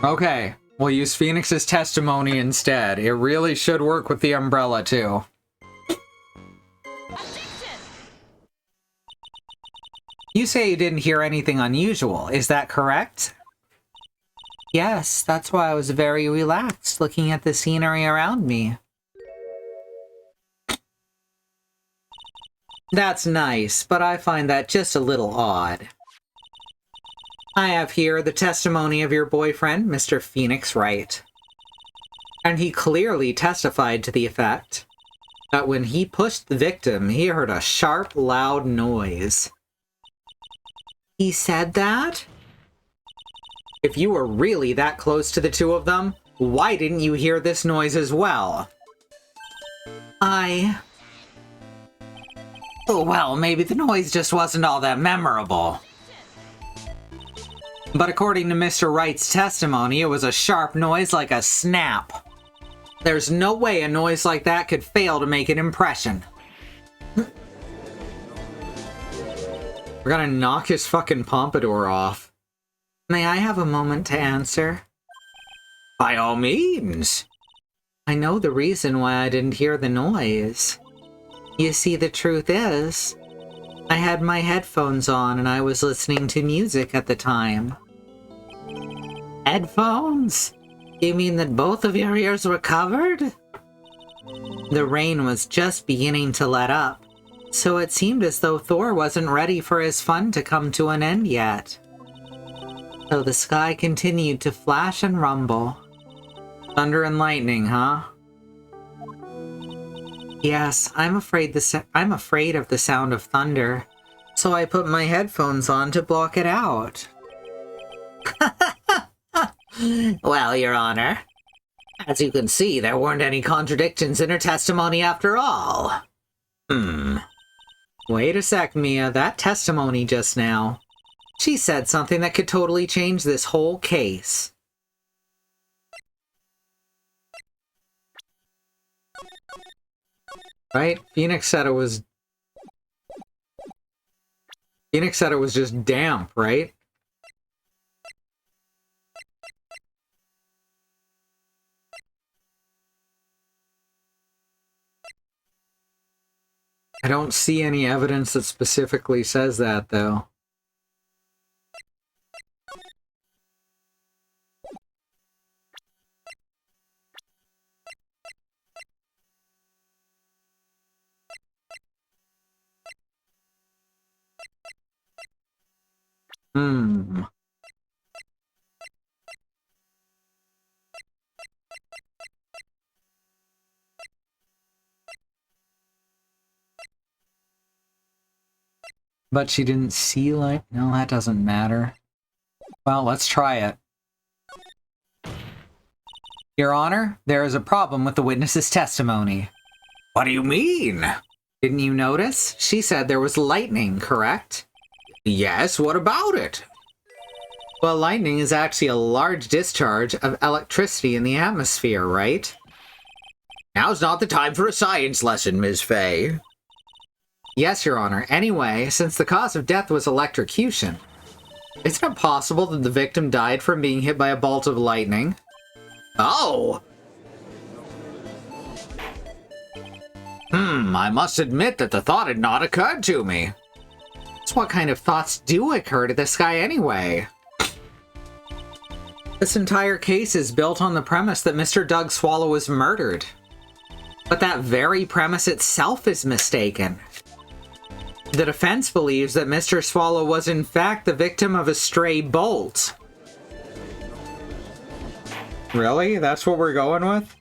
Okay, we'll use Phoenix's testimony instead. It really should work with the umbrella, too. You say you didn't hear anything unusual, is that correct? Yes, that's why I was very relaxed looking at the scenery around me. That's nice, but I find that just a little odd. I have here the testimony of your boyfriend, Mr. Phoenix Wright. And he clearly testified to the effect that when he pushed the victim, he heard a sharp, loud noise. He said that? If you were really that close to the two of them, why didn't you hear this noise as well? Well, maybe the noise just wasn't all that memorable. But according to Mr. Wright's testimony, it was a sharp noise like a snap. There's no way a noise like that could fail to make an impression. We're gonna knock his fucking pompadour off. May I have a moment to answer? By all means. I know the reason why I didn't hear the noise. You see, the truth is, I had my headphones on and I was listening to music at the time. Headphones? You mean that both of your ears were covered? The rain was just beginning to let up, so it seemed as though Thor wasn't ready for his fun to come to an end yet. So the sky continued to flash and rumble. Thunder and lightning, huh? Yes, I'm afraid of the sound of thunder, so I put my headphones on to block it out. Well, Your Honor, as you can see, there weren't any contradictions in her testimony after all. Wait a sec, Mia. That testimony just now. She said something that could totally change this whole case. Right? Phoenix said it was just damp, right? I don't see any evidence that specifically says that, though. But she didn't see light? No, that doesn't matter. Well, let's try it. Your Honor, there is a problem with the witness's testimony. What do you mean? Didn't you notice? She said there was lightning, correct? Yes, what about it? Well, lightning is actually a large discharge of electricity in the atmosphere, right? Now's not the time for a science lesson, Ms. Fay. Yes, Your Honor. Anyway, since the cause of death was electrocution, isn't it possible that the victim died from being hit by a bolt of lightning? Oh! I must admit that the thought had not occurred to me. So what kind of thoughts do occur to this guy anyway? This entire case is built on the premise that Mr. Doug Swallow was murdered. But that very premise itself is mistaken. The defense believes that Mr. Swallow was in fact the victim of a stray bolt. Really? That's what we're going with?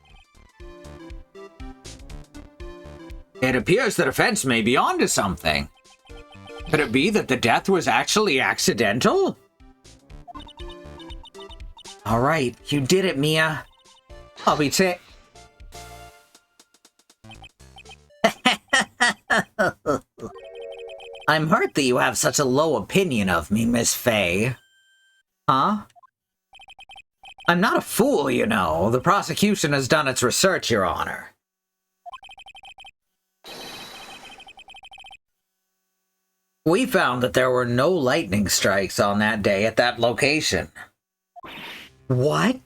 It appears the defense may be onto something. Could it be that the death was actually accidental? All right, you did it, Mia. I'll be I'm hurt that you have such a low opinion of me, Miss Fay. Huh? I'm not a fool, you know. The prosecution has done its research, Your Honor. We found that there were no lightning strikes on that day at that location. What?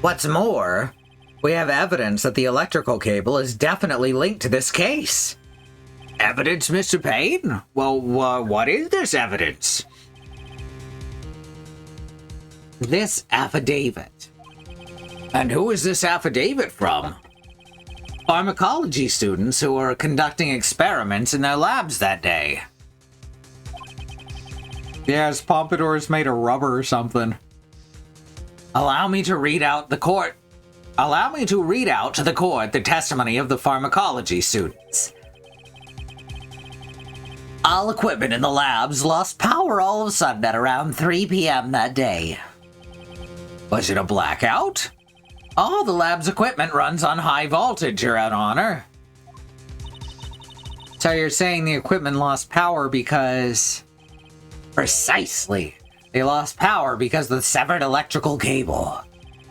What's more, we have evidence that the electrical cable is definitely linked to this case. Evidence, Mr. Payne? Well, what is this evidence? This affidavit. And who is this affidavit from? Pharmacology students who were conducting experiments in their labs that day. Yeah, his pompadour's made of rubber or something. Allow me to read out to the court the testimony of the pharmacology students. All equipment in the labs lost power all of a sudden at around 3 p.m. that day. Was it a blackout? All the lab's equipment runs on high voltage, Your Honor. So you're saying the equipment lost power because... Precisely. They lost power because of the severed electrical cable.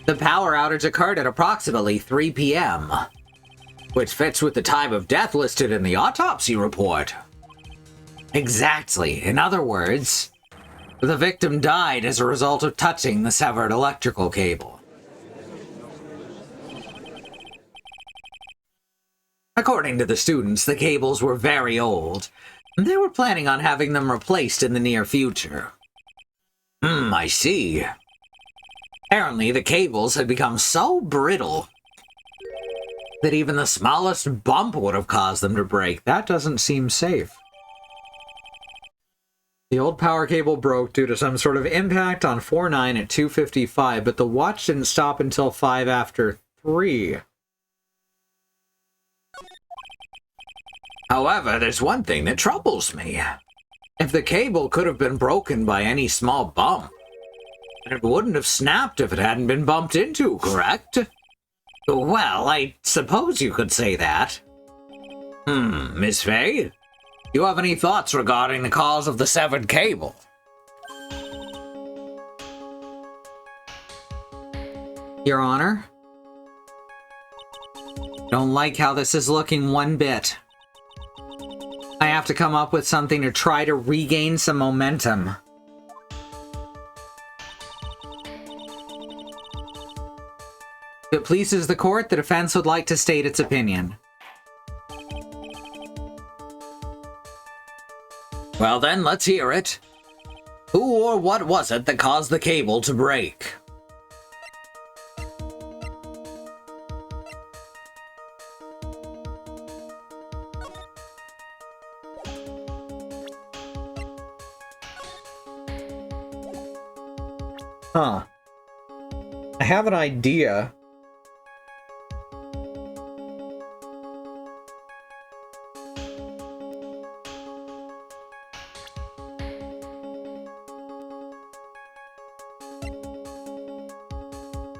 The power outage occurred at approximately 3 p.m., which fits with the time of death listed in the autopsy report. Exactly. In other words, the victim died as a result of touching the severed electrical cable. According to the students, the cables were very old. They were planning on having them replaced in the near future. I see. Apparently, the cables had become so brittle that even the smallest bump would have caused them to break. That doesn't seem safe. The old power cable broke due to some sort of impact on 4/9 at 2:55, but the watch didn't stop until 5 after 3. However, there's one thing that troubles me. If the cable could have been broken by any small bump, it wouldn't have snapped if it hadn't been bumped into, correct? Well, I suppose you could say that. Miss Fay? You have any thoughts regarding the cause of the severed cable? Your Honor? Don't like how this is looking one bit. I have to come up with something to try to regain some momentum. If it pleases the court, the defense would like to state its opinion. Well then, let's hear it. Who or what was it that caused the cable to break? Huh. I have an idea.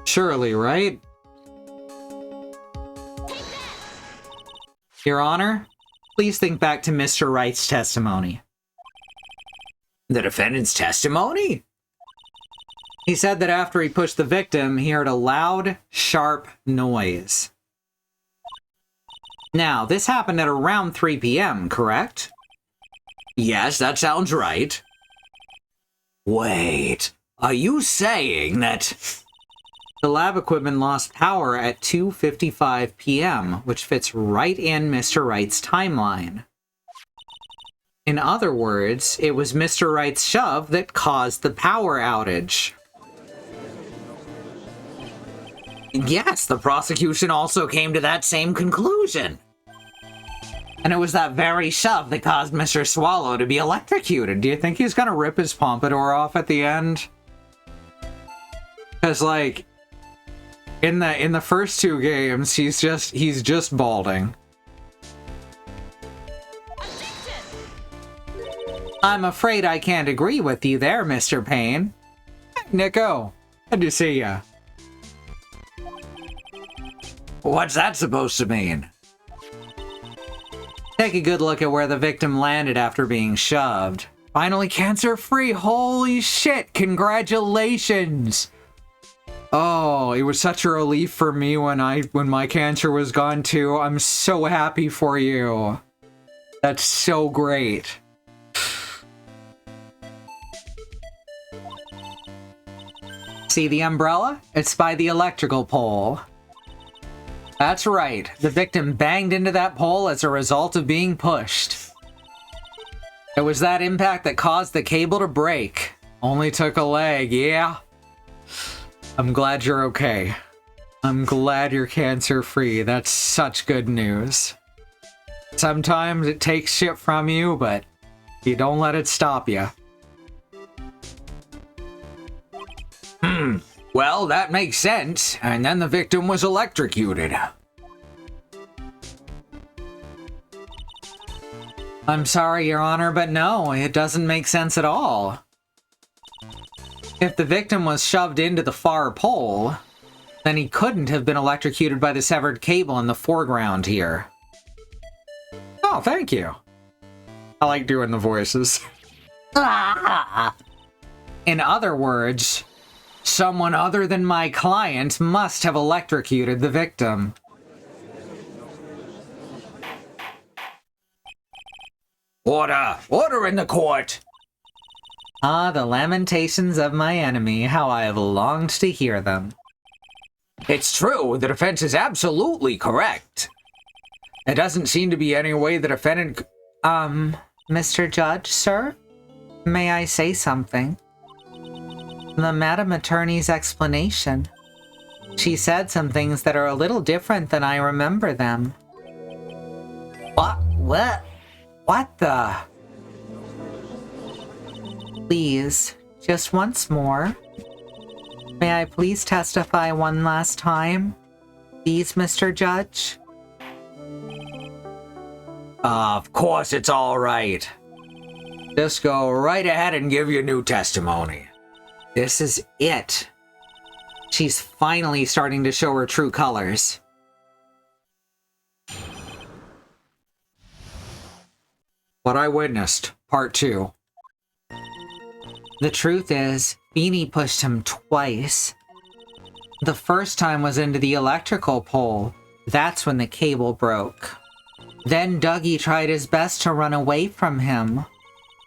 Surely, right? Your Honor, please think back to Mr. Wright's testimony. The defendant's testimony? He said that after he pushed the victim, he heard a loud, sharp noise. Now, this happened at around 3 p.m., correct? Yes, that sounds right. Wait, are you saying that... The lab equipment lost power at 2:55 p.m., which fits right in Mr. Wright's timeline. In other words, it was Mr. Wright's shove that caused the power outage. Yes, the prosecution also came to that same conclusion. And it was that very shove that caused Mr. Swallow to be electrocuted. Do you think he's gonna rip his pompadour off at the end? Because, like, in the first 2 games, he's just balding. I'm afraid I can't agree with you there, Mr. Payne. Nico, good to see ya. What's that supposed to mean? Take a good look at where the victim landed after being shoved. Finally cancer-free, holy shit, congratulations! Oh, it was such a relief for me when my cancer was gone too. I'm so happy for you. That's so great. See the umbrella? It's by the electrical pole. That's right. The victim banged into that pole as a result of being pushed. It was that impact that caused the cable to break. Only took a leg, yeah? I'm glad you're okay. I'm glad you're cancer-free. That's such good news. Sometimes it takes shit from you, but you don't let it stop you. Well, that makes sense. And then the victim was electrocuted. I'm sorry, Your Honor, but no, it doesn't make sense at all. If the victim was shoved into the far pole, then he couldn't have been electrocuted by the severed cable in the foreground here. Oh, thank you. I like doing the voices. In other words, someone other than my client must have electrocuted the victim. Order! Order in the court! Ah, the lamentations of my enemy, how I have longed to hear them. It's true, the defense is absolutely correct. There doesn't seem to be any way the defendant... Mr. Judge, sir? May I say something? The Madam Attorney's explanation. She said some things that are a little different than I remember them. What? What the? Please, just once more. May I please testify one last time? Please, Mr. Judge? Of course it's all right. Just go right ahead and give your new testimony. This is it. She's finally starting to show her true colors. What I Witnessed, Part 2. The truth is, Beanie pushed him twice. The first time was into the electrical pole. That's when the cable broke. Then Dougie tried his best to run away from him,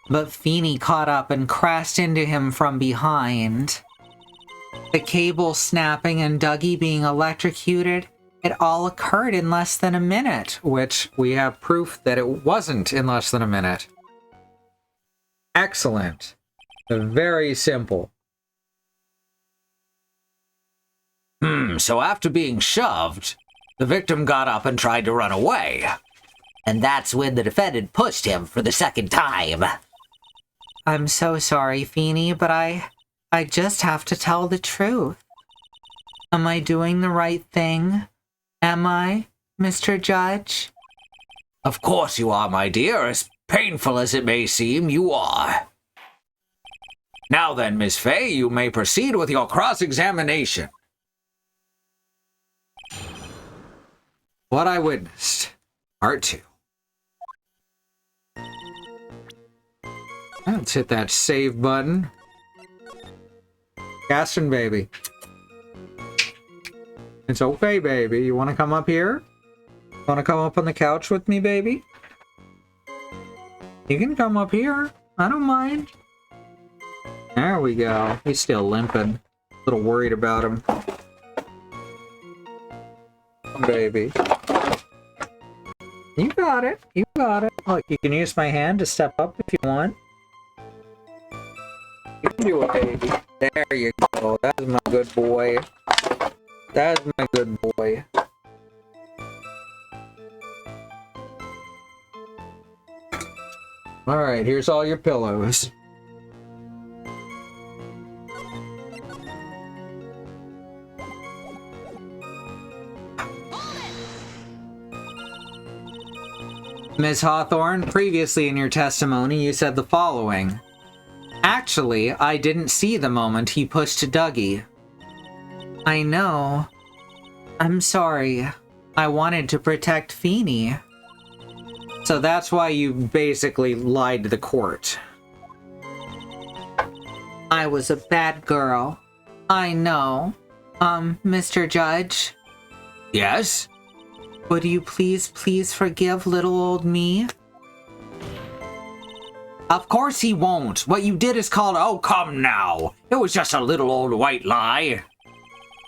but Feeney caught up and crashed into him from behind. The cable snapping and Dougie being electrocuted, it all occurred in less than a minute, which we have proof that it wasn't in less than a minute. Excellent. Very simple. So after being shoved, the victim got up and tried to run away. And that's when the defendant pushed him for the second time. I'm so sorry, Feeney, but I just have to tell the truth. Am I doing the right thing? Am I, Mr. Judge? Of course you are, my dear. As painful as it may seem, you are. Now then, Miss Fay, you may proceed with your cross-examination. What I Witnessed, Part 2. Let's hit that save button. Gaston, baby. It's okay, baby. You want to come up here? Want to come up on the couch with me, baby? You can come up here. I don't mind. There we go. He's still limping. A little worried about him. Come, baby. You got it. You got it. Look, you can use my hand to step up if you want. You can do it, baby. There you go. That's my good boy. That's my good boy. Alright, here's all your pillows. Ms. Hawthorne, previously in your testimony, you said the following. Actually, I didn't see the moment he pushed Dougie. I know. I'm sorry. I wanted to protect Feeney. So that's why you basically lied to the court. I was a bad girl. I know. Mr. Judge? Yes? Would you please forgive little old me? Of course he won't. What you did is called, oh, come now. It was just a little old white lie.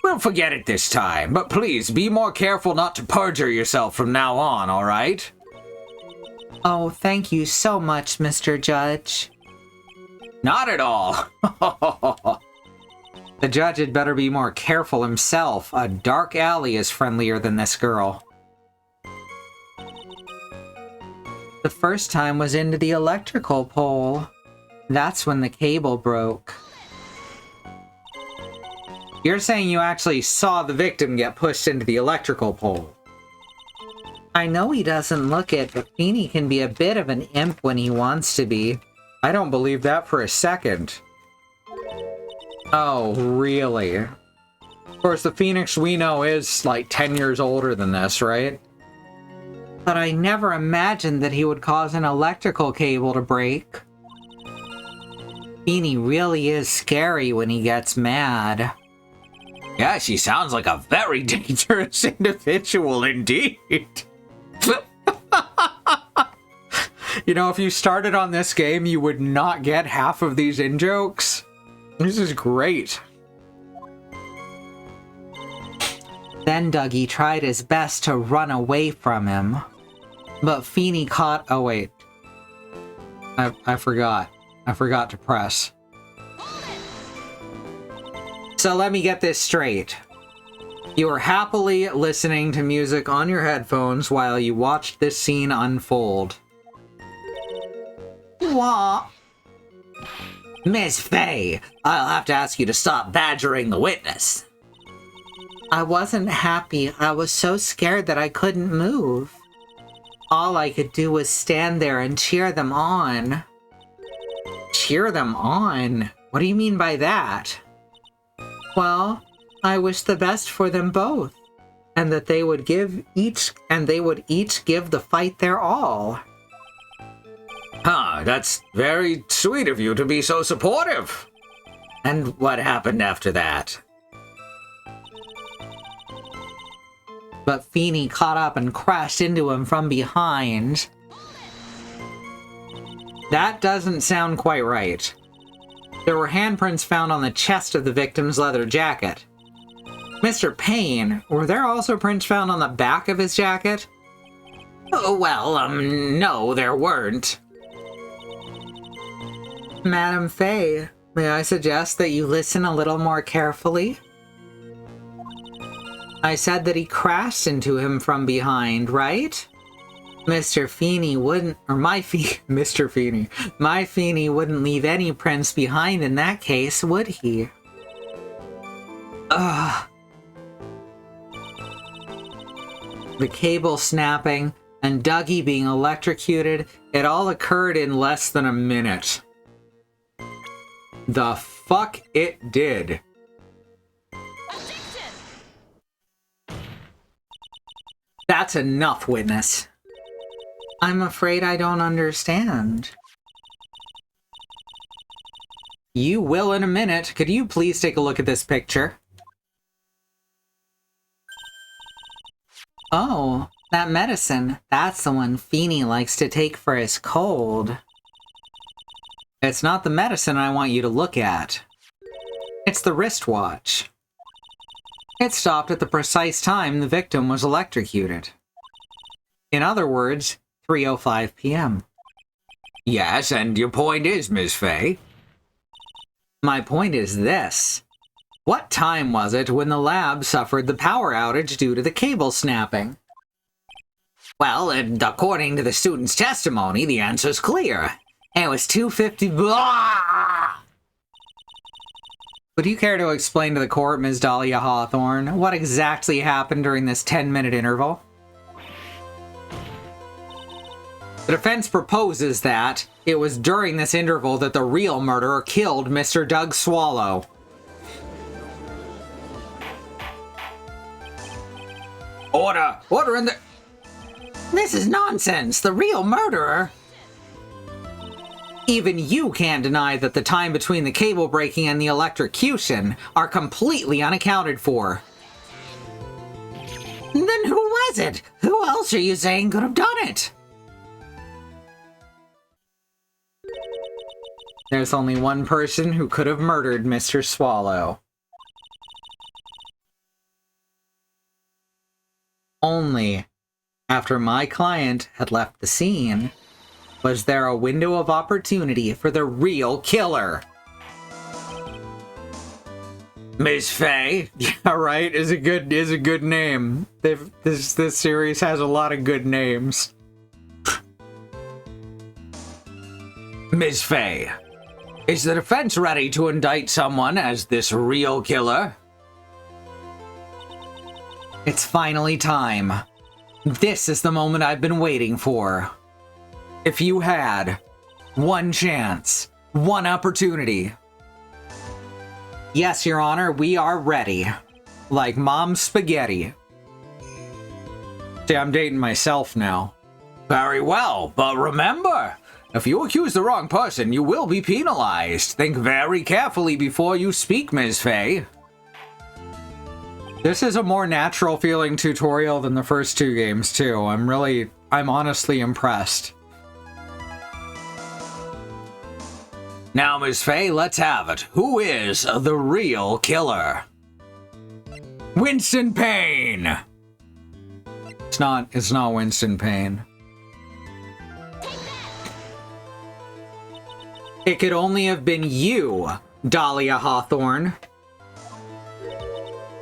We'll forget it this time, but please be more careful not to perjure yourself from now on, all right? Oh, thank you so much, Mr. Judge. Not at all. The judge had better be more careful himself. A dark alley is friendlier than this girl. The first time was into the electrical pole. That's when the cable broke. You're saying you actually saw the victim get pushed into the electrical pole? I know he doesn't look it, but Feeny can be a bit of an imp when he wants to be. I don't believe that for a second. Oh, really? Of course, the Phoenix we know is like 10 years older than this, right? But I never imagined that he would cause an electrical cable to break. Feeny really is scary when he gets mad. Yeah, she sounds like a very dangerous individual indeed. You know, if you started on this game, you would not get half of these in-jokes. This is great. Then Dougie tried his best to run away from him. But Feeny caught... Oh, wait. I forgot. I forgot to press. So let me get this straight. You were happily listening to music on your headphones while you watched this scene unfold. What? Miss Faye, I'll have to ask you to stop badgering the witness. I wasn't happy. I was so scared that I couldn't move. All I could do was stand there and cheer them on. Cheer them on? What do you mean by that? Well, I wish the best for them both, and that they would each give the fight their all. Huh, that's very sweet of you to be so supportive. And what happened after that? But Feeny caught up and crashed into him from behind. That doesn't sound quite right. There were handprints found on the chest of the victim's leather jacket. Mr. Payne, were there also prints found on the back of his jacket? Oh, well, no, there weren't. Madam Faye, may I suggest that you listen a little more carefully? I said that he crashed into him from behind, right? Mr. Feeny wouldn't, or my Mr. Feeny. My Feeny wouldn't leave any prints behind in that case, would he? Ugh. The cable snapping and Dougie being electrocuted, It all occurred in less than a minute. The fuck it did. That's enough, witness. I'm afraid I don't understand. You will in a minute. Could you please take a look at this picture? Oh, that medicine. That's the one Feeny likes to take for his cold. It's not the medicine I want you to look at. It's the wristwatch. It stopped at the precise time the victim was electrocuted. In other words, 3:05 p.m. Yes, and your point is, Miss Faye? My point is this. What time was it when the lab suffered the power outage due to the cable snapping? Well, and according to the student's testimony, the answer's clear. It was 2:50. Blah! Would you care to explain to the court, Ms. Dahlia Hawthorne, what exactly happened during this 10-minute interval? The defense proposes that it was during this interval that the real murderer killed Mr. Doug Swallow. Order! Order in the... This is nonsense. The real murderer... Even you can't deny that the time between the cable breaking and the electrocution are completely unaccounted for. Then who was it? Who else are you saying could have done it? There's only one person who could have murdered Mr. Swallow. Only after my client had left the scene was there a window of opportunity for the real killer. Miss Fay? Yeah, right. Is a good name. This series has a lot of good names. Miss Fay, is the defense ready to indict someone as this real killer? It's finally time. This is the moment I've been waiting for. If you had one chance, one opportunity. Yes, Your Honor, we are ready. Like Mom's spaghetti. See, I'm dating myself now. Very well, but remember, if you accuse the wrong person, you will be penalized. Think very carefully before you speak, Ms. Fay. This is a more natural feeling tutorial than the first two games, too. I'm honestly impressed. Now, Ms. Fay, let's have it. Who is the real killer? Winston Payne! It's not Winston Payne. It could only have been you, Dahlia Hawthorne.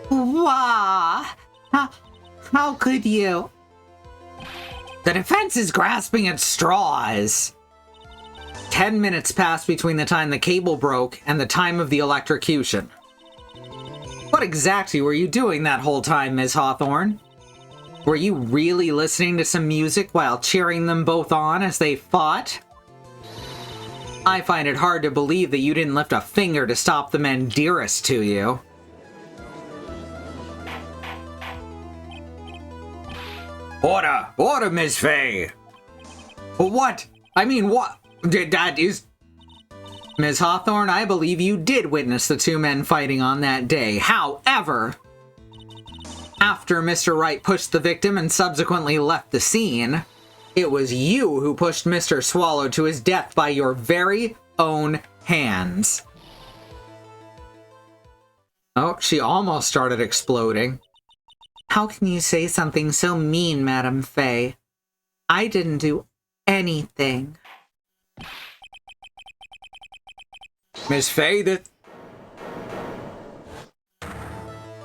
Wah! How could you? The defense is grasping at straws. 10 minutes passed between the time the cable broke and the time of the electrocution. What exactly were you doing that whole time, Ms. Hawthorne? Were you really listening to some music while cheering them both on as they fought? I find it hard to believe that you didn't lift a finger to stop the men dearest to you. Order! Order, Ms. Fay! What? I mean, what? That is... Ms. Hawthorne, I believe you did witness the two men fighting on that day. However, after Mr. Wright pushed the victim and subsequently left the scene, it was you who pushed Mr. Swallow to his death by your very own hands. Oh, she almost started exploding. How can you say something so mean, Madame Fay? I didn't do anything. Miss Fay,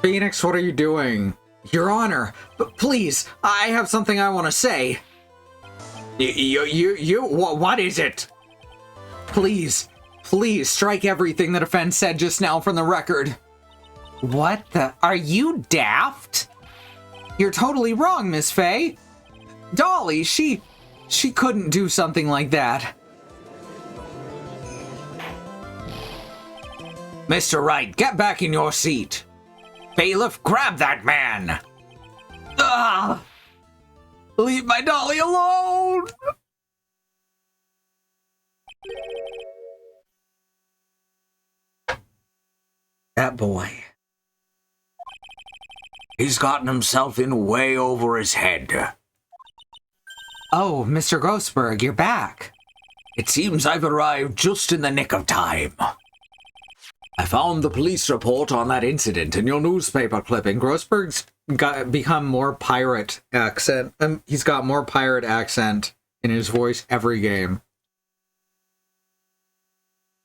Phoenix, what are you doing? Your Honor, please, I have something I want to say. What is it? Please, strike everything the defense said just now from the record. What the? Are you daft? You're totally wrong, Miss Fay. Dolly, she couldn't do something like that. Mr. Wright, get back in your seat. Bailiff, grab that man. Ah! Leave my Dolly alone! That boy. He's gotten himself in way over his head. Oh, Mr. Grossberg, you're back. It seems I've arrived just in the nick of time. I found the police report on that incident in your newspaper clipping. Grossberg's become more pirate accent. He's got more pirate accent in his voice every game.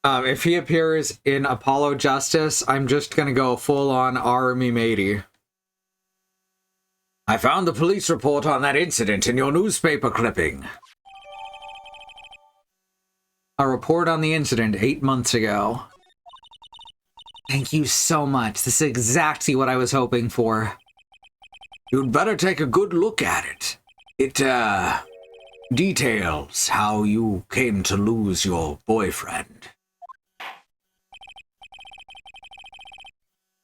If he appears in Apollo Justice, I'm just gonna go full-on Army matey. I found the police report on that incident in your newspaper clipping. A report on the incident 8 months ago. Thank you so much. This is exactly what I was hoping for. You'd better take a good look at it. It, details how you came to lose your boyfriend.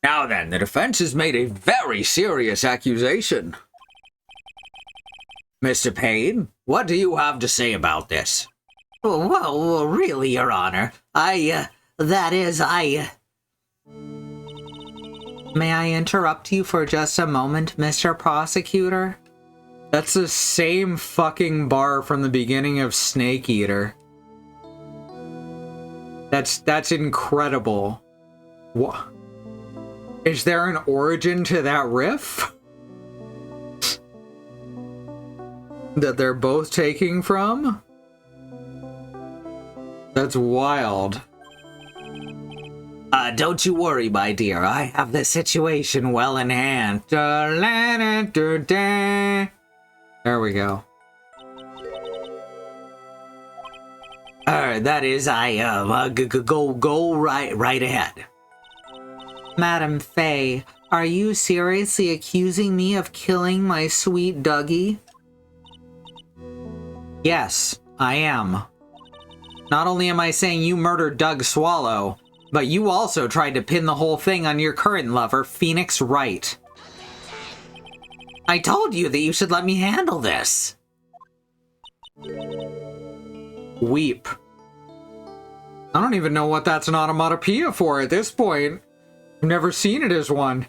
Now then, the defense has made a very serious accusation. Mr. Payne, what do you have to say about this? Well, really, Your Honor. May I interrupt you for just a moment, Mr. Prosecutor? That's the same fucking bar from the beginning of Snake Eater. That's incredible. What? Is there an origin to that riff? That they're both taking from? That's wild. Don't you worry, my dear. I have the situation well in hand. There we go. That is, go right ahead. Madam Faye, are you seriously accusing me of killing my sweet Dougie? Yes, I am. Not only am I saying you murdered Doug Swallow, but you also tried to pin the whole thing on your current lover, Phoenix Wright. I told you that you should let me handle this. Weep. I don't even know what that's an onomatopoeia for at this point. I've never seen it as one.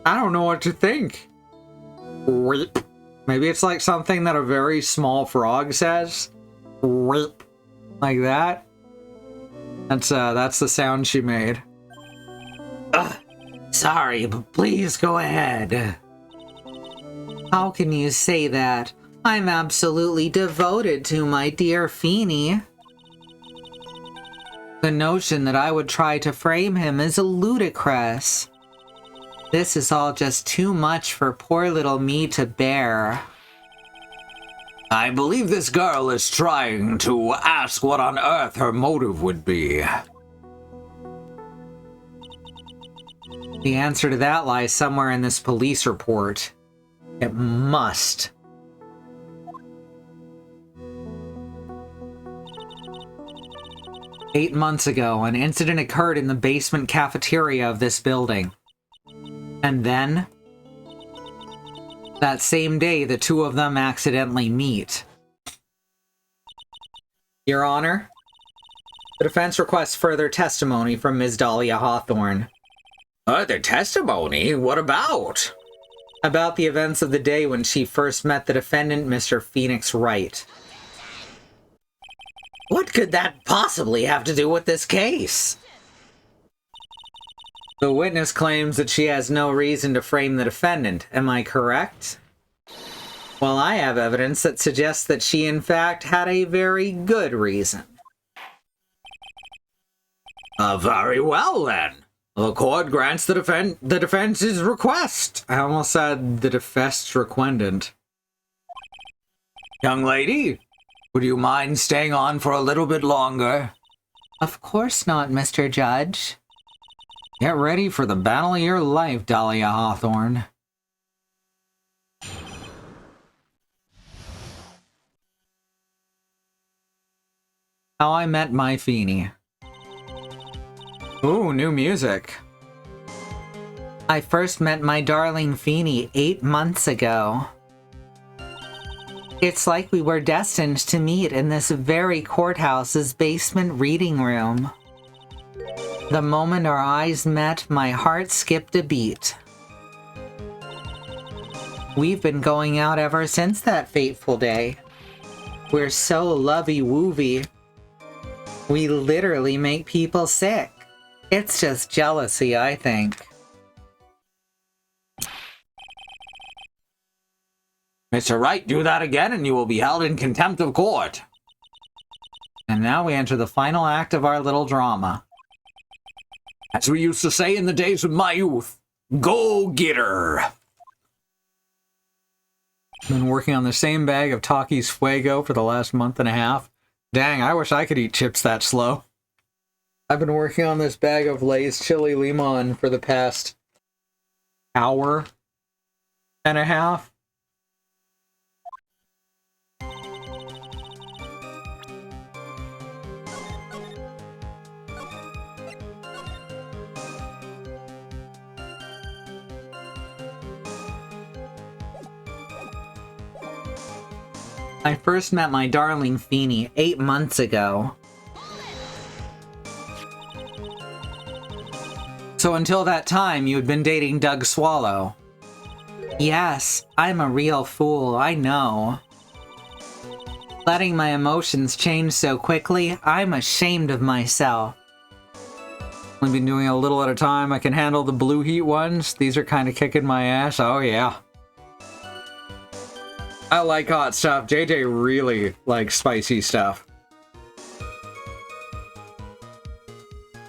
I don't know what to think. Weep. Maybe it's like something that a very small frog says. Weep. Like that. That's the sound she made. Sorry, but please go ahead. How can you say that? I'm absolutely devoted to my dear Feeny. The notion that I would try to frame him is ludicrous. This is all just too much for poor little me to bear. I believe this girl is trying to ask what on earth her motive would be. The answer to that lies somewhere in this police report. It must. "8 months ago, an incident occurred in the basement cafeteria of this building. And then, that same day, the two of them accidentally meet." Your Honor, the defense requests further testimony from Ms. Dahlia Hawthorne. Further testimony? What about? About the events of the day when she first met the defendant, Mr. Phoenix Wright. What could that possibly have to do with this case? The witness claims that she has no reason to frame the defendant. Am I correct? Well, I have evidence that suggests that she, in fact, had a very good reason. Very well, then. The court grants the defense's request. I almost said the defense requendant. Young lady, would you mind staying on for a little bit longer? Of course not, Mr. Judge. Get ready for the battle of your life, Dahlia Hawthorne. How I Met My Feeny. Ooh, new music. I first met my darling Feeny 8 months ago. It's like we were destined to meet in this very courthouse's basement reading room. The moment our eyes met, my heart skipped a beat. We've been going out ever since that fateful day. We're so lovey-woovy. We literally make people sick. It's just jealousy, I think. Mr. Wright, do that again and you will be held in contempt of court. And now we enter the final act of our little drama. As we used to say in the days of my youth, go get her. Been working on the same bag of Takis Fuego for the last month and a half. Dang, I wish I could eat chips that slow. I've been working on this bag of Lay's Chili Limon for the past hour and a half. I first met my darling Feeny 8 months ago. So until that time, you had been dating Doug Swallow. Yes, I'm a real fool, I know. Letting my emotions change so quickly, I'm ashamed of myself. We've been doing it a little at a time. I can handle the blue heat ones. These are kind of kicking my ass. Oh, yeah. I like hot stuff. JJ really likes spicy stuff.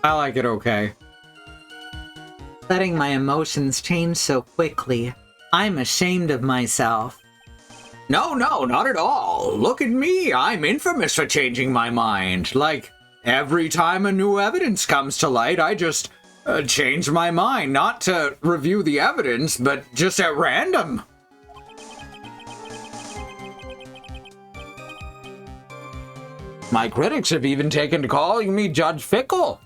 I like it okay. Letting my emotions change so quickly. I'm ashamed of myself. No, not at all. Look at me. I'm infamous for changing my mind. Like, every time a new evidence comes to light, I just change my mind. Not to review the evidence, but just at random. My critics have even taken to calling me Judge Fickle.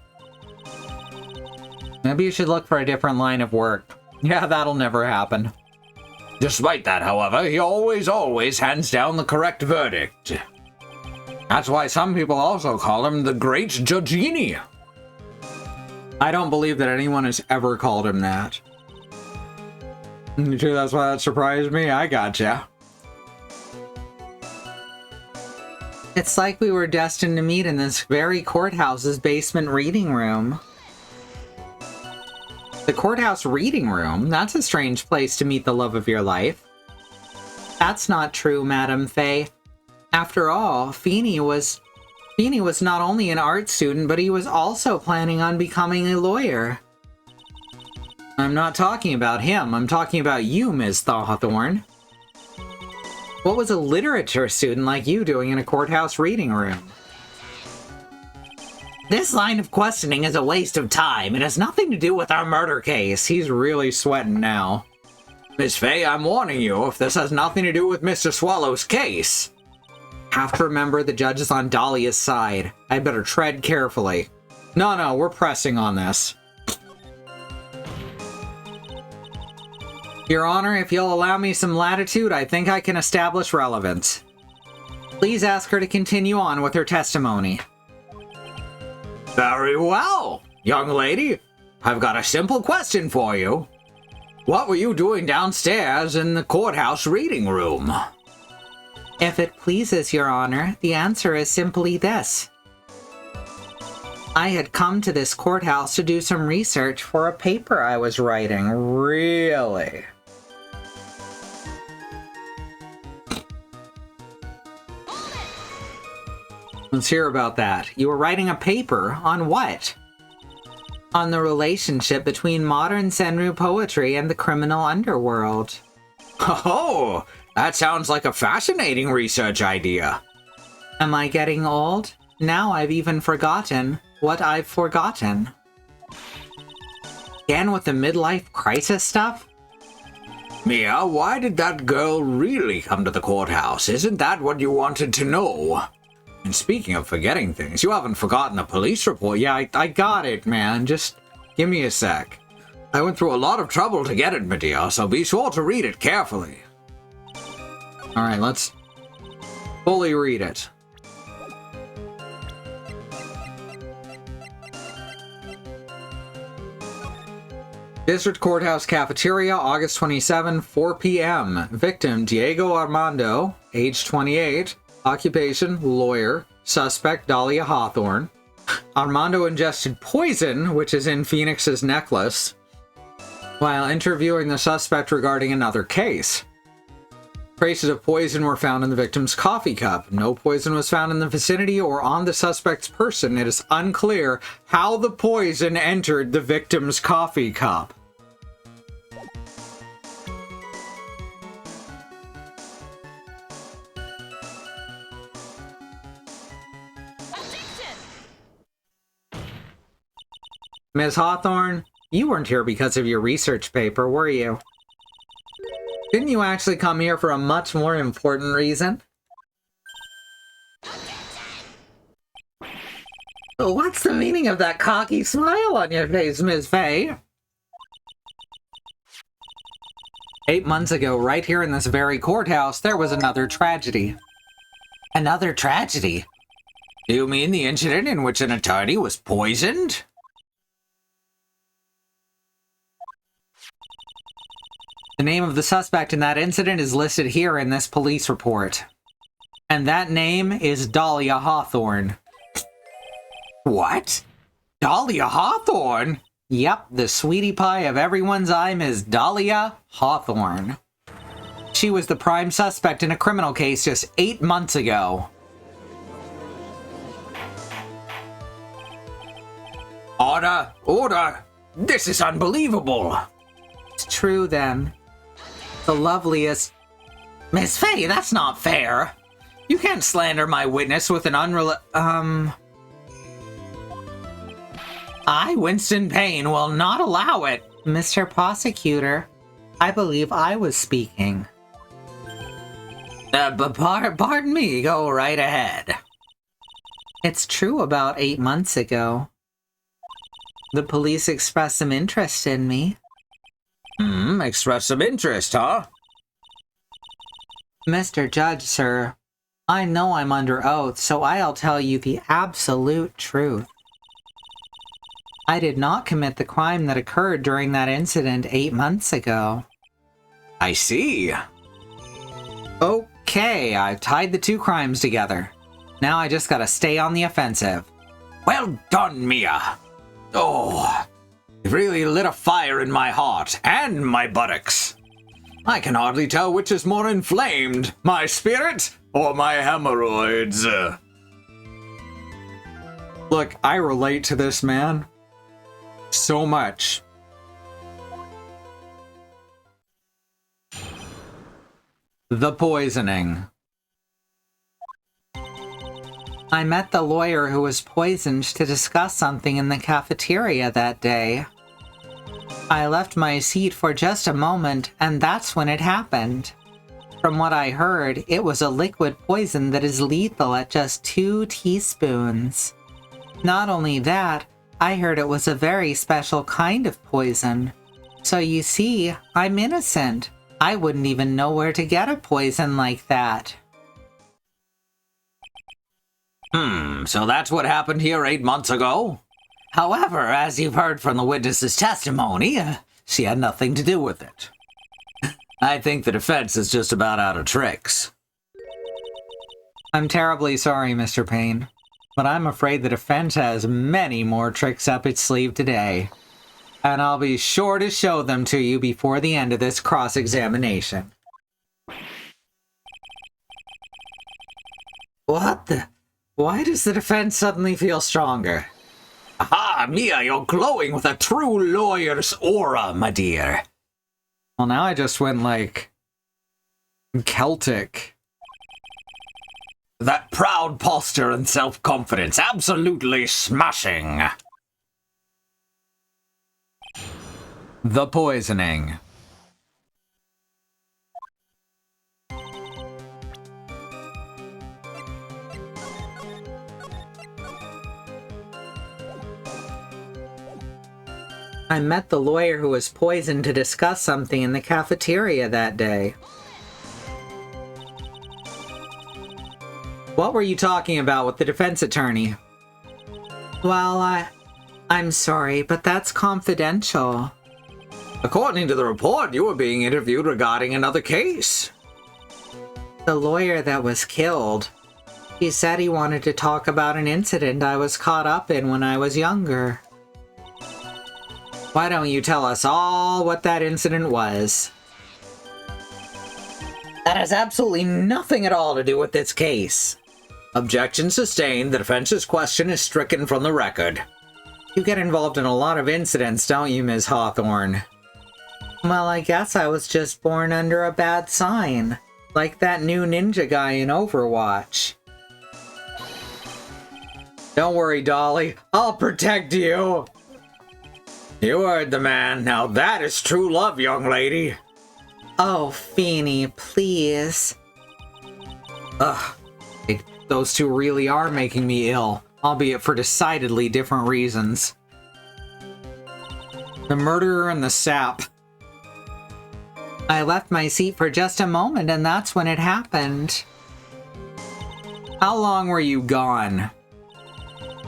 Maybe you should look for a different line of work. Yeah, that'll never happen. Despite that, however, he always hands down the correct verdict. That's why some people also call him the Great Judgini. I don't believe that anyone has ever called him that. You sure that's why that surprised me? I gotcha. It's like we were destined to meet in this very courthouse's basement reading room. The courthouse reading room? That's a strange place to meet the love of your life. That's not true, Madame Faye. After all, Feeney was not only an art student, but he was also planning on becoming a lawyer. I'm not talking about him. I'm talking about you, Ms. Hawthorne. What was a literature student like you doing in a courthouse reading room? This line of questioning is a waste of time. It has nothing to do with our murder case. He's really sweating now. Miss Faye, I'm warning you, if this has nothing to do with Mr. Swallow's case. Have to remember the judge is on Dahlia's side. I better tread carefully. No, we're pressing on this. Your Honor, if you'll allow me some latitude, I think I can establish relevance. Please ask her to continue on with her testimony. Very well, young lady. I've got a simple question for you. What were you doing downstairs in the courthouse reading room? If it pleases your honor, the answer is simply this. I had come to this courthouse to do some research for a paper I was writing. Really? Let's hear about that. You were writing a paper on what? On the relationship between modern Senryu poetry and the criminal underworld. Oh, that sounds like a fascinating research idea. Am I getting old? Now I've even forgotten what I've forgotten. Again with the midlife crisis stuff? Mia, why did that girl really come to the courthouse? Isn't that what you wanted to know? And speaking of forgetting things, you haven't forgotten a police report. Yeah, I got it, man. Just give me a sec. I went through a lot of trouble to get it, my dear, so be sure to read it carefully. Alright, let's fully read it. District Courthouse Cafeteria, August 27, 4 p.m. Victim, Diego Armando, age 28. Occupation, lawyer. Suspect, Dahlia Hawthorne. Armando ingested poison, which is in Phoenix's necklace, while interviewing the suspect regarding another case. Traces of poison were found in the victim's coffee cup. No poison was found in the vicinity or on the suspect's person. It is unclear how the poison entered the victim's coffee cup. Ms. Hawthorne, you weren't here because of your research paper, were you? Didn't you actually come here for a much more important reason? What's the meaning of that cocky smile on your face, Ms. Faye? 8 months ago, right here in this very courthouse, there was another tragedy. Another tragedy? Do you mean the incident in which an attorney was poisoned? The name of the suspect in that incident is listed here in this police report. And that name is Dahlia Hawthorne. What? Dahlia Hawthorne? Yep, the sweetie pie of everyone's eye, Miss Dahlia Hawthorne. She was the prime suspect in a criminal case just 8 months ago. Order! Order! This is unbelievable! It's true then. The loveliest... Miss Faye, that's not fair! You can't slander my witness with an I, Winston Payne, will not allow it. Mr. Prosecutor, I believe I was speaking. Pardon me, go right ahead. It's true about 8 months ago. The police expressed some interest in me. Express some interest, huh? Mr. Judge, sir, I know I'm under oath, so I'll tell you the absolute truth. I did not commit the crime that occurred during that incident 8 months ago. I see. Okay, I've tied the two crimes together. Now I just gotta stay on the offensive. Well done, Mia. Oh, you've really lit a fire in my heart and my buttocks. I can hardly tell which is more inflamed, my spirit or my hemorrhoids. Look, I relate to this man so much. The poisoning. I met the lawyer who was poisoned to discuss something in the cafeteria that day. I left my seat for just a moment, and that's when it happened. From what I heard, it was a liquid poison that is lethal at just 2 teaspoons. Not only that, I heard it was a very special kind of poison. So you see, I'm innocent. I wouldn't even know where to get a poison like that. So that's what happened here 8 months ago? However, as you've heard from the witness's testimony, she had nothing to do with it. I think the defense is just about out of tricks. I'm terribly sorry, Mr. Payne, but I'm afraid the defense has many more tricks up its sleeve today. And I'll be sure to show them to you before the end of this cross-examination. What the... Why does the defense suddenly feel stronger? Aha, Mia, you're glowing with a true lawyer's aura, my dear. Well, now I just went, like, Celtic. That proud posture and self-confidence, absolutely smashing. The poisoning. I met the lawyer who was poisoned to discuss something in the cafeteria that day. What were you talking about with the defense attorney? Well, I'm sorry, but that's confidential. According to the report, you were being interviewed regarding another case. The lawyer that was killed. He said he wanted to talk about an incident I was caught up in when I was younger. Why don't you tell us all what that incident was? That has absolutely nothing at all to do with this case. Objection sustained. The defense's question is stricken from the record. You get involved in a lot of incidents, don't you, Ms. Hawthorne? Well, I guess I was just born under a bad sign. Like that new ninja guy in Overwatch. Don't worry, Dolly. I'll protect you. You heard the man. Now that is true love, young lady. Oh, Feeny, please. Ugh. Those two really are making me ill, albeit for decidedly different reasons. The murderer and the sap. I left my seat for just a moment, and that's when it happened. How long were you gone?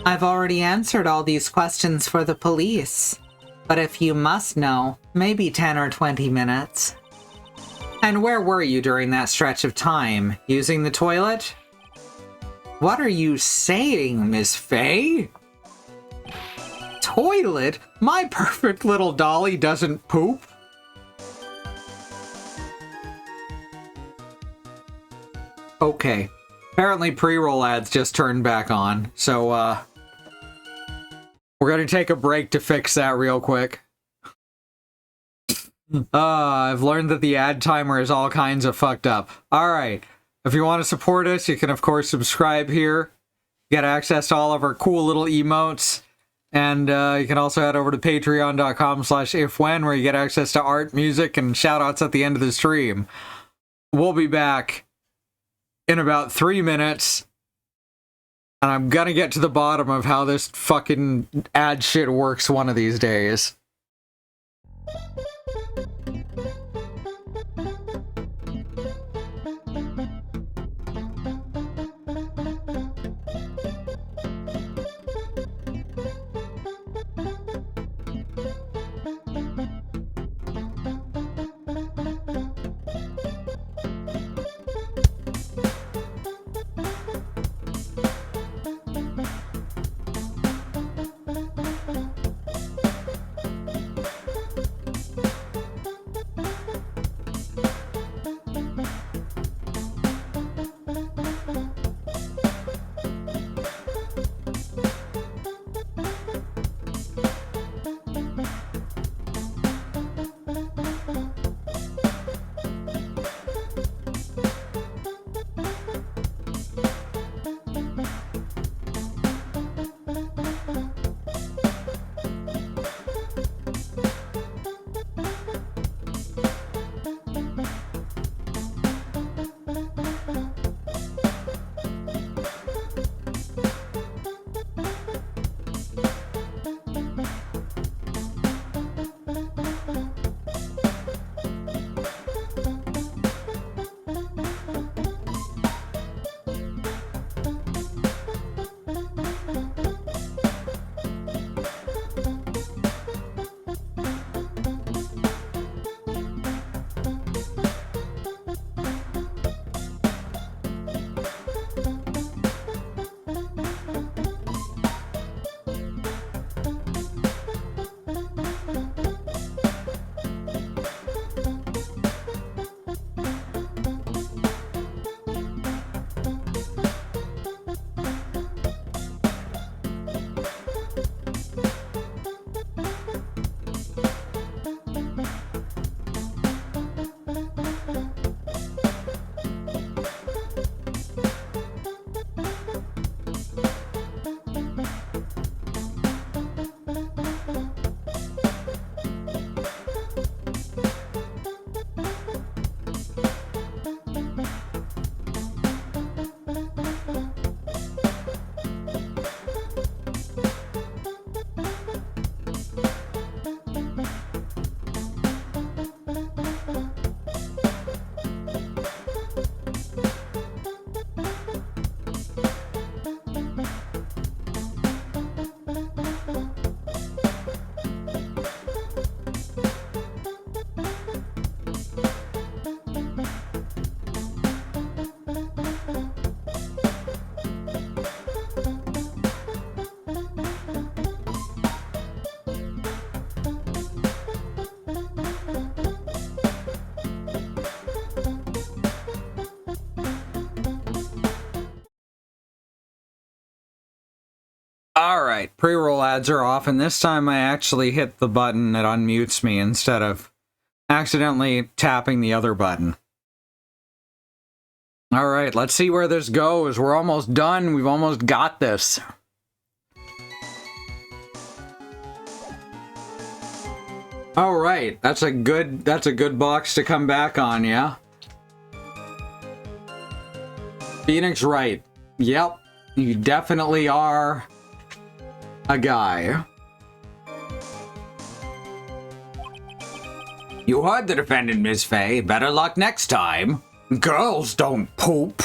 I've already answered all these questions for the police. But if you must know, maybe 10 or 20 minutes. And where were you during that stretch of time? Using the toilet? What are you saying, Miss Faye? toilet? My perfect little dolly doesn't poop. Okay. Apparently pre-roll ads just turned back on, so we're gonna take a break to fix that real quick. I've learned that the ad timer is all kinds of fucked up. Alright, if you want to support us, you can of course subscribe here. Get access to all of our cool little emotes. And you can also head over to patreon.com/ifwhen, where you get access to art, music, and shoutouts at the end of the stream. We'll be back in about 3 minutes. And I'm gonna get to the bottom of how this fucking ad shit works one of these days. Alright, pre-roll ads are off, and this time I actually hit the button that unmutes me instead of accidentally tapping the other button. Alright, let's see where this goes. We're almost done. We've almost got this. Alright, that's a good box to come back on, yeah? Phoenix Wright. Yep, you definitely are a guy. You heard the defendant, Miss Faye. Better luck next time. Girls don't poop.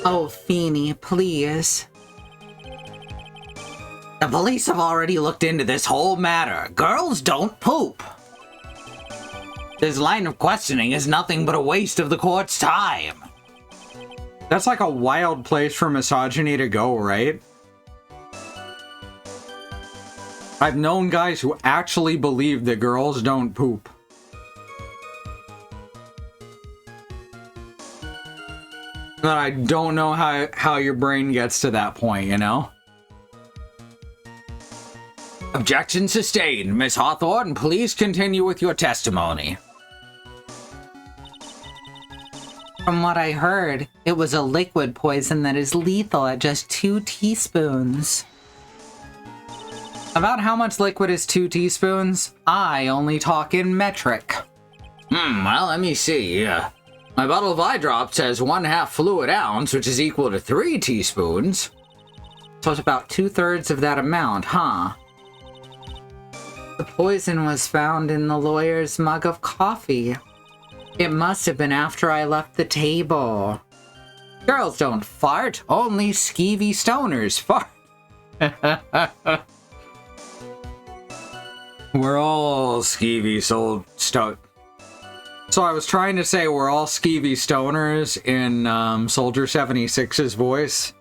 Oh, Feeny, please. The police have already looked into this whole matter. Girls don't poop. This line of questioning is nothing but a waste of the court's time. That's like a wild place for misogyny to go, right? I've known guys who actually believe that girls don't poop. And I don't know how your brain gets to that point, you know? Objection sustained. Miss Hawthorne, please continue with your testimony. From what I heard, it was a liquid poison that is lethal at just 2 teaspoons. About how much liquid is 2 teaspoons? I only talk in metric. Well, let me see. My bottle of eye drops has 1/2 fluid ounce, which is equal to 3 teaspoons. So it's about 2/3 of that amount, huh? The poison was found in the lawyer's mug of coffee. It must have been after I left the table. Girls don't fart, only skeevy stoners fart. We're all skeevy So I was trying to say we're all skeevy stoners in Soldier 76's voice.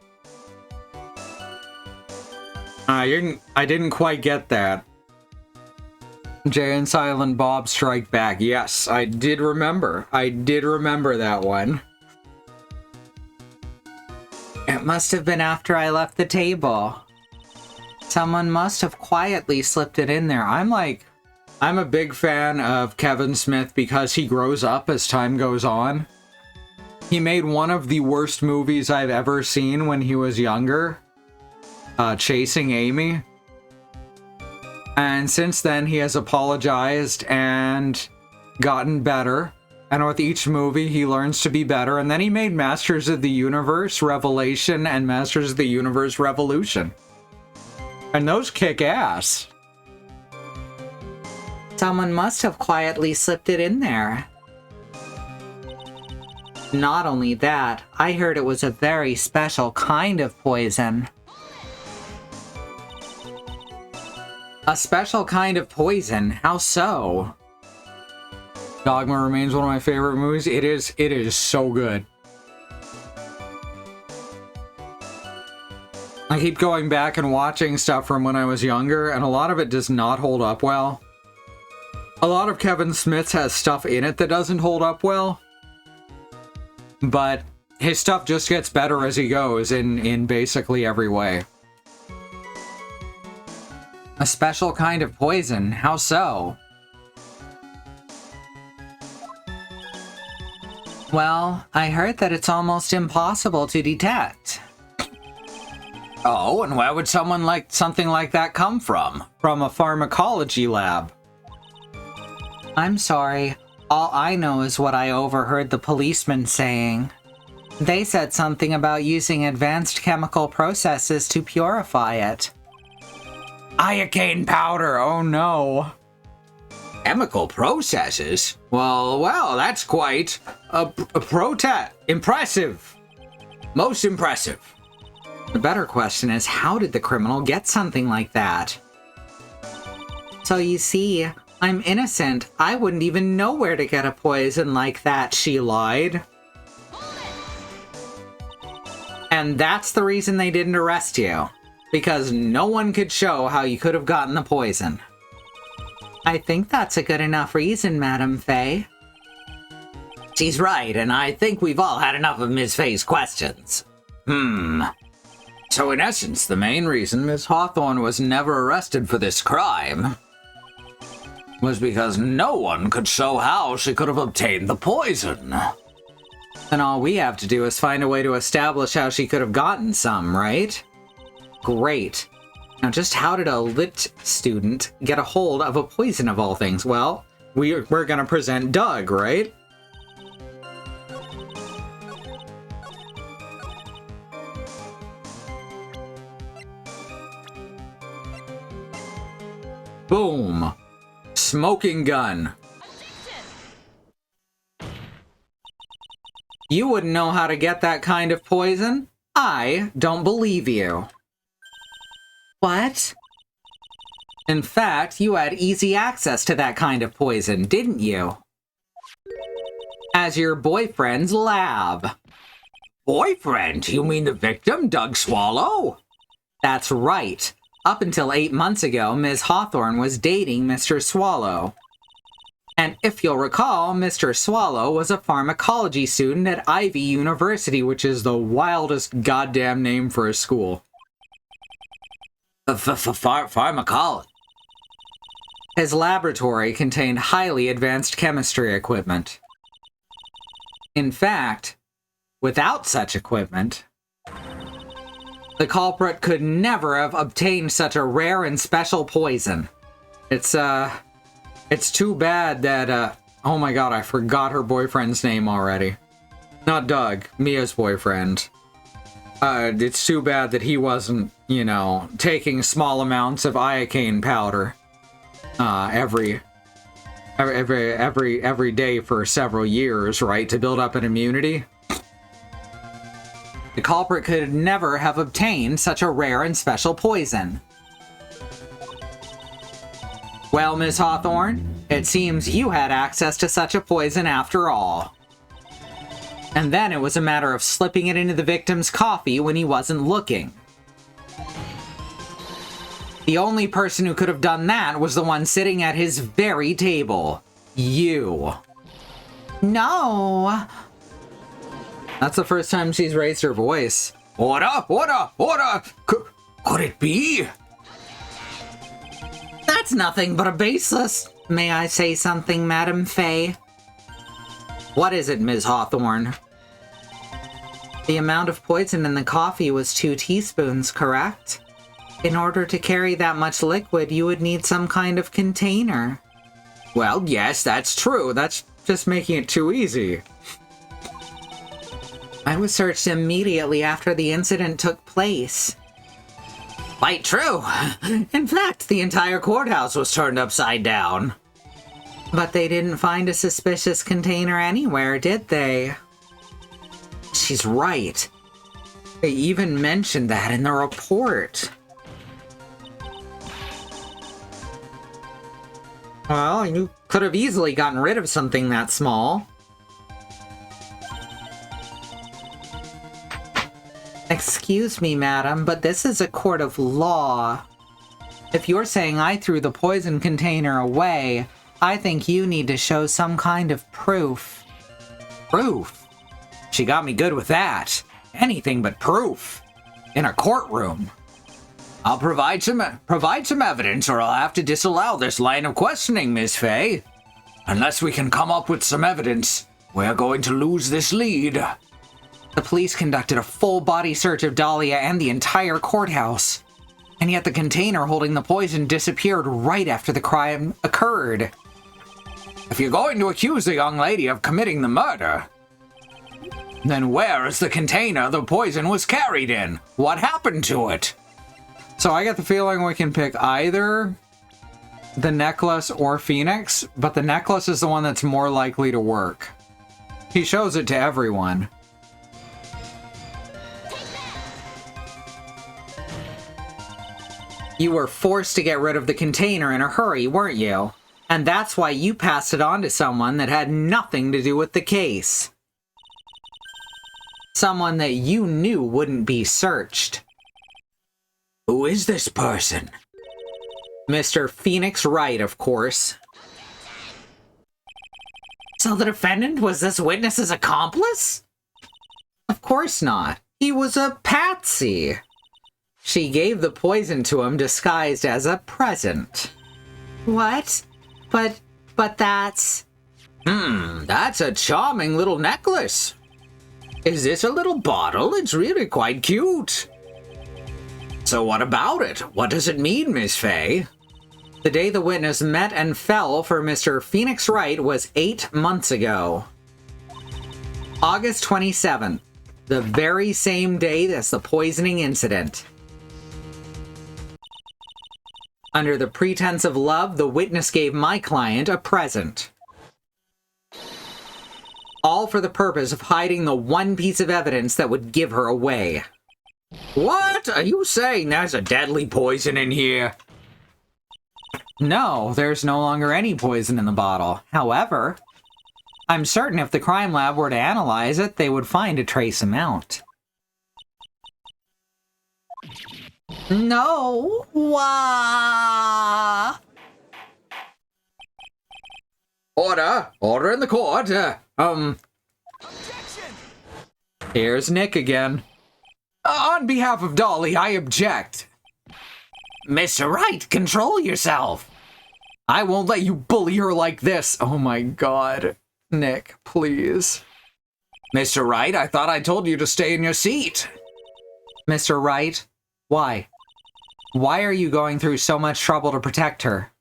I didn't quite get that. Jay and Silent Bob Strike Back. Yes, I did remember. I did remember that one. It must have been after I left the table. Someone must have quietly slipped it in there. I'm a big fan of Kevin Smith because he grows up as time goes on. He made one of the worst movies I've ever seen when he was younger, Chasing Amy. And since then, he has apologized and gotten better. And with each movie, he learns to be better. And then he made Masters of the Universe Revelation and Masters of the Universe Revolution. And those kick ass. Someone must have quietly slipped it in there. Not only that, I heard it was a very special kind of poison. A special kind of poison? How so? Dogma remains one of my favorite movies. It is so good. I keep going back and watching stuff from when I was younger, and a lot of it does not hold up well. A lot of Kevin Smith's has stuff in it that doesn't hold up well. But his stuff just gets better as he goes in basically every way. A special kind of poison? How so? Well, I heard that it's almost impossible to detect. Oh, and where would something like that come from? From a pharmacology lab. I'm sorry. All I know is what I overheard the policeman saying. They said something about using advanced chemical processes to purify it. Iocane powder, oh no. Chemical processes? Well, that's quite impressive. Most impressive. The better question is, how did the criminal get something like that? So you see, I'm innocent. I wouldn't even know where to get a poison like that, she lied. And that's the reason they didn't arrest you. Because no one could show how you could have gotten the poison. I think that's a good enough reason, Madam Faye. She's right, and I think we've all had enough of Ms. Faye's questions. So in essence, the main reason Miss Hawthorne was never arrested for this crime was because no one could show how she could have obtained the poison. And all we have to do is find a way to establish how she could have gotten some, right? Great. Now just how did a lit student get a hold of a poison of all things? Well, we're gonna present Doug, right? Boom. Smoking gun. You wouldn't know how to get that kind of poison? I don't believe you. What? In fact, you had easy access to that kind of poison, didn't you? As your boyfriend's lab. Boyfriend? You mean the victim, Doug Swallow? That's right. Up until 8 months ago, Ms. Hawthorne was dating Mr. Swallow. And if you'll recall, Mr. Swallow was a pharmacology student at Ivy University, which is the wildest goddamn name for a school. Pharmacology. His laboratory contained highly advanced chemistry equipment. In fact, without such equipment, the culprit could never have obtained such a rare and special poison. It's too bad that, oh my god, I forgot her boyfriend's name already. Not Doug, Mia's boyfriend. It's too bad that he wasn't, taking small amounts of iocane powder, every day for several years, right, to build up an immunity. The culprit could never have obtained such a rare and special poison. Well, Miss Hawthorne, it seems you had access to such a poison after all. And then it was a matter of slipping it into the victim's coffee when he wasn't looking. The only person who could have done that was the one sitting at his very table. You. No. That's the first time she's raised her voice. Order! Could it be? That's nothing but a baseless... May I say something, Madam Fay? What is it, Ms. Hawthorne? The amount of poison in the coffee was 2 teaspoons, correct? In order to carry that much liquid, you would need some kind of container. Well, yes, that's true. That's just making it too easy. I was searched immediately after the incident took place. Quite true. In fact, the entire courthouse was turned upside down. But they didn't find a suspicious container anywhere, did they? She's right. They even mentioned that in the report. Well, you could have easily gotten rid of something that small. Excuse me, madam, but this is a court of law. If you're saying I threw the poison container away, I think you need to show some kind of proof. Proof? She got me good with that. Anything but proof. In a courtroom. I'll provide some evidence, or I'll have to disallow this line of questioning, Miss Fay. Unless we can come up with some evidence, we're going to lose this lead. The police conducted a full-body search of Dahlia and the entire courthouse. And yet the container holding the poison disappeared right after the crime occurred. If you're going to accuse the young lady of committing the murder, then where is the container the poison was carried in? What happened to it? So I get the feeling we can pick either the necklace or Phoenix, but the necklace is the one that's more likely to work. He shows it to everyone. You were forced to get rid of the container in a hurry, weren't you? And that's why you passed it on to someone that had nothing to do with the case. Someone that you knew wouldn't be searched. Who is this person? Mr. Phoenix Wright, of course. So the defendant was this witness's accomplice? Of course not. He was a patsy. She gave the poison to him disguised as a present. What? But that's... That's a charming little necklace. Is this a little bottle? It's really quite cute. So what about it? What does it mean, Miss Fay? The day the witness met and fell for Mr. Phoenix Wright was 8 months ago. August 27th, the very same day as the poisoning incident. Under the pretense of love, the witness gave my client a present. All for the purpose of hiding the one piece of evidence that would give her away. What? Are you saying there's a deadly poison in here? No, there's no longer any poison in the bottle. However, I'm certain if the crime lab were to analyze it, they would find a trace amount. No! Wah! Order! Order in the court! Here's Nick again. On behalf of Dolly, I object. Mr. Wright, control yourself. I won't let you bully her like this. Oh my god. Nick, please. Mr. Wright, I thought I told you to stay in your seat. Mr. Wright, why? Why are you going through so much trouble to protect her?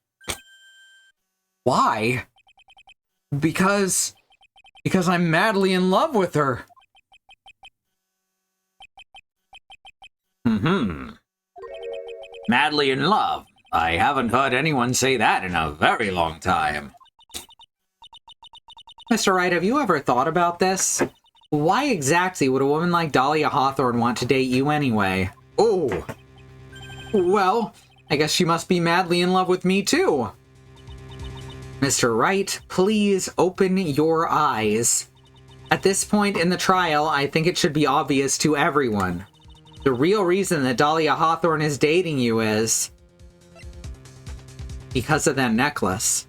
Why? Because I'm madly in love with her. Madly in love. I haven't heard anyone say that in a very long time. Mr. Wright, have you ever thought about this? Why exactly would a woman like Dahlia Hawthorne want to date you anyway? Oh. Well, I guess she must be madly in love with me too. Mr. Wright, please open your eyes. At this point in the trial, I think it should be obvious to everyone. The real reason that Dahlia Hawthorne is dating you is because of that necklace.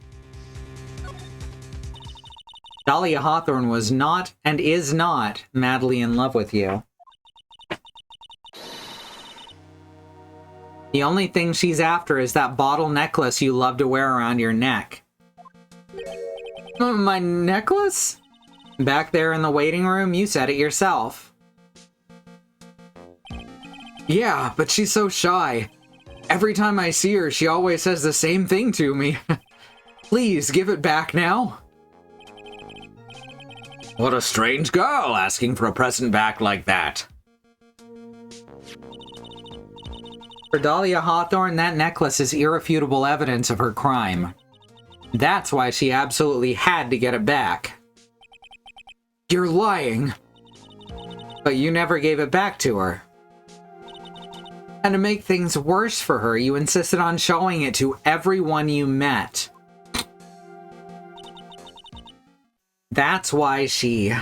Dahlia Hawthorne was not and is not madly in love with you. The only thing she's after is that bottle necklace you love to wear around your neck. My necklace? Back there in the waiting room, you said it yourself. Yeah, but she's so shy. Every time I see her, she always says the same thing to me. Please, give it back now. What a strange girl asking for a present back like that. For Dahlia Hawthorne, that necklace is irrefutable evidence of her crime. That's why she absolutely had to get it back. You're lying. But you never gave it back to her. And to make things worse for her, you insisted on showing it to everyone you met. That's why she...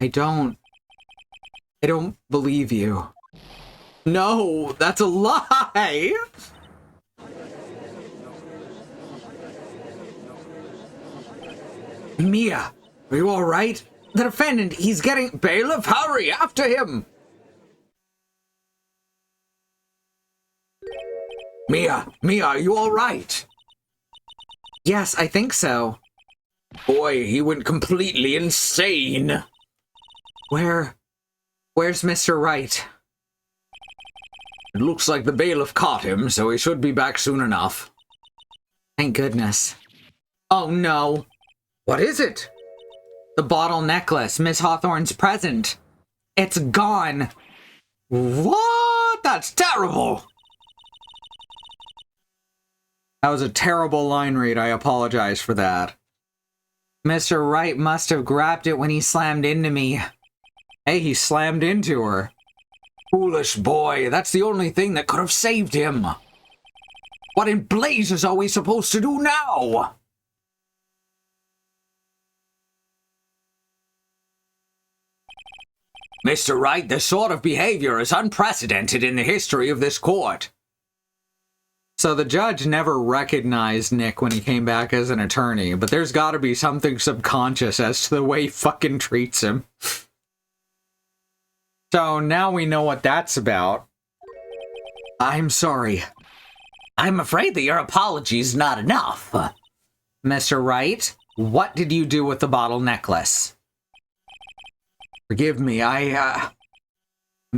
I don't believe you. No, that's a lie! Mia, are you alright? The defendant, he's getting... Bailiff, hurry, after him! Mia, are you alright? Yes, I think so. Boy, he went completely insane. Where's Mr. Wright? It looks like the bailiff caught him, so he should be back soon enough. Thank goodness. Oh no. What is it? The bottle necklace, Miss Hawthorne's present. It's gone. What? That's terrible. That was a terrible line read. I apologize for that. Mr. Wright must have grabbed it when he slammed into me. Hey, he slammed into her. Foolish boy, that's the only thing that could have saved him. What in blazes are we supposed to do now? Mr. Wright, this sort of behavior is unprecedented in the history of this court. So the judge never recognized Nick when he came back as an attorney, but there's gotta be something subconscious as to the way he fucking treats him. So now we know what that's about. I'm sorry. I'm afraid that your apology's not enough. Mr. Wright, what did you do with the bottle necklace? Forgive me, I'm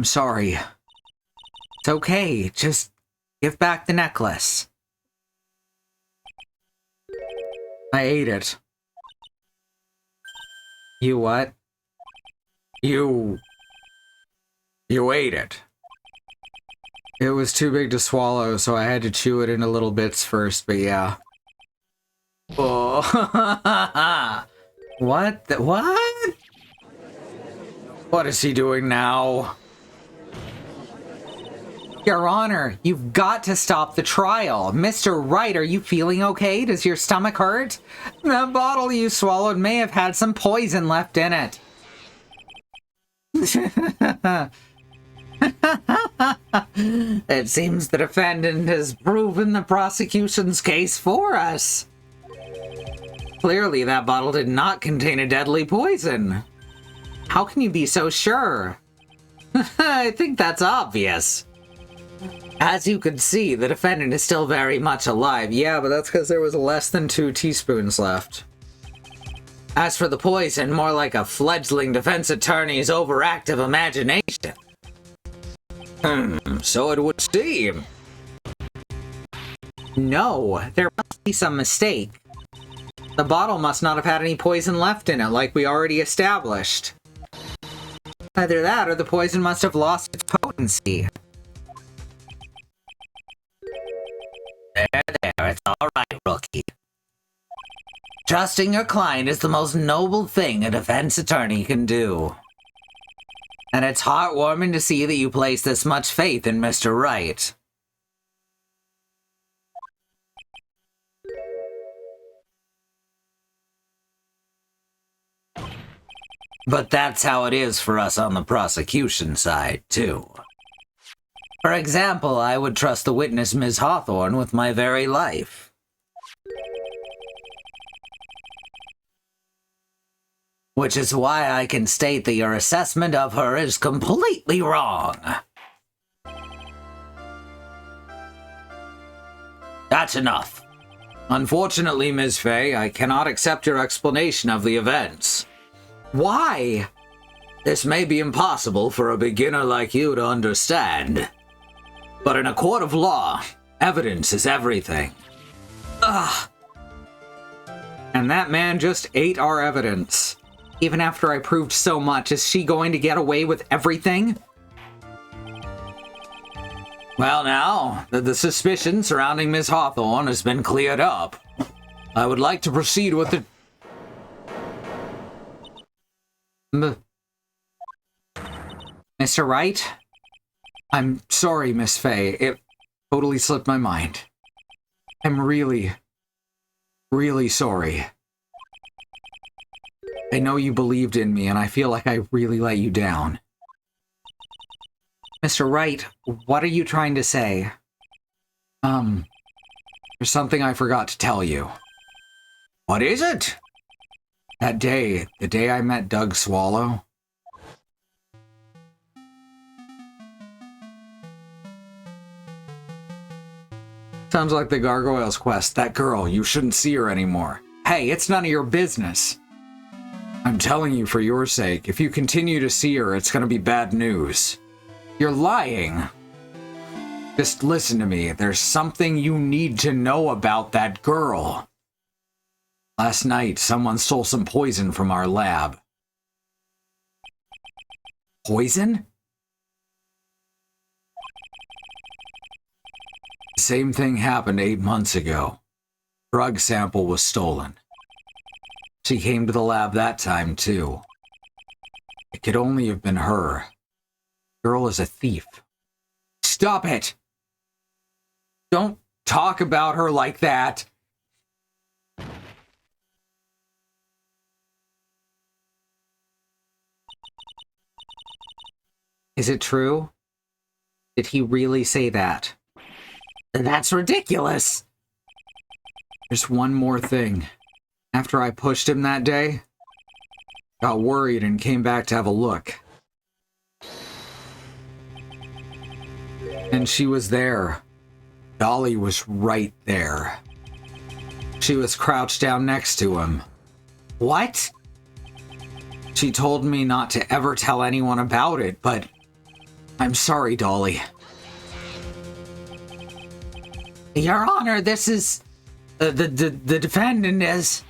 sorry. It's okay, just give back the necklace. I ate it. You what? You ate it. It was too big to swallow, so I had to chew it into little bits first, but yeah. Oh. What? What? What is he doing now? Your Honor, you've got to stop the trial. Mr. Wright, are you feeling okay? Does your stomach hurt? The bottle you swallowed may have had some poison left in it. It seems the defendant has proven the prosecution's case for us. Clearly, that bottle did not contain a deadly poison. How can you be so sure? I think that's obvious. As you can see, the defendant is still very much alive. Yeah, but that's because there was less than 2 teaspoons left. As for the poison, more like a fledgling defense attorney's overactive imagination. So it would seem. No, there must be some mistake. The bottle must not have had any poison left in it, like we already established. Either that, or the poison must have lost its potency. There, it's all right, rookie. Trusting your client is the most noble thing a defense attorney can do. And it's heartwarming to see that you place this much faith in Mr. Wright. But that's how it is for us on the prosecution side, too. For example, I would trust the witness Ms. Hawthorne with my very life. Which is why I can state that your assessment of her is completely wrong. That's enough. Unfortunately, Ms. Fay, I cannot accept your explanation of the events. Why? This may be impossible for a beginner like you to understand. But in a court of law, evidence is everything. Ugh. And that man just ate our evidence. Even after I proved so much, is she going to get away with everything? Well now, that the suspicion surrounding Ms. Hawthorne has been cleared up, I would like to proceed with the... Mr. Wright? I'm sorry, Miss Fay. It totally slipped my mind. I'm really, really sorry. I know you believed in me, and I feel like I really let you down. Mr. Wright, what are you trying to say? There's something I forgot to tell you. What is it? That day, the day I met Doug Swallow. Sounds like the Gargoyles quest. That girl, you shouldn't see her anymore. Hey, it's none of your business. I'm telling you for your sake, if you continue to see her, it's gonna be bad news. You're lying. Just listen to me. There's something you need to know about that girl. Last night, someone stole some poison from our lab. Poison? The same thing happened 8 months ago. Drug sample was stolen. She came to the lab that time, too. It could only have been her. Girl is a thief. Stop it! Don't talk about her like that! Is it true? Did he really say that? That's ridiculous. There's one more thing. After I pushed him that day, got worried and came back to have a look. And she was there. Dolly was right there. She was crouched down next to him. What? She told me not to ever tell anyone about it, but I'm sorry, Dolly. Your Honor, this is... the defendant is...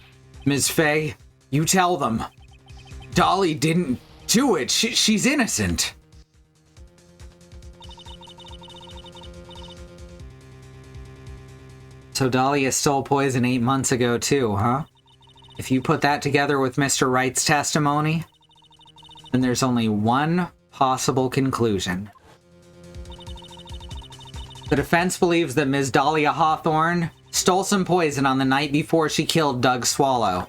Ms. Fay, you tell them. Dolly didn't do it. She's innocent. So Dahlia stole poison 8 months ago too, huh? If you put that together with Mr. Wright's testimony, then there's only one possible conclusion. The defense believes that Ms. Dahlia Hawthorne stole some poison on the night before she killed Doug Swallow.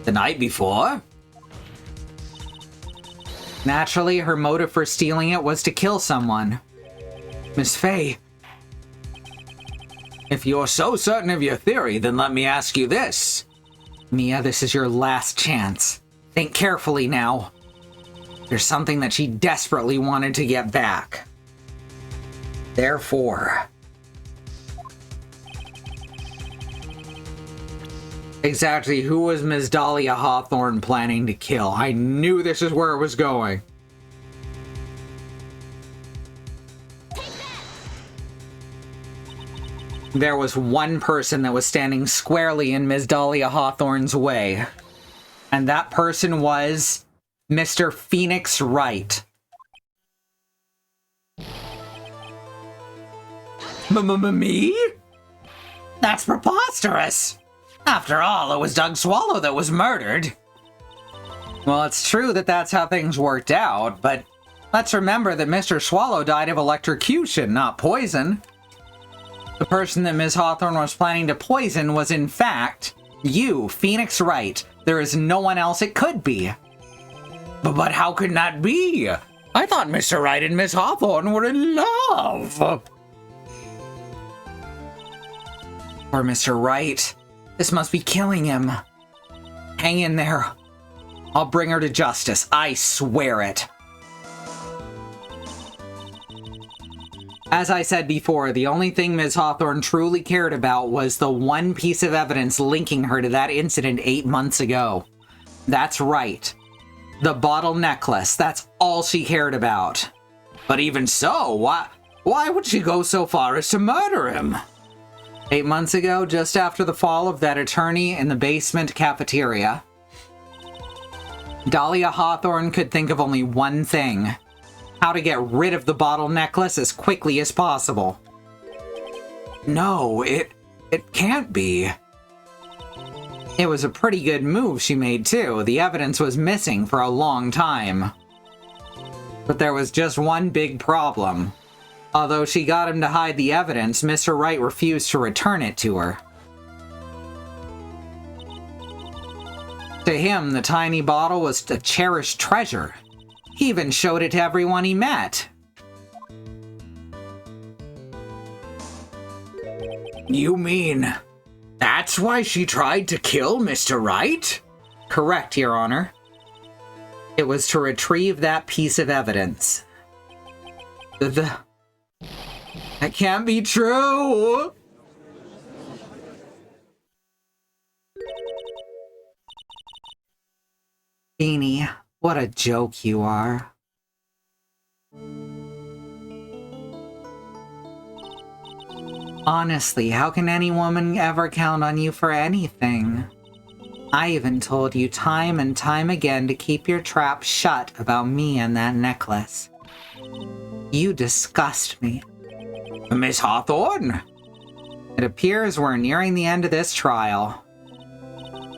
The night before? Naturally, her motive for stealing it was to kill someone. Miss Fey, if you're so certain of your theory, then let me ask you this. Mia, this is your last chance. Think carefully now. There's something that she desperately wanted to get back. Therefore... Exactly who was Ms. Dahlia Hawthorne planning to kill? I knew this is where it was going. There was one person that was standing squarely in Ms. Dahlia Hawthorne's way. And that person was Mr. Phoenix Wright. Me? That's preposterous. After all, it was Doug Swallow that was murdered. Well, it's true that that's how things worked out, but let's remember that Mr. Swallow died of electrocution, not poison. The person that Ms. Hawthorne was planning to poison was, in fact, you, Phoenix Wright. There is no one else it could be. But how could that be? I thought Mr. Wright and Miss Hawthorne were in love. Poor Mr. Wright. This must be killing him. Hang in there. I'll bring her to justice. I swear it. As I said before, the only thing Ms. Hawthorne truly cared about was the one piece of evidence linking her to that incident 8 months ago. That's right. The bottle necklace. That's all she cared about. But even so, why would she go so far as to murder him? 8 months ago, just after the fall of that attorney in the basement cafeteria, Dahlia Hawthorne could think of only one thing: how to get rid of the bottle necklace as quickly as possible. No, it can't be. It was a pretty good move she made, too. The evidence was missing for a long time. But there was just one big problem. Although she got him to hide the evidence, Mr. Wright refused to return it to her. To him, the tiny bottle was a cherished treasure. He even showed it to everyone he met. You mean that's why she tried to kill Mr. Wright? Correct, Your Honor. It was to retrieve that piece of evidence. That can't be true! Beanie, what a joke you are. Honestly, how can any woman ever count on you for anything? I even told you time and time again to keep your trap shut about me and that necklace. You disgust me. Miss Hawthorne? It appears we're nearing the end of this trial.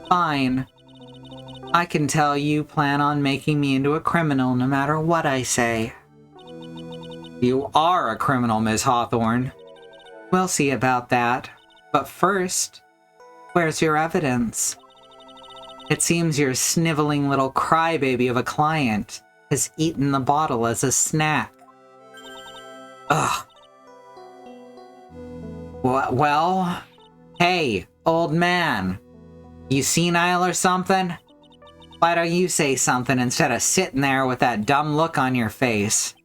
Fine. I can tell you plan on making me into a criminal no matter what I say. You are a criminal, Miss Hawthorne. We'll see about that. But first, where's your evidence? It seems your sniveling little crybaby of a client has eaten the bottle as a snack. Ugh. Well, hey, old man. You senile or something? Why don't you say something instead of sitting there with that dumb look on your face?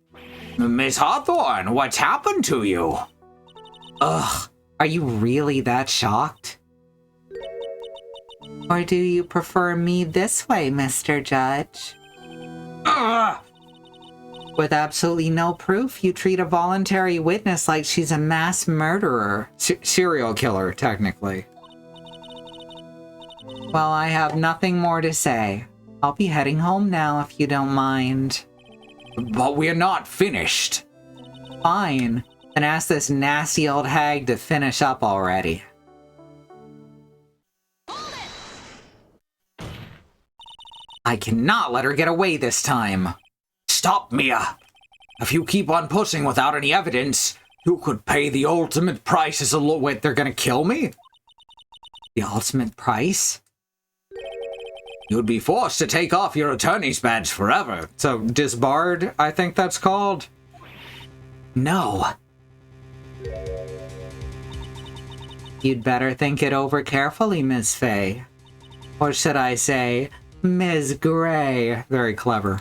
Miss Hawthorne, what's happened to you? Ugh, are you really that shocked? Or do you prefer me this way, Mr. Judge? Ugh. With absolutely no proof, you treat a voluntary witness like she's a mass murderer. Serial killer, technically. Well, I have nothing more to say. I'll be heading home now if you don't mind. But we're not finished. Fine. Then ask this nasty old hag to finish up already. I cannot let her get away this time. Stop, Mia. If you keep on pushing without any evidence, you could pay the ultimate price as a Wait, they're gonna kill me? The ultimate price? You'd be forced to take off your attorney's badge forever. So, disbarred, I think that's called? No. You'd better think it over carefully, Miss Fay. Or should I say, Ms. Gray. Very clever.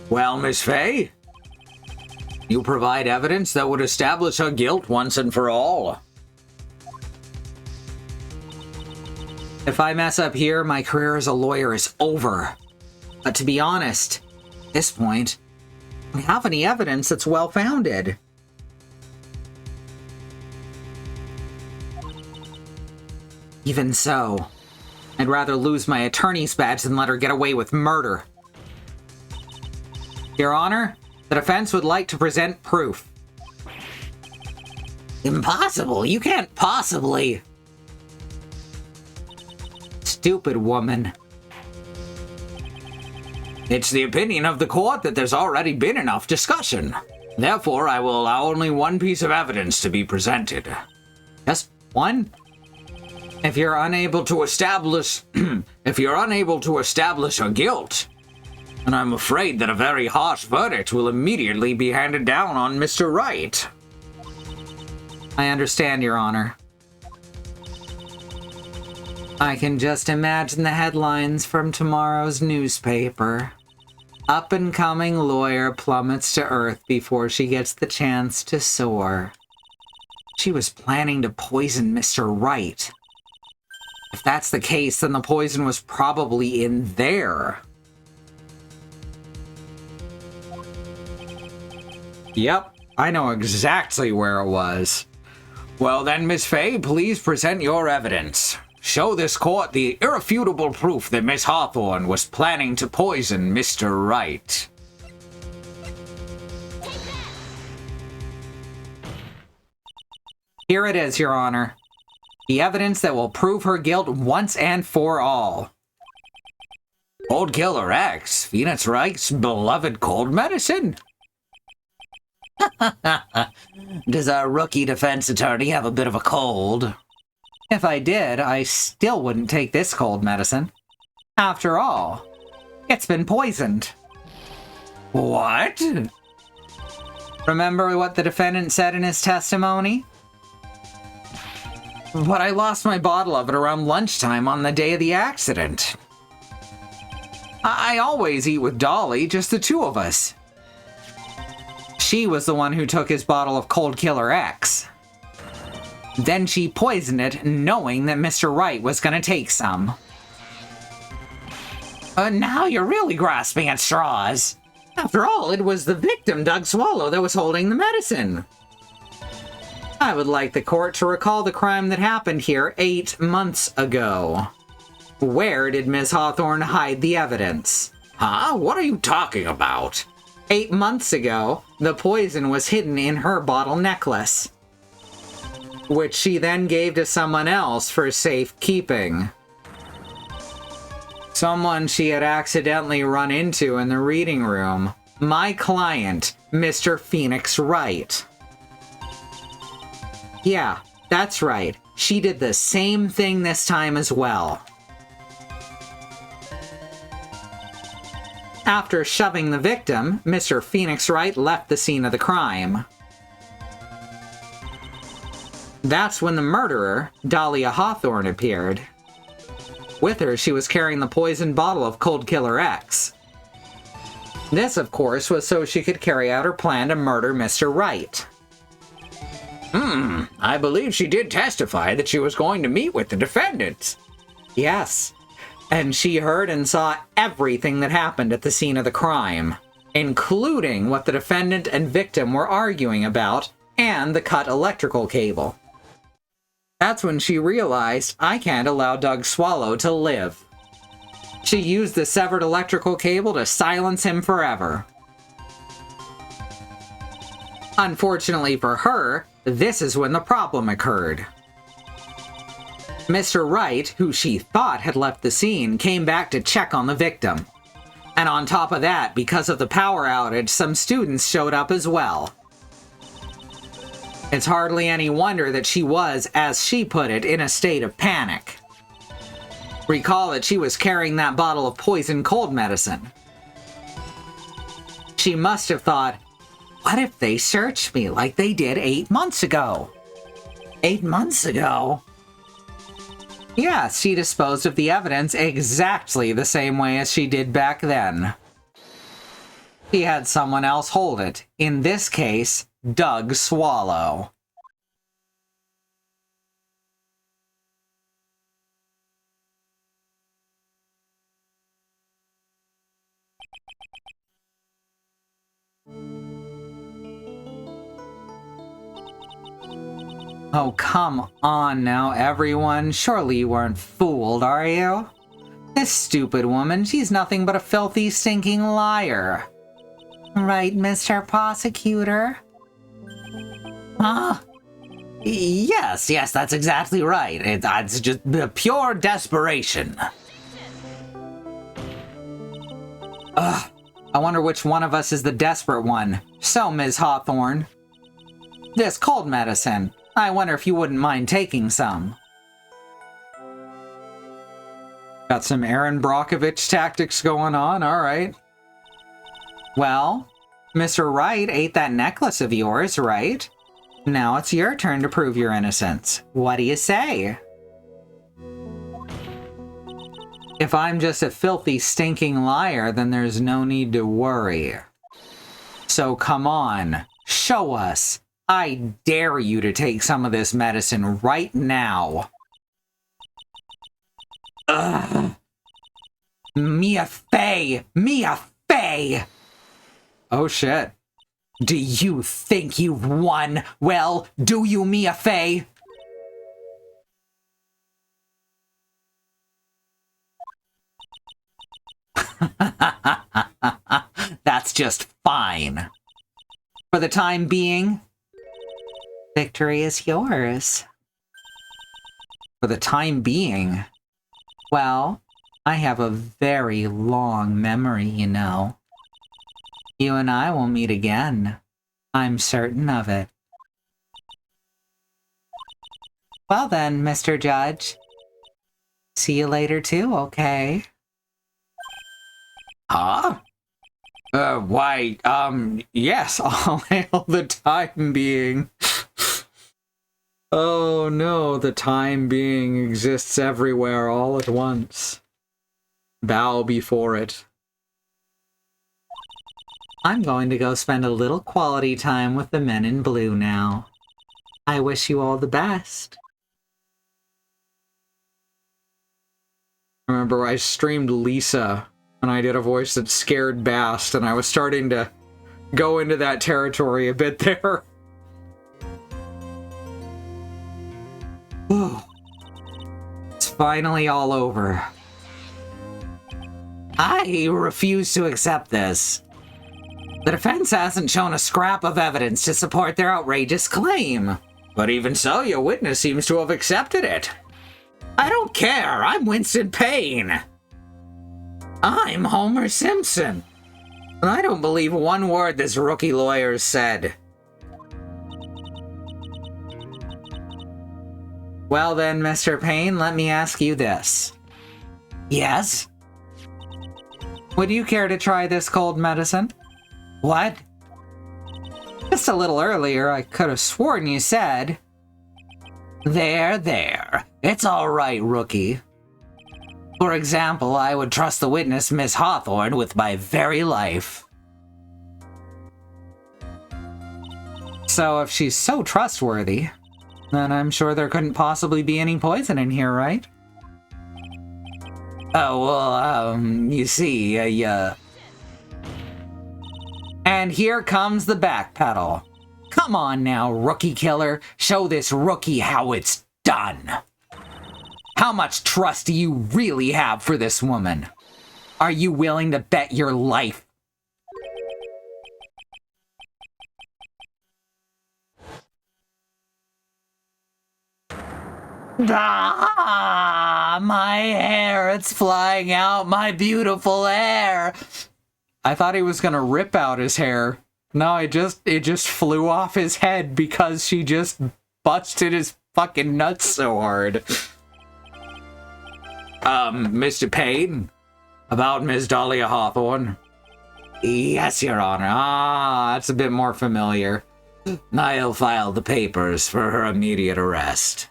Well, Miss Fay, you provide evidence that would establish her guilt once and for all. If I mess up here, my career as a lawyer is over. But to be honest, at this point, I don't have any evidence that's well-founded. Even so, I'd rather lose my attorney's badge than let her get away with murder. Your Honor, the defense would like to present proof. Impossible! You can't possibly... Stupid woman. It's the opinion of the court that there's already been enough discussion. Therefore, I will allow only one piece of evidence to be presented. Just one? If you're unable to establish her guilt, then I'm afraid that a very harsh verdict will immediately be handed down on Mr. Wright. I understand, Your Honor. I can just imagine the headlines from tomorrow's newspaper. Up-and-coming lawyer plummets to earth before she gets the chance to soar. She was planning to poison Mr. Wright. If that's the case, then the poison was probably in there. Yep, I know exactly where it was. Well then, Miss Fay, please present your evidence. Show this court the irrefutable proof that Miss Hawthorne was planning to poison Mr. Wright. Here it is, Your Honor. The evidence that will prove her guilt once and for all. Cold Killer X, Phoenix Wright's beloved cold medicine? Does our rookie defense attorney have a bit of a cold? If I did, I still wouldn't take this cold medicine. After all, it's been poisoned. What? Remember what the defendant said in his testimony? But I lost my bottle of it around lunchtime on the day of the accident. I always eat with Dolly, just the two of us. She was the one who took his bottle of Cold Killer X. Then she poisoned it, knowing that Mr. Wright was going to take some. Now you're really grasping at straws. After all, it was the victim, Doug Swallow, that was holding the medicine. I would like the court to recall the crime that happened here 8 months ago. Where did Ms. Hawthorne hide the evidence? Huh? What are you talking about? 8 months ago, the poison was hidden in her bottle necklace, which she then gave to someone else for safekeeping. Someone she had accidentally run into in the reading room. My client, Mr. Phoenix Wright. Yeah, that's right. She did the same thing this time as well. After shoving the victim, Mr. Phoenix Wright left the scene of the crime. That's when the murderer, Dahlia Hawthorne, appeared. With her, she was carrying the poisoned bottle of Cold Killer X. This, of course, was so she could carry out her plan to murder Mr. Wright. I believe she did testify that she was going to meet with the defendants. Yes, and she heard and saw everything that happened at the scene of the crime, including what the defendant and victim were arguing about and the cut electrical cable. That's when she realized I can't allow Doug Swallow to live. She used the severed electrical cable to silence him forever. Unfortunately for her, this is when the problem occurred. Mr. Wright, who she thought had left the scene, came back to check on the victim. And on top of that, because of the power outage, some students showed up as well. It's hardly any wonder that she was, as she put it, in a state of panic. Recall that she was carrying that bottle of poison cold medicine. She must have thought, what if they searched me like they did 8 months ago? 8 months ago? Yeah, she disposed of the evidence exactly the same way as she did back then. He had someone else hold it. In this case, Doug Swallow. Oh, come on now, everyone. Surely you weren't fooled, are you? This stupid woman, she's nothing but a filthy, stinking liar. Right, Mr. Prosecutor? Huh? Yes, that's exactly right. It's just pure desperation. Ugh, I wonder which one of us is the desperate one. So, Ms. Hawthorne. This cold medicine. I wonder if you wouldn't mind taking some. Got some Aaron Brockovich tactics going on, alright. Well, Mr. Wright ate that necklace of yours, right? Now it's your turn to prove your innocence. What do you say? If I'm just a filthy, stinking liar, then there's no need to worry. So come on, show us. I dare you to take some of this medicine right now. Ugh. Mia Fey! Mia Fey! Oh shit. Do you think you've won? Well, do you, Mia Fey? That's just fine. For the time being, victory is yours. For the time being? Well, I have a very long memory, you know. You and I will meet again. I'm certain of it. Well then, Mr. Judge. See you later too, okay? Huh? Yes, I'll hail the time being. Oh no, the time being exists everywhere all at once. Bow before it. I'm going to go spend a little quality time with the men in blue now. I wish you all the best. I remember I streamed Lisa, and I did a voice that scared Bast, and I was starting to go into that territory a bit there. It's finally all over. I refuse to accept this. The defense hasn't shown a scrap of evidence to support their outrageous claim. But even so, your witness seems to have accepted it. I don't care. I'm Winston Payne. I'm Homer Simpson. And I don't believe one word this rookie lawyer said. Well then, Mr. Payne, let me ask you this. Yes? Would you care to try this cold medicine? What? Just a little earlier, I could have sworn you said... There. It's all right, rookie. For example, I would trust the witness, Miss Hawthorne, with my very life. So if she's so trustworthy, then I'm sure there couldn't possibly be any poison in here, right? Oh, well, you see, And here comes the backpedal. Come on now, rookie killer. Show this rookie how it's done. How much trust do you really have for this woman? Are you willing to bet your life? Ah, my hair, it's flying out, my beautiful hair. I thought he was gonna rip out his hair. No, it just flew off his head because she just busted his fucking nuts so hard. Mr. Payne? About Miss Dahlia Hawthorne? Yes, Your Honor. Ah, that's a bit more familiar. I'll file the papers for her immediate arrest.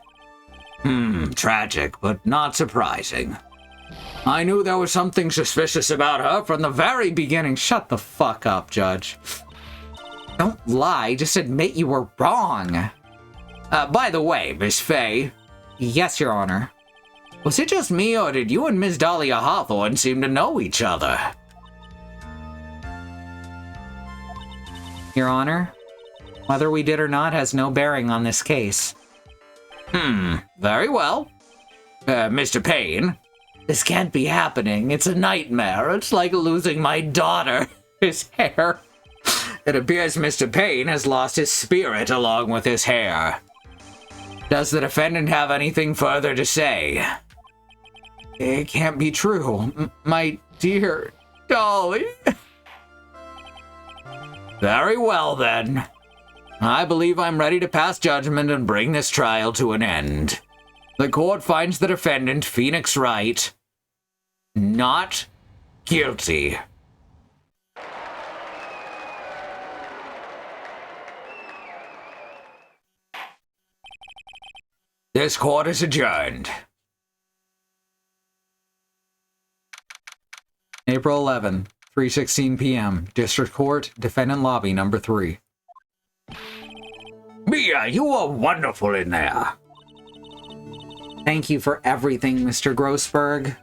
Tragic, but not surprising. I knew there was something suspicious about her from the very beginning. Shut the fuck up, Judge. Don't lie, just admit you were wrong. By the way, Miss Fay. Yes, Your Honor. Was it just me, or did you and Miss Dahlia Hawthorne seem to know each other? Your Honor, whether we did or not has no bearing on this case. Very well. Mr. Payne, this can't be happening. It's a nightmare. It's like losing my daughter. His hair. It appears Mr. Payne has lost his spirit along with his hair. Does the defendant have anything further to say? It can't be true. My dear Dolly. Very well, then. I believe I'm ready to pass judgment and bring this trial to an end. The court finds the defendant, Phoenix Wright, not guilty. This court is adjourned. April 11, 3:16 p.m. District Court, Defendant Lobby Number 3. Mia, you were wonderful in there. Thank you for everything, Mr. Grossberg.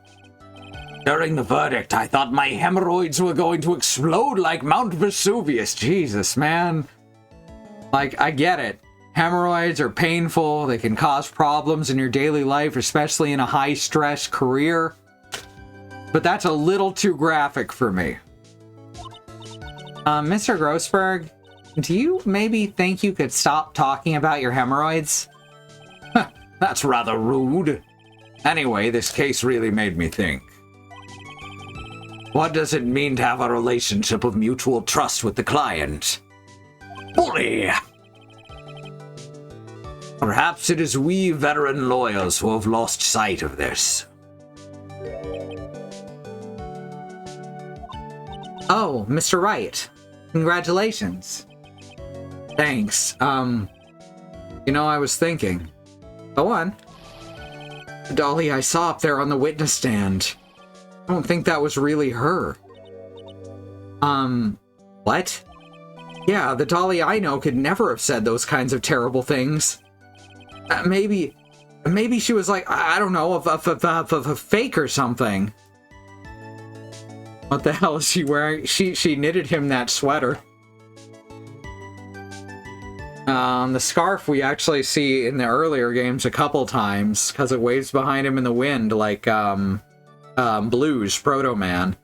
During the verdict, I thought my hemorrhoids were going to explode like Mount Vesuvius. Jesus, man. Like, I get it. Hemorrhoids are painful. They can cause problems in your daily life, especially in a high-stress career. But that's a little too graphic for me. Mr. Grossberg, do you maybe think you could stop talking about your hemorrhoids? That's rather rude. Anyway, this case really made me think. What does it mean to have a relationship of mutual trust with the client? Bully! Perhaps it is we veteran lawyers who have lost sight of this. Oh, Mr. Wright. Congratulations. Thanks. You know, I was thinking. Go on. The Dolly I saw up there on the witness stand. I don't think that was really her. What? Yeah, the Dolly I know could never have said those kinds of terrible things. Maybe she was like, I don't know, a fake or something. What the hell is she wearing? She knitted him that sweater. The scarf we actually see in the earlier games a couple times, because it waves behind him in the wind like Blue's Proto Man,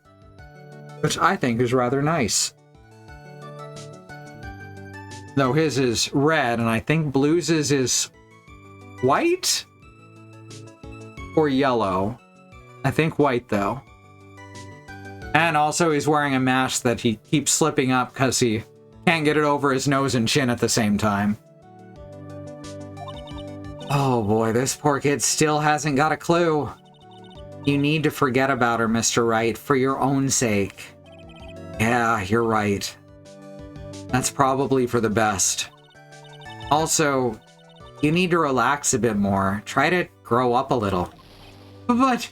which I think is rather nice. Though his is red, and I think Blue's is white or yellow. I think white, though. And also he's wearing a mask that he keeps slipping up because he can't get it over his nose and chin at the same time. Oh boy, this poor kid still hasn't got a clue. You need to forget about her, Mr. Wright, for your own sake. Yeah, you're right. That's probably for the best. Also, you need to relax a bit more. Try to grow up a little. But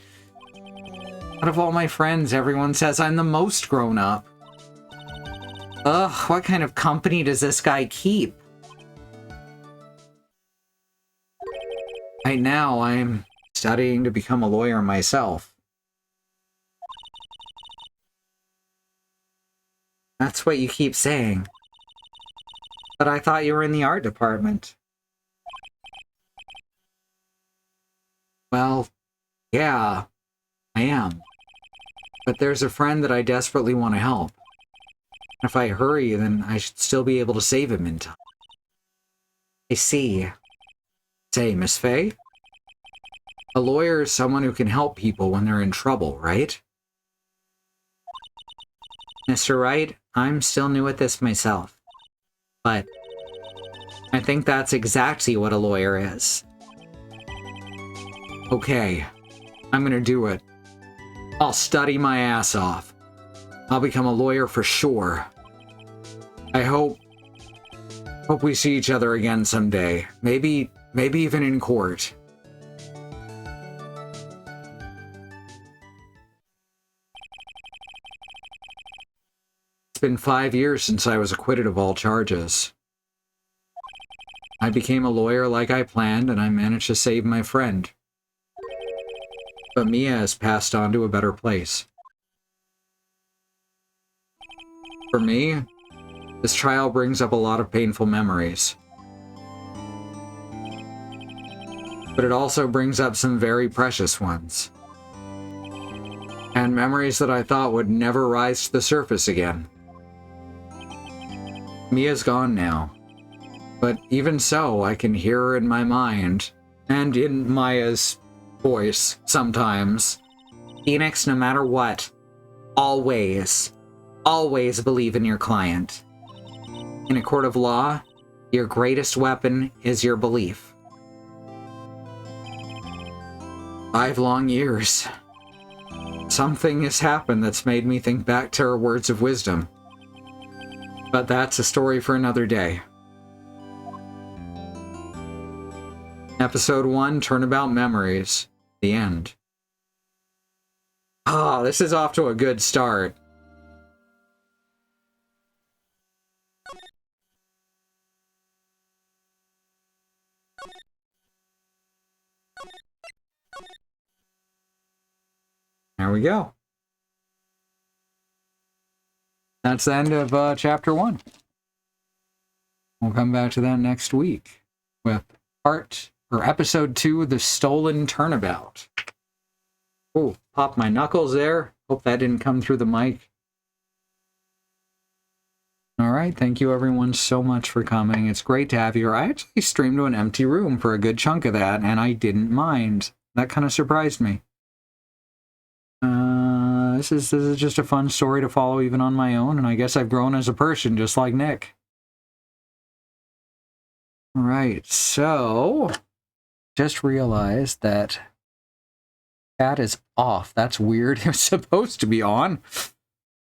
out of all my friends, everyone says I'm the most grown up. Ugh, what kind of company does this guy keep? Right now, I'm studying to become a lawyer myself. That's what you keep saying. But I thought you were in the art department. Well, yeah, I am. But there's a friend that I desperately want to help. If I hurry, then I should still be able to save him in time. I see. Say, Miss Fay? A lawyer is someone who can help people when they're in trouble, right? Mr. Wright, I'm still new at this myself. But I think that's exactly what a lawyer is. Okay. I'm gonna do it. I'll study my ass off. I'll become a lawyer for sure. I hope we see each other again someday. Maybe even in court. It's been 5 years since I was acquitted of all charges. I became a lawyer like I planned, and I managed to save my friend. But Mia has passed on to a better place. For me, this trial brings up a lot of painful memories. But it also brings up some very precious ones. And memories that I thought would never rise to the surface again. Mia's gone now. But even so, I can hear her in my mind, and in Maya's voice sometimes. Phoenix, no matter what, always believe in your client. In a court of law, your greatest weapon is your belief. 5 long years. Something has happened that's made me think back to her words of wisdom. But that's a story for another day. Episode 1, Turnabout Memories. The end. Oh, this is off to a good start. There we go. That's the end of chapter 1. We'll come back to that next week with episode 2, The Stolen Turnabout. Oh, popped my knuckles there. Hope that didn't come through the mic. All right, thank you everyone so much for coming. It's great to have you here. I actually streamed to an empty room for a good chunk of that, and I didn't mind. That kind of surprised me. This is just a fun story to follow even on my own, and I guess I've grown as a person just like Nick. All right, so just realized that chat is off. That's weird. It was supposed to be on.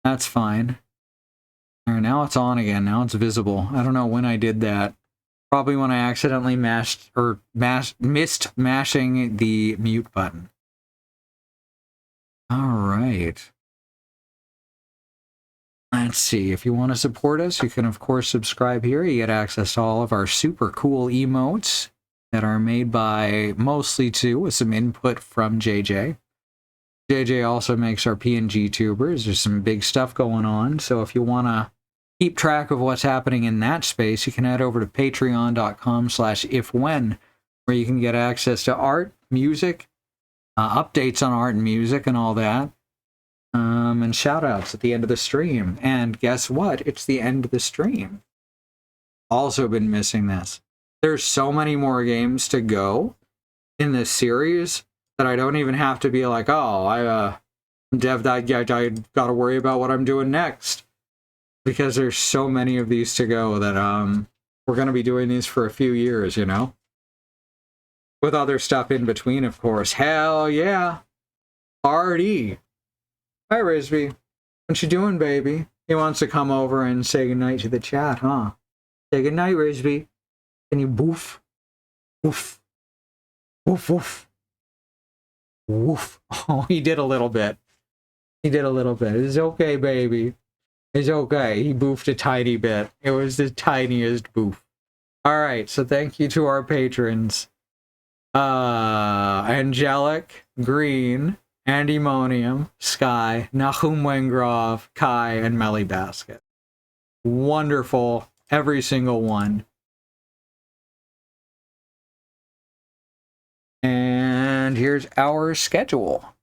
That's fine. All right, now it's on again. Now it's visible. I don't know when I did that. Probably when I accidentally missed mashing the mute button. All right. Let's see. If you want to support us, you can, of course, subscribe here. You get access to all of our super cool emotes that are made by mostly two with some input from JJ. JJ also makes our PNG tubers. There's some big stuff going on. So if you want to keep track of what's happening in that space, you can head over to patreon.com/ifwhen, where you can get access to art, music, updates on art and music and all that, and shout outs at the end of the stream. And guess what? It's the end of the stream. Also been missing this. There's so many more games to go in this series that I don't even have to be like, oh, I gotta worry about what I'm doing next. Because there's so many of these to go that we're gonna be doing these for a few years, you know? With other stuff in between, of course. Hell yeah. Party. Hi, Risby. What you doing, baby? He wants to come over and say goodnight to the chat, huh? Say goodnight, Risby. Can you boof? Woof. Woof, woof. Woof. Oh, he did a little bit. He did a little bit. It's okay, baby. It's okay. He boofed a tiny bit. It was the tiniest boof. All right, so thank you to our patrons. Angelic, Green, Andemonium, Sky, Nahum Wengrov, Kai, and Melly Basket. Wonderful, every single one. And here's our schedule.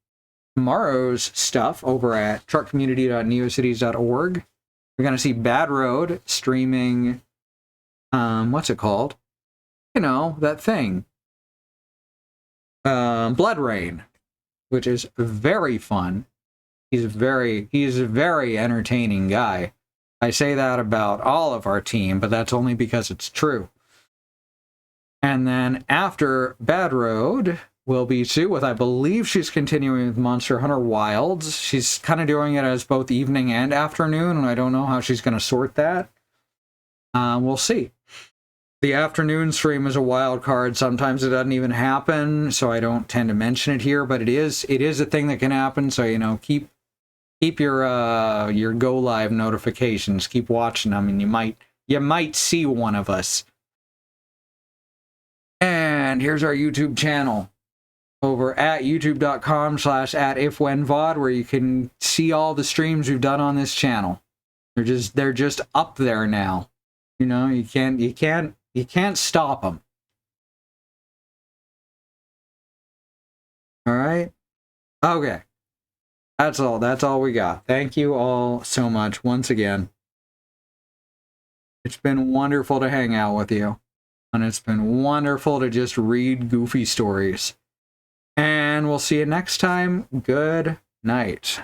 Tomorrow's stuff over at truckcommunity.neocities.org. We're going to see Bad Road streaming, what's it called? You know, that thing. Blood Rain, which is very fun. He's a very entertaining guy. I say that about all of our team, but that's only because it's true. And then after Bad Road, will be too, with I believe she's continuing with Monster Hunter Wilds. She's kind of doing it as both evening and afternoon, and I don't know how she's going to sort that. We'll see. The afternoon stream is a wild card. Sometimes it doesn't even happen, so I don't tend to mention it here, but it is a thing that can happen, so keep your go live notifications. Keep watching them, and you might see one of us. And here's our YouTube channel over at youtube.com/@ifwhenvod, where you can see all the streams we've done on this channel. They're just up there now. You can't stop them. All right. Okay. That's all we got. Thank you all so much once again. It's been wonderful to hang out with you. And it's been wonderful to just read goofy stories. And we'll see you next time. Good night.